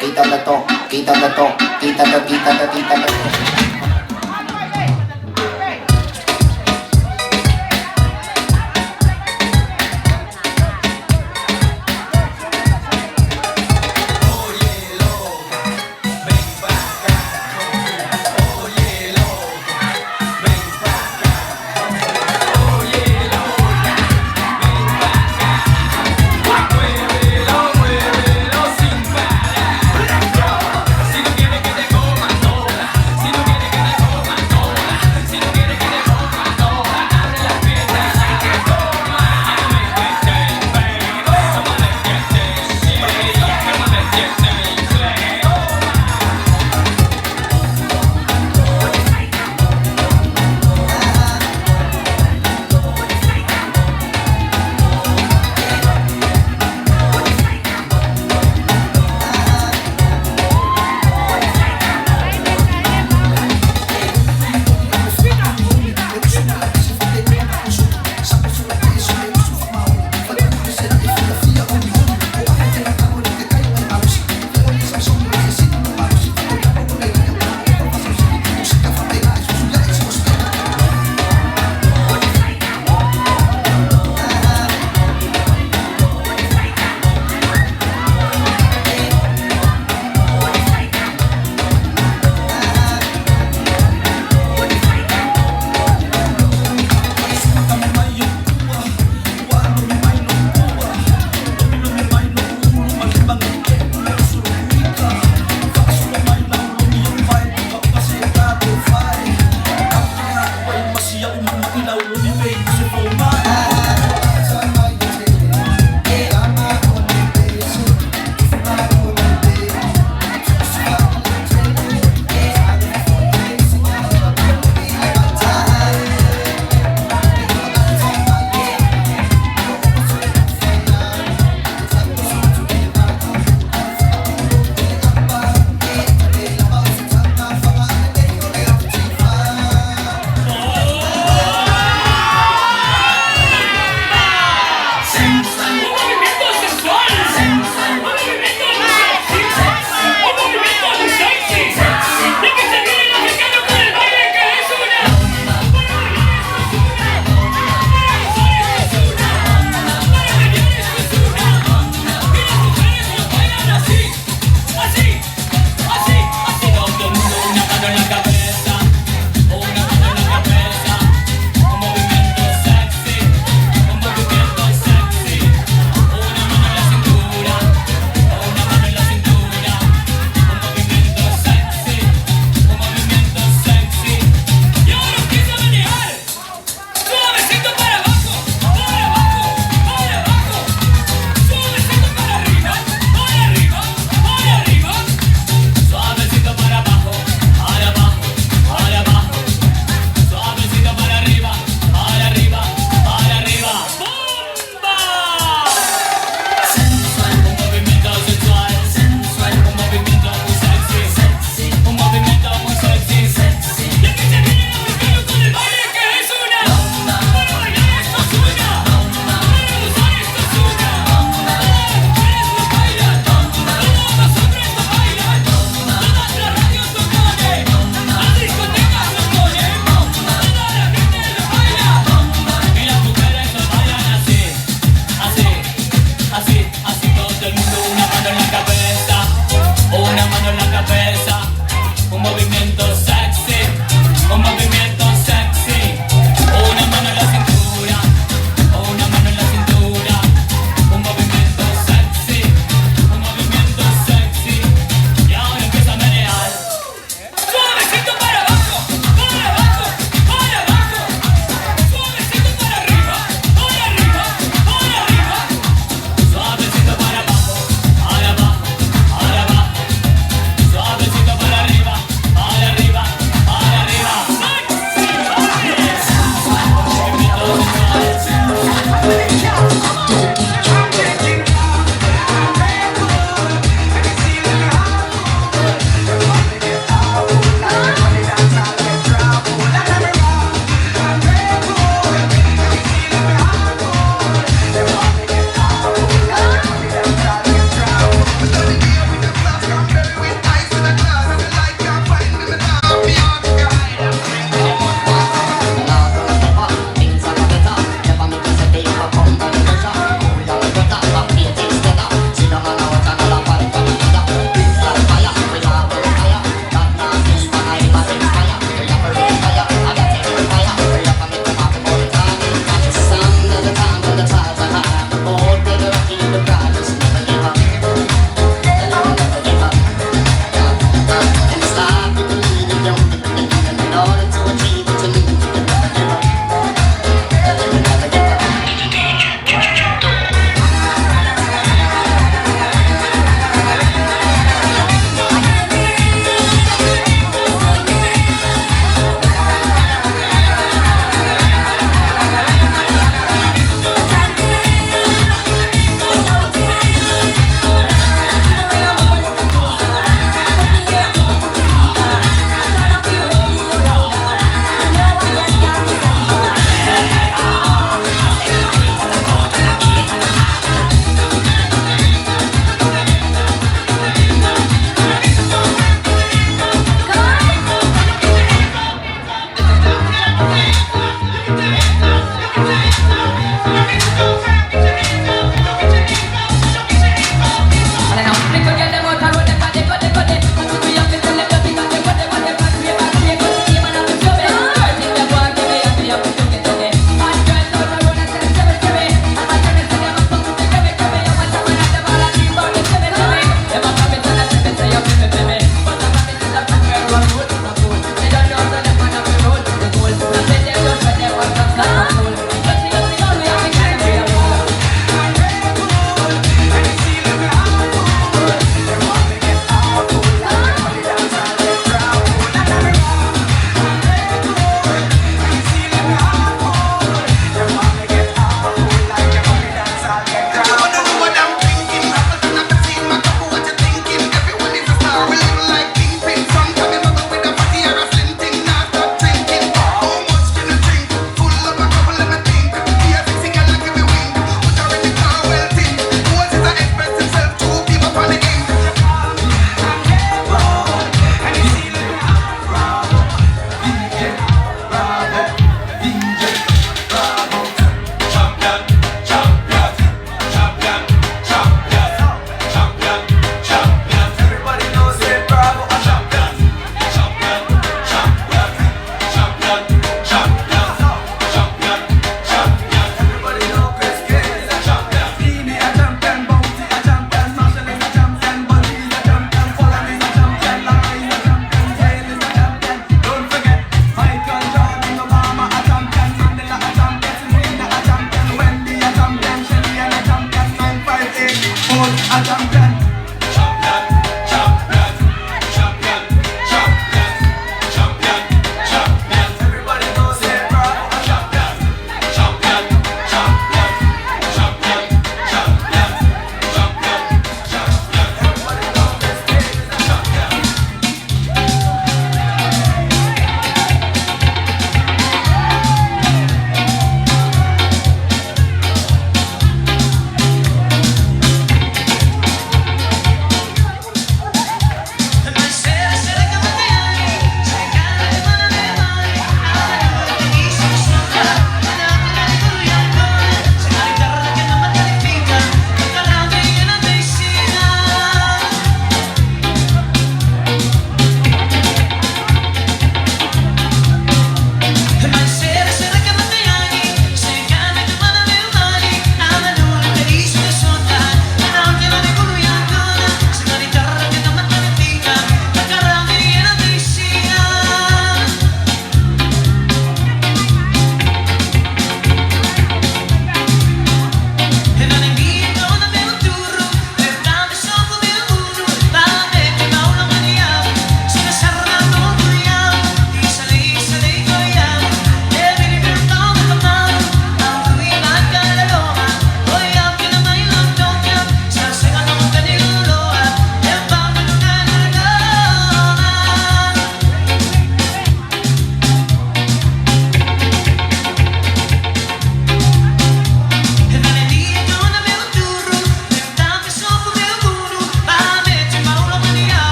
Quítate todo, quítate todo, quítate, quítate, quítate todo. Si no quieres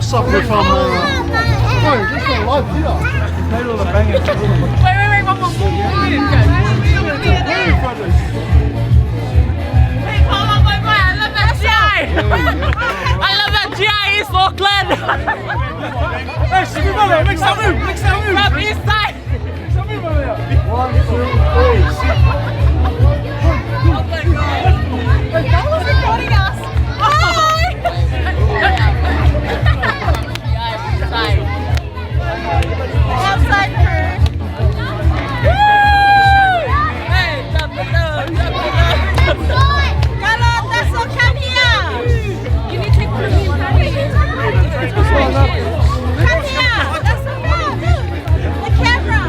suffer from. Just a live here. Wait, one more. Hey, Paul, bye bye. I love that GI. I love that GI East Auckland. Hey, Shimmy brother, make some move. From East Side. Make some move over there. 1, 2, 3. Oh my God. That was recording us. Hi. Outside first. Hey, Carlota, so come here. You need to take one of these. Come here. That's so fun. The camera.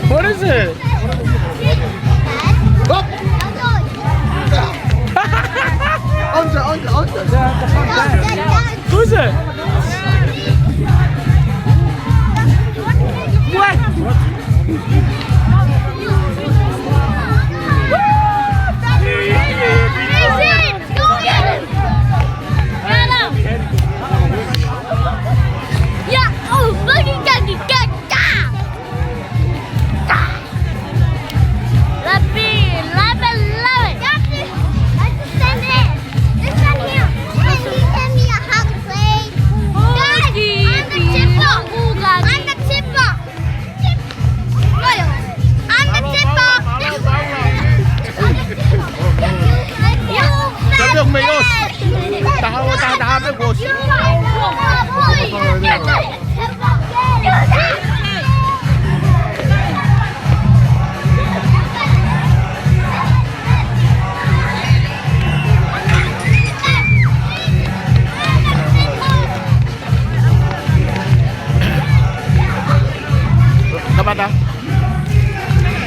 What is it? Who's it?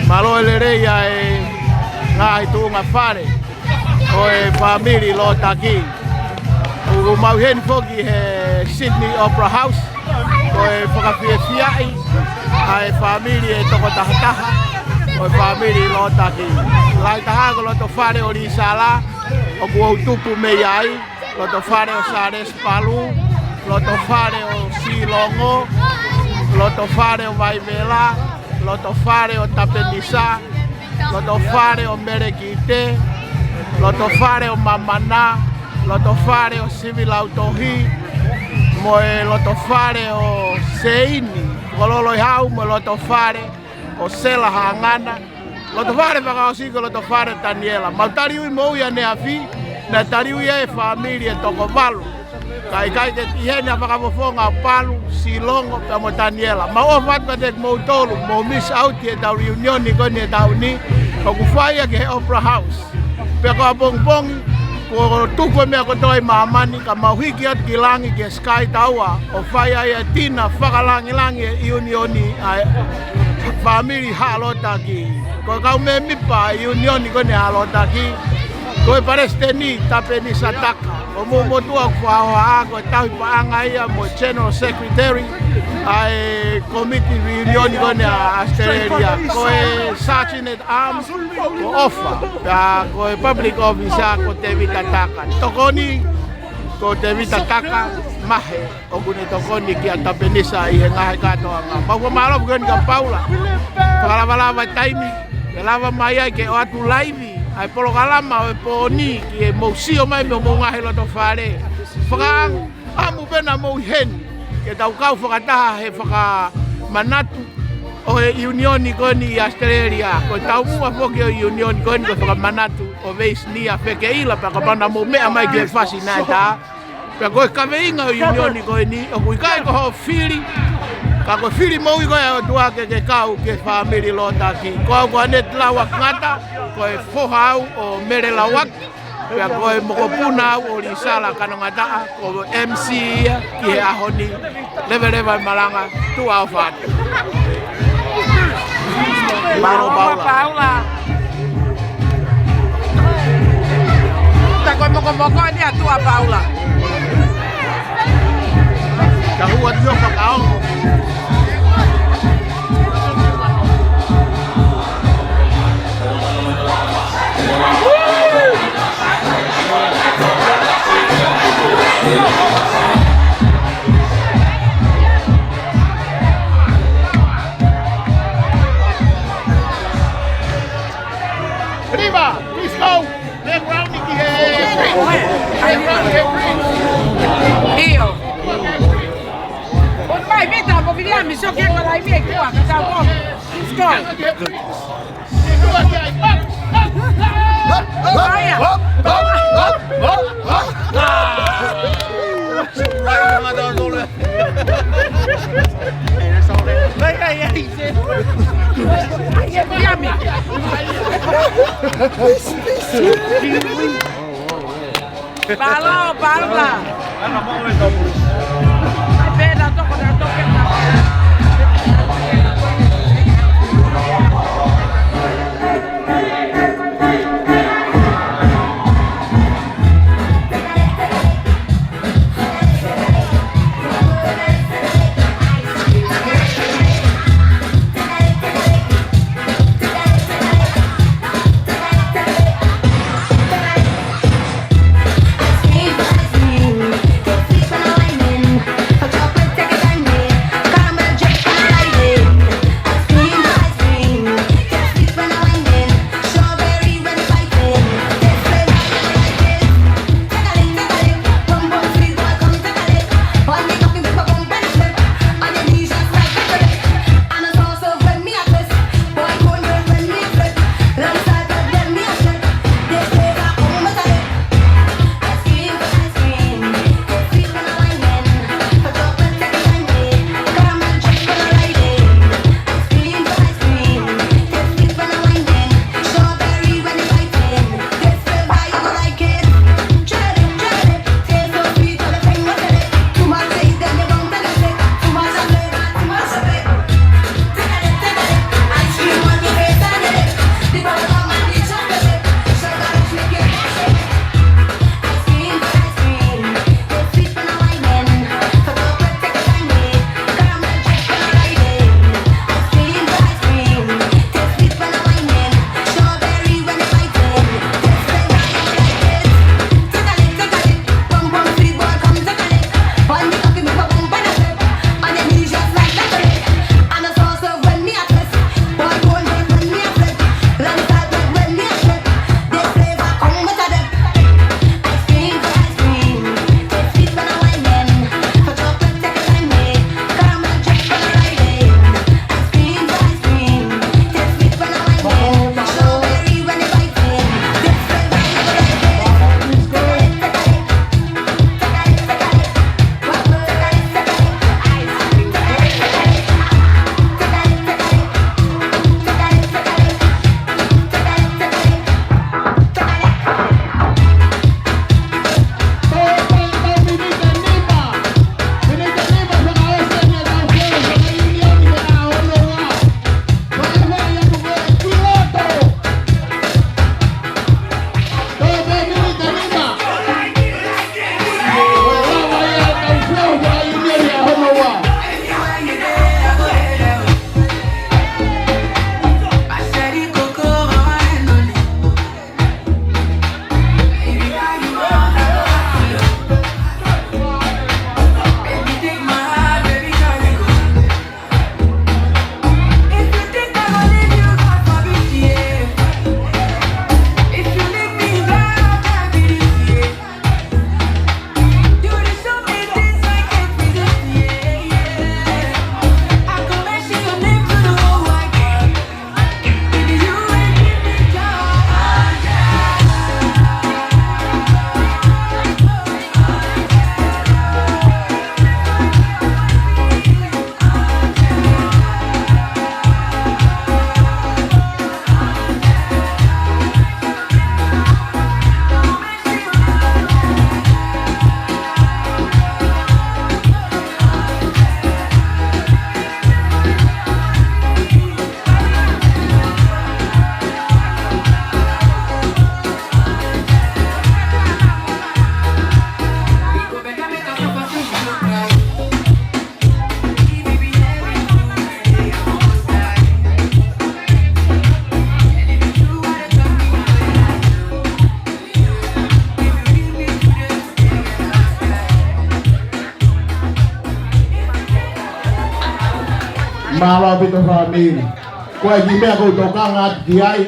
Malo elereia e ngai tunga whare o e whamiri lo taki. O mauhen foki he Sydney Opera House o e whakawhiawhiai a e whamiri e toko tahataha o e whamiri lo taki. Lai tahago lo to whare o Risala o kua utupu me iai, lo to whare o Sares Palu, lo to whare o Silongo, lo to whare o Vaivela, lo to fare o Tapenisa, lo to fare o Merekite, lo to fare o Mamana, lo to fare o Sivilautohi, mo e lo to fare o Seini, kololo i hau mo lo to fare o Sela Hangana, lo to fare whakaosiko lo to fare Daniela. Mautari ui mo ia ne afi, na tari ui e familia toko valu. Kai ke tihena whakamofonga Palu, Silongo, pe mo Daniela. Ma o fatwa dek mo tolu, mo miss out e tau reunion ni kone e tau ni, o kufaya ke Opera House. Pe ko abong-bong, ko tupo mea ko toi maamani, ka mauhiki at kilangi ke Sky Taua, o faya e tina whakalangi-langi e unioni family halota ki. Ko kau me mipa unioni kone halota ki, ko e pareste ni tape ni sataka. O mo tua whaoa ko tahi paanga ia mo General Secretary ai committee reunion ko na Australia ko e Sergeant at Arms ko ofa ko e public officer ko te vita taka tokoni ko te vita taka mahe o kune tokoni ki a tapenisa i he ngahe katoa ngā. Maua mālofu kani ka Paula. Whakalawalawa taimi, e lava mai ai ke o atu laivi, ai polo kalama o e pōni ki e mousio mai me o mou ngahe loto whare. Whakaang, amu pena mou heni, ke tau kau whakataha he whakamanatu o e unioni koni i Australia. Ko tau mua whoki o unioni koni ko whakamanatu o veis nia wheke ila pa ka pana mou mea mai ki e whasi nai tā. Pea koe kaweinga o unioni koni, o kui kai ko ho whiri, ka koe whiri moui koe o tuake ke kau ke whamiri lo taki. Koe koe anet lawak ngata, koe whoha au o mere lawak, pea koe moko puna au o risala kanongataa, koe MC ia ki he ahoni, lewe malanga, tu au whate. Maro Paula. Ta koe moko ni atua Paula. Ka hua tio whakaongo. Prima, please go. Leg round ki he. Leg round he. Io. Ormai vedi, vediamo, so che con la mia qua, che sta un po'. Parla. Appena tocco da Fish, Malo pito family. Koe ki mea kou tokanga ki ai.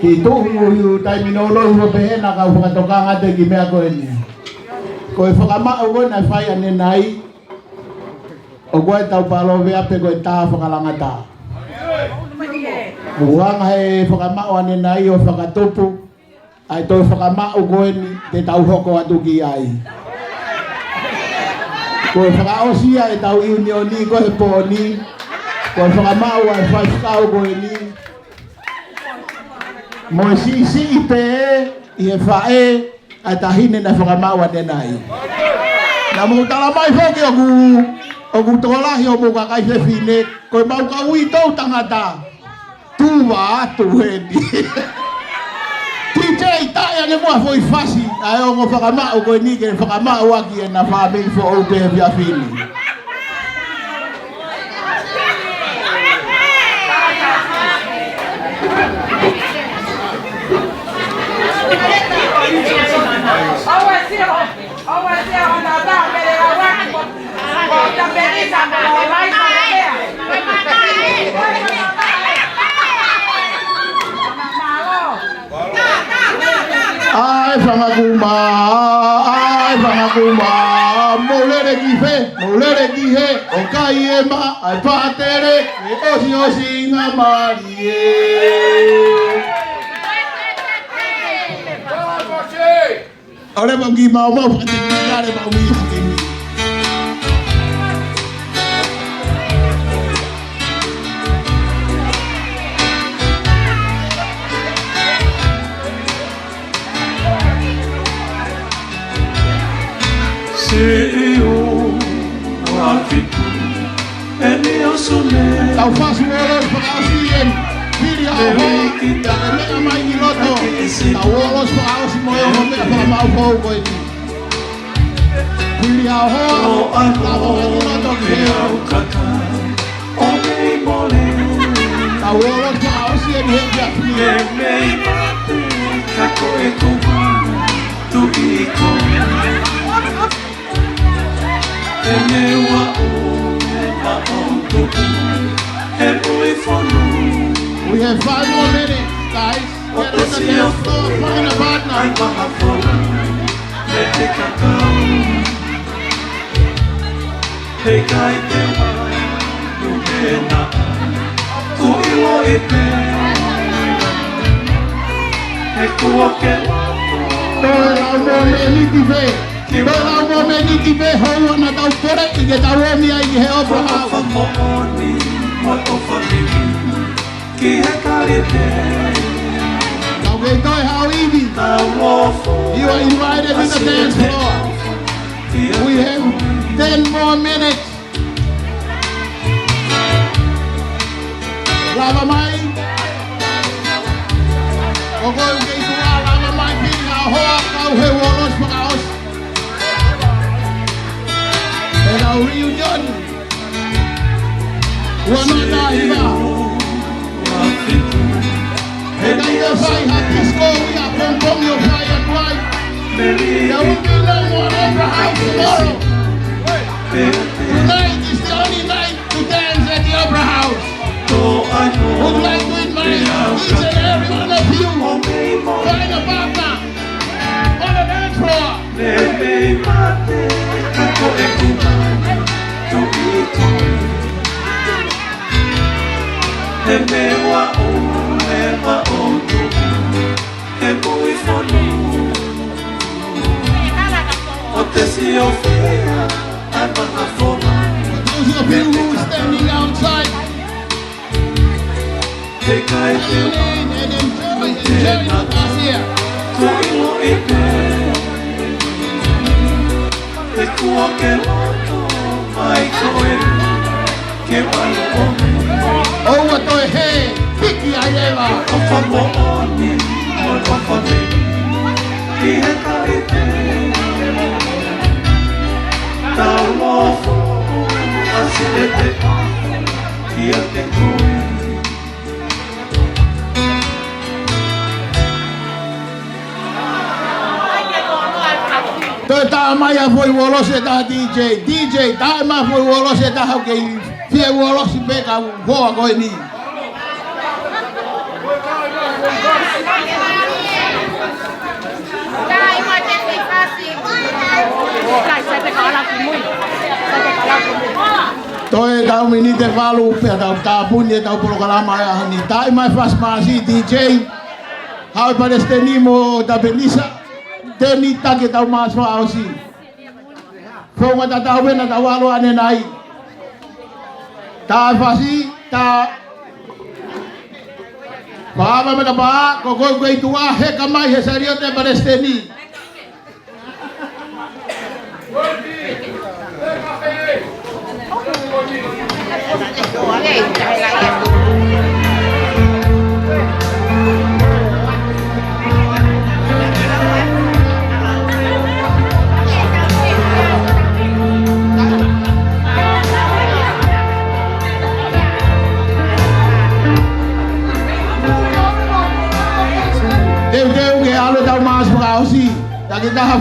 Ki tuhu tai minolo ua pehena kau whakatokanga te ki mea koe ni. Koe whakamau koe nai whai ane nai. O koe tau palo vea pe koe tā whakalangata. Uanga he whakamau ane nai o whakatupu. Ai toi whakamau koe ni te tau hoko atu ki ai. Koe whakaosia e tau unioni koe pōni. Koe whakamau ai whaifkau koe ni. Moe si ipe i he whae ai tahine na whakamau ane nai. Na mō tala mai whoki o ku tōlahi o mō kakai whine. Koe mau ka ui tau tangata. Tuwa atu heni. TJ tae ane mua foi fasi. Ai o ngō whakamau koe ni ke whakamau aki e na whamei fo o pe pia whini. Ai whangakuma, maulere ki he, o kai e ma, ai pātere, e osi ngā mari e. Ore bangi mau whakatingi kare mau wiki. Tau fasu oros whakaosien, piri a ho, ya le mea mai ni loto, tau oros whakaosi moe o mea whakamau pou koe ni. Piri a ho, tau o ni loto ki heo. Tau oros whakaosien he pia pini. Kako e kumu, tu i koe. E me wa we have 5 more minutes, guys. Get on the dance floor, find a partner. Bela mo me ni ti be ho na tau pore i ke tau mi ai he obra house. Ki he kalite. Now we go how easy. You are invited to the dance floor. We have 10 more minutes. Lava mai. Ogo ke tu lava mai pili a ho kau he wolos pa house. And our reunion. Wanadaiba. And I guess I have to score. We are from your fire drive. There will be no more Opera House tomorrow. Tonight is the only night to dance at the Opera House. Would like to invite each and every one of you. Find a partner on the dance floor. E me wa o tu e pui fonu o te si o fia ai mana fona. Those of you who are standing outside, take a and enjoy with us here. Koilo e pe e kua ke loto mai koe ke wano ome. O wato e he, piki ai ewa. O whamooni, o whawhame, ki he karite. Tau mofo, asile te ki a te koe. Toi tā mai mea foi wolose ta DJ. DJ, tae ma foi wolose ta hau ke fie wolosi peka hoa koe ni. Toi tau minite valu pea tau tapuni tau polokalama ya hani. Tae mai fas maasi DJ. Hau palestini mo tabelisa. Teni take tau mas fa ausi. Fonga ta tau bena tau alo ane nai. Ta fasi ta Baba mena ba ko ko tua he kamai he sario te palestini. Deu que alo dá mais para ausi. Daqui tá.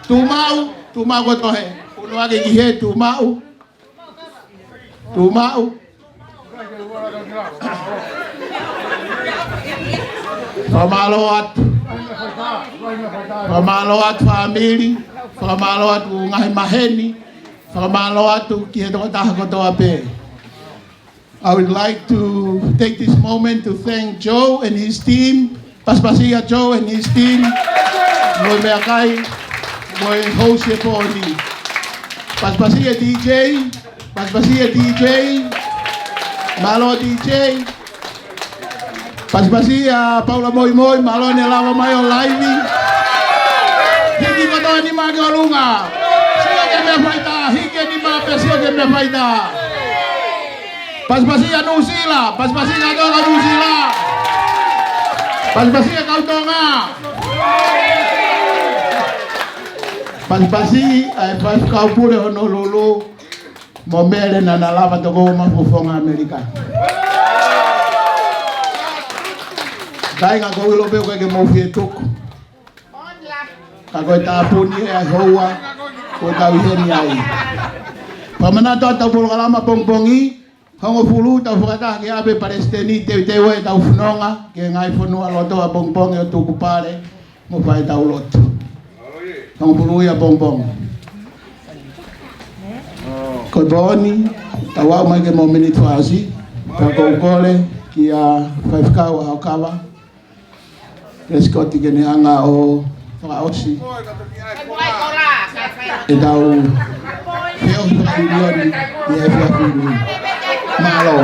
tu mau ko to he. Uno ake ki he tu mau. Tu mau. Pamaloat family, pamaloat ngai maheni, pamaloat ki to ta ko to ape. I would like to take this moment to thank Joe and his team, Paspasia Joe and his team, Moy Meakai, Moy host Poni, Paspasia DJ, Malo DJ, Paspasia Paula Moy Malo Nelava Mayo Live, Hiki Koto ni Magolunga, Sio que me falta, Hiki ni Mape, Sio que me falta. Paspasia Nusila, Paspasia Doga Nusila, Paspasia Kautonga, Paspasi ay pas kaupure Honolulu, Momele na nalava togo mafufonga Amerika. Dai nga ko ilo be ko ke mo fietuk. Ka ko ta puni ay hoa, ko ta wiheni ai. Pamana to ta bulgalama pongpongi. Hongo fulu ta fukata ke abe Palestini te we ta ufunonga ke ngai fonua loto a bongbong yo tu kupale mo pai ta ulot. Hongo fulu ya bongbong. Ko boni ta wa mai ke mo minute fasi ta ko kole ki a 5k wa kawa. Reskoti ke ni anga o fa osi. E dau Yo ni Malo.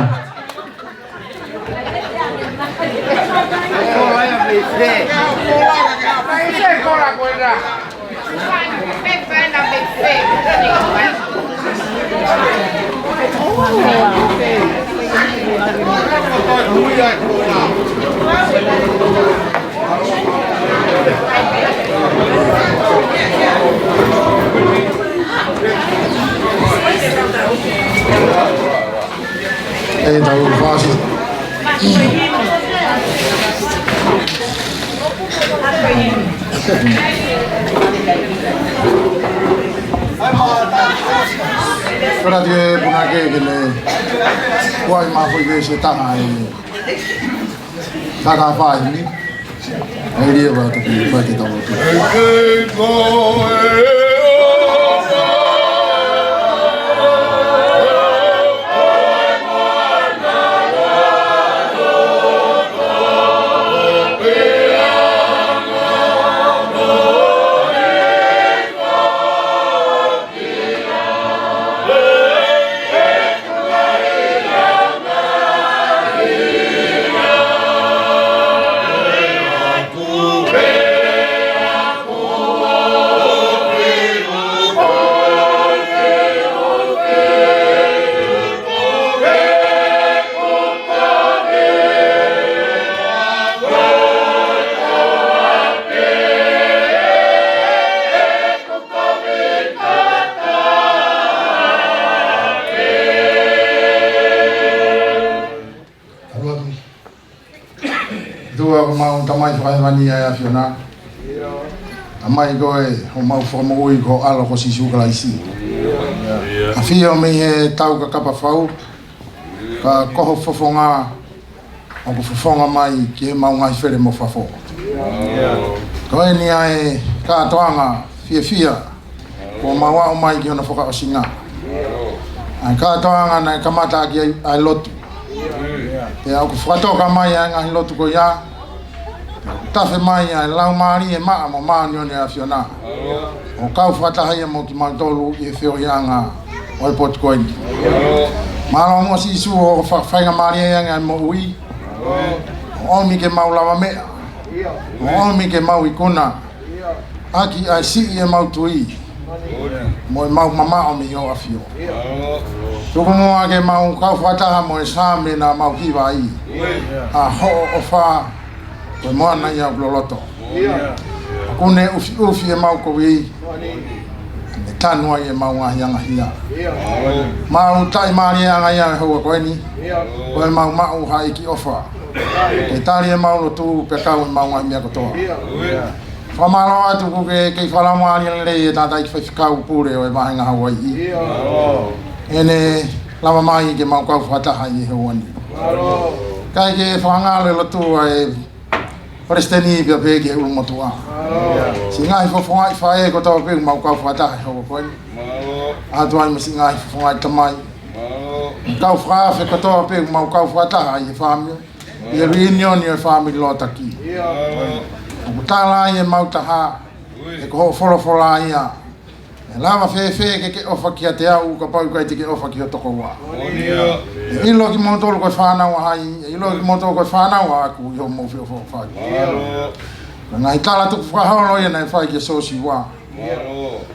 Tahu fácil. Para dia puna ke gele. Kuai ma foi ke se tanga ini. Taka fa ini. Ai dia ba tu pa ti tahu tu. Tamai fai mani ya Fiona. Amai goe ho mau fomo ui ko alo ko sisu kala isi. Afia me he tau ka kapa fau. Ka koho fofonga. O ko fofonga mai ki mau ngai fere mo fafo. Koe ni ai ka toanga fia. Ko mawa o mai ki ona foka o singa. Ai ka toanga na kamata ki ai lotu. Te au ko fatoka mai ngai lotu ko ya. Tafe mai ai lau mari e maa mo maa nione a Fiona. O kau whatahaia mo ki mautolu i e whio ianga o e pot koini. Maro mo si isu o whainga mari e anga mo ui. O omi ke mau lawa mea. O omi ke mau ikuna. Aki ai si i e mau tui. Mo e mau mama o mi o a whio. Tuku mua ke mau kau whataha mo e sāme na mau kiwa i. A ho o wha. Ko mo na ia bloloto. Ko ne ufi e mau ko wi. Ne tanu ai e mau nga hia. Mau tai mari anga ia ho ko ni. Ko mau mau hai ki ofa. E tali e mau tu pe ka mau nga mia ko to. Whamalo atu ko ke whalamari le e tātai ki whaiwhikau pūre o e mahenga Hawaii. Ene lama mai ke mau kau whataha i he wani. Kai ke whangale lotua e Presteni pia pe ke umotua. Si ngai whawhongai whae ko tau pe mau kau whataha he hawa koe. Atu ai masi ngai whawhongai tamai. Kau whawhe ko tau pe mau kau whataha i he whamio. I e reunion i e whamio lo taki. Ko tala i e mautaha, e ko ho wholofola ia. E lama whewhe ke ofa ki a te au, ka pau kai te ke ofa ki o toko wā. E ilo ki motoro koe whanau hai, e ilo ki motoro koe whanau aku i ho mo whio whai. Ngai tala tuku whakahono ia nei whai ki a sosi wā.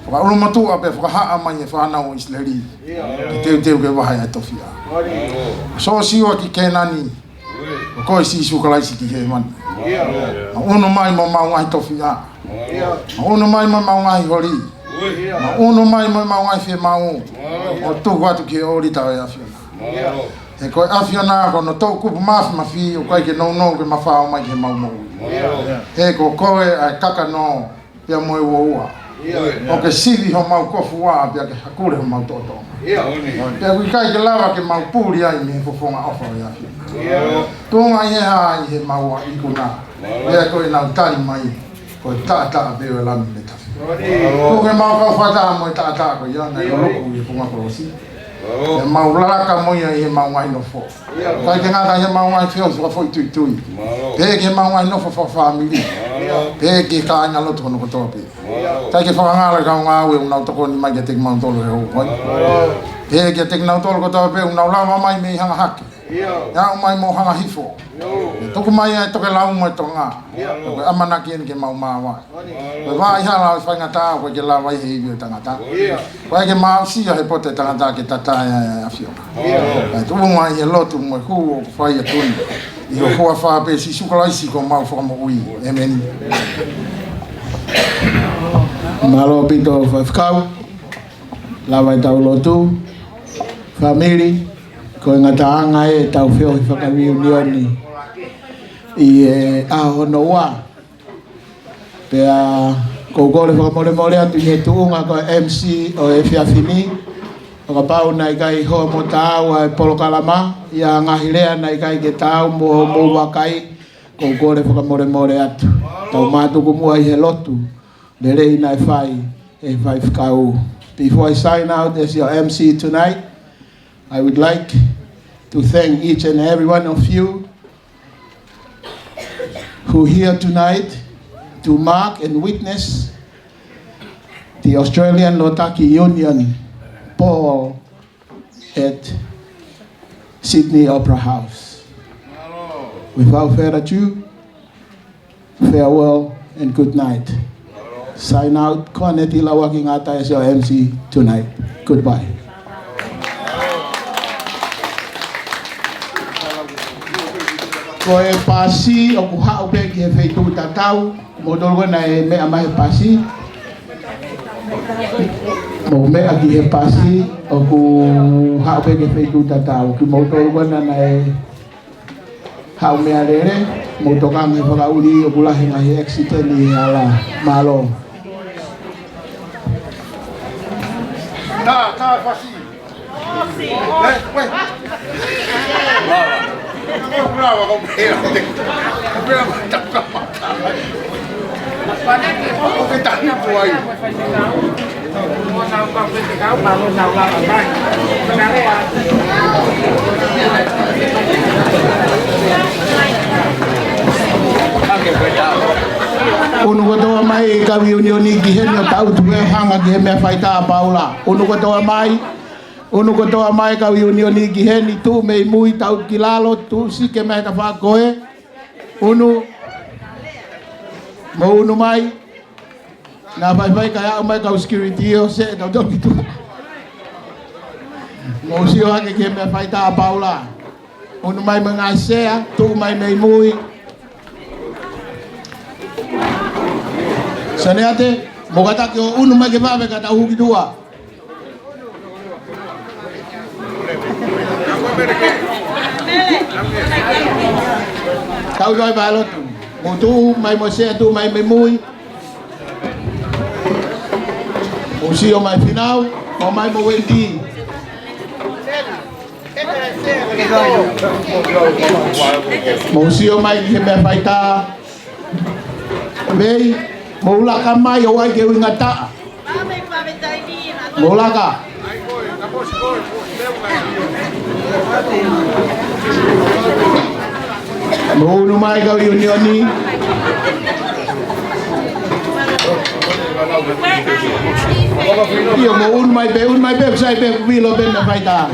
Whaka uru matua pe whakahaa mai e whanau isleri. Ki teu ke wahai e tofia. Sosi wa ki kenani, o koe si sukalaisi ki he mani. Ono mai mo mau ngai tofi a. Ono mai mo mau ngai hori. Ono mai mo mau ngai fe mau. O tu watu ke ori ta e afiona. E koe afiona ko no tau kupu mafi mafi o kai ke no ke mawhao mai ke mau mau. E ko koe ai kaka no pia moe ua. O ke sivi ho mau kofu wa pia ke hakure ho mau toto. Pia kui kai ke lava ke mau puri ai me fofonga ofa e afiona. Tunga i ha i he maua i kuna. Ea koe nau tari mai, koe tātaa peo e lami me tafi. Koe mau kau whata mo e tātaa koe ia, nei o loko i punga korosi. E mau laraka mo ia i he mau ngai nofo. Kai te ngata i he mau ngai whio suka fwoi tui tui. Pē ke mau ngai nofo wha whamiri. Pē ke ka aina loto kono kotoa pē. Tai ke whakangara kau ngā ue unau toko ni mai ke tek mau tolo he hou koi. Pē ke tek nau tolo kotoa pē unau lama mai me i hanga hake. Ya o mai mo hanga hifo. Toku mai ai toke lau mo tonga. Toke amana ki ke mau mawa. Ko vai hala fa ngata ko ke la vai he bi tangata. Ko ke mau si he pote tangata ke tata ya afio. Tu mo mai he lotu mo ku fa ya tun. I ho fa fa pe si sukalai si ko mau fa mo ui. Amen. Malo pito fa kau. La vai tau lotu. Family ko ngataanga e tau whio i whakareunioni i e ahono wā. Pea ko kore whakamore atu i he tuunga ko MC o e whiawhini. O ka pau nai kai hoa mo tāu a e polokalama. I a ngahi lea nai kai ke tāu mo wakai. Ko kore whakamore atu. Tau mātuku mua i he lotu. Le rei nai whai e whai whakau. Before I sign out as your MC tonight, I would like to thank each and every one of you who here tonight to mark and witness the Australian Lotaki Union ball at Sydney Opera House. Without further ado, farewell and good night. Sign out, Koneti Lawakingata as your MC tonight. Goodbye. Ko e pasi o ku hao pe ki he feitu tatau mo dolgo na e mea mai pasi mo mea ki he pasi o ku hao pe ki feitu tatau ki mo dolgo na e hao mea rere mo toka me whakauri o ku lahi ngahi exite ni ala malo. Tá, pasi. Brava, compriamo. Compriamo tanta matta. Che tanto vuoi? Unu kotoa mai ka unioni ki he no tau tu hanga ki he me faita paula. Unu kotoa mai ka unioni ki he ni tu me mui tau ki lalo tu si ke me ka fa koe. Unu mo unu mai na vai ka ya mai ka security o se tau tau ki tu. Mo si o hanga ki me faita paula. Unu mai mengasea tu mai me mui. Saneate, mo kata ki o unu mai ke vave kata huki dua. Kau doi balot, mo tu mai mo se tu mai me mui, Usio mai final, o mai mo wendi. Mo usio mai he me faita. Mei, mo ulaka mai o ai ke wingata. Mo ulaka. Mo unu mai ka unioni. Iyo mo un mai be sai be vilo ben na faita.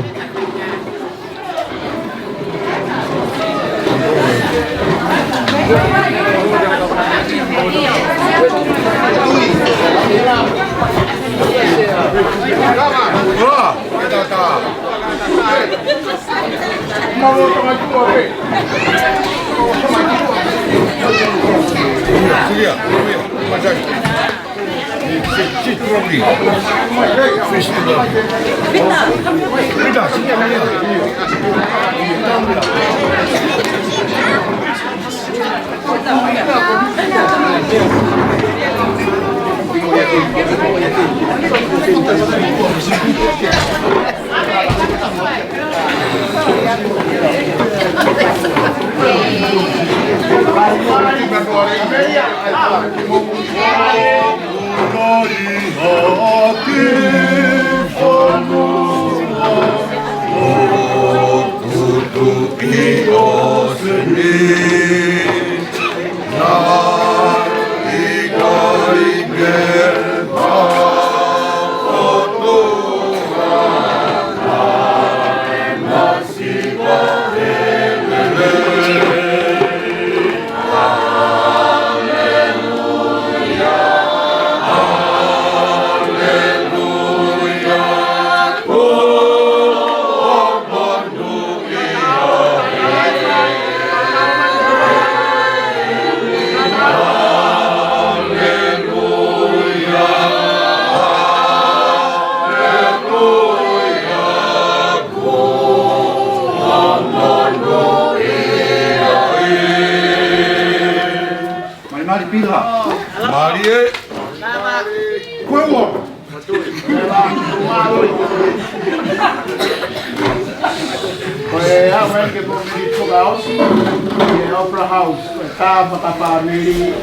Opera House, tava com a família,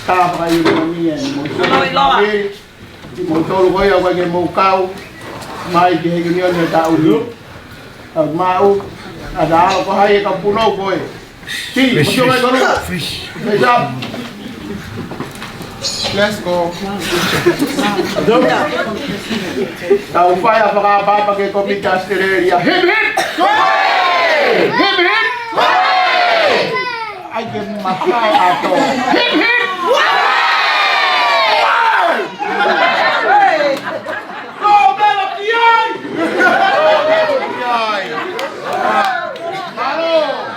tava aí com minha, motor foi ao que mocau, mais que reunião de tahu, mau ada apa hai ka pulau boy, si, macam mana kau? Fish, let's go. Tahu pai apa pakai kopi casteria, hip hip, hip hip. I give my fly out. Hip hip! Go Bella Piai! Go Bella Piai! Hello! Hello!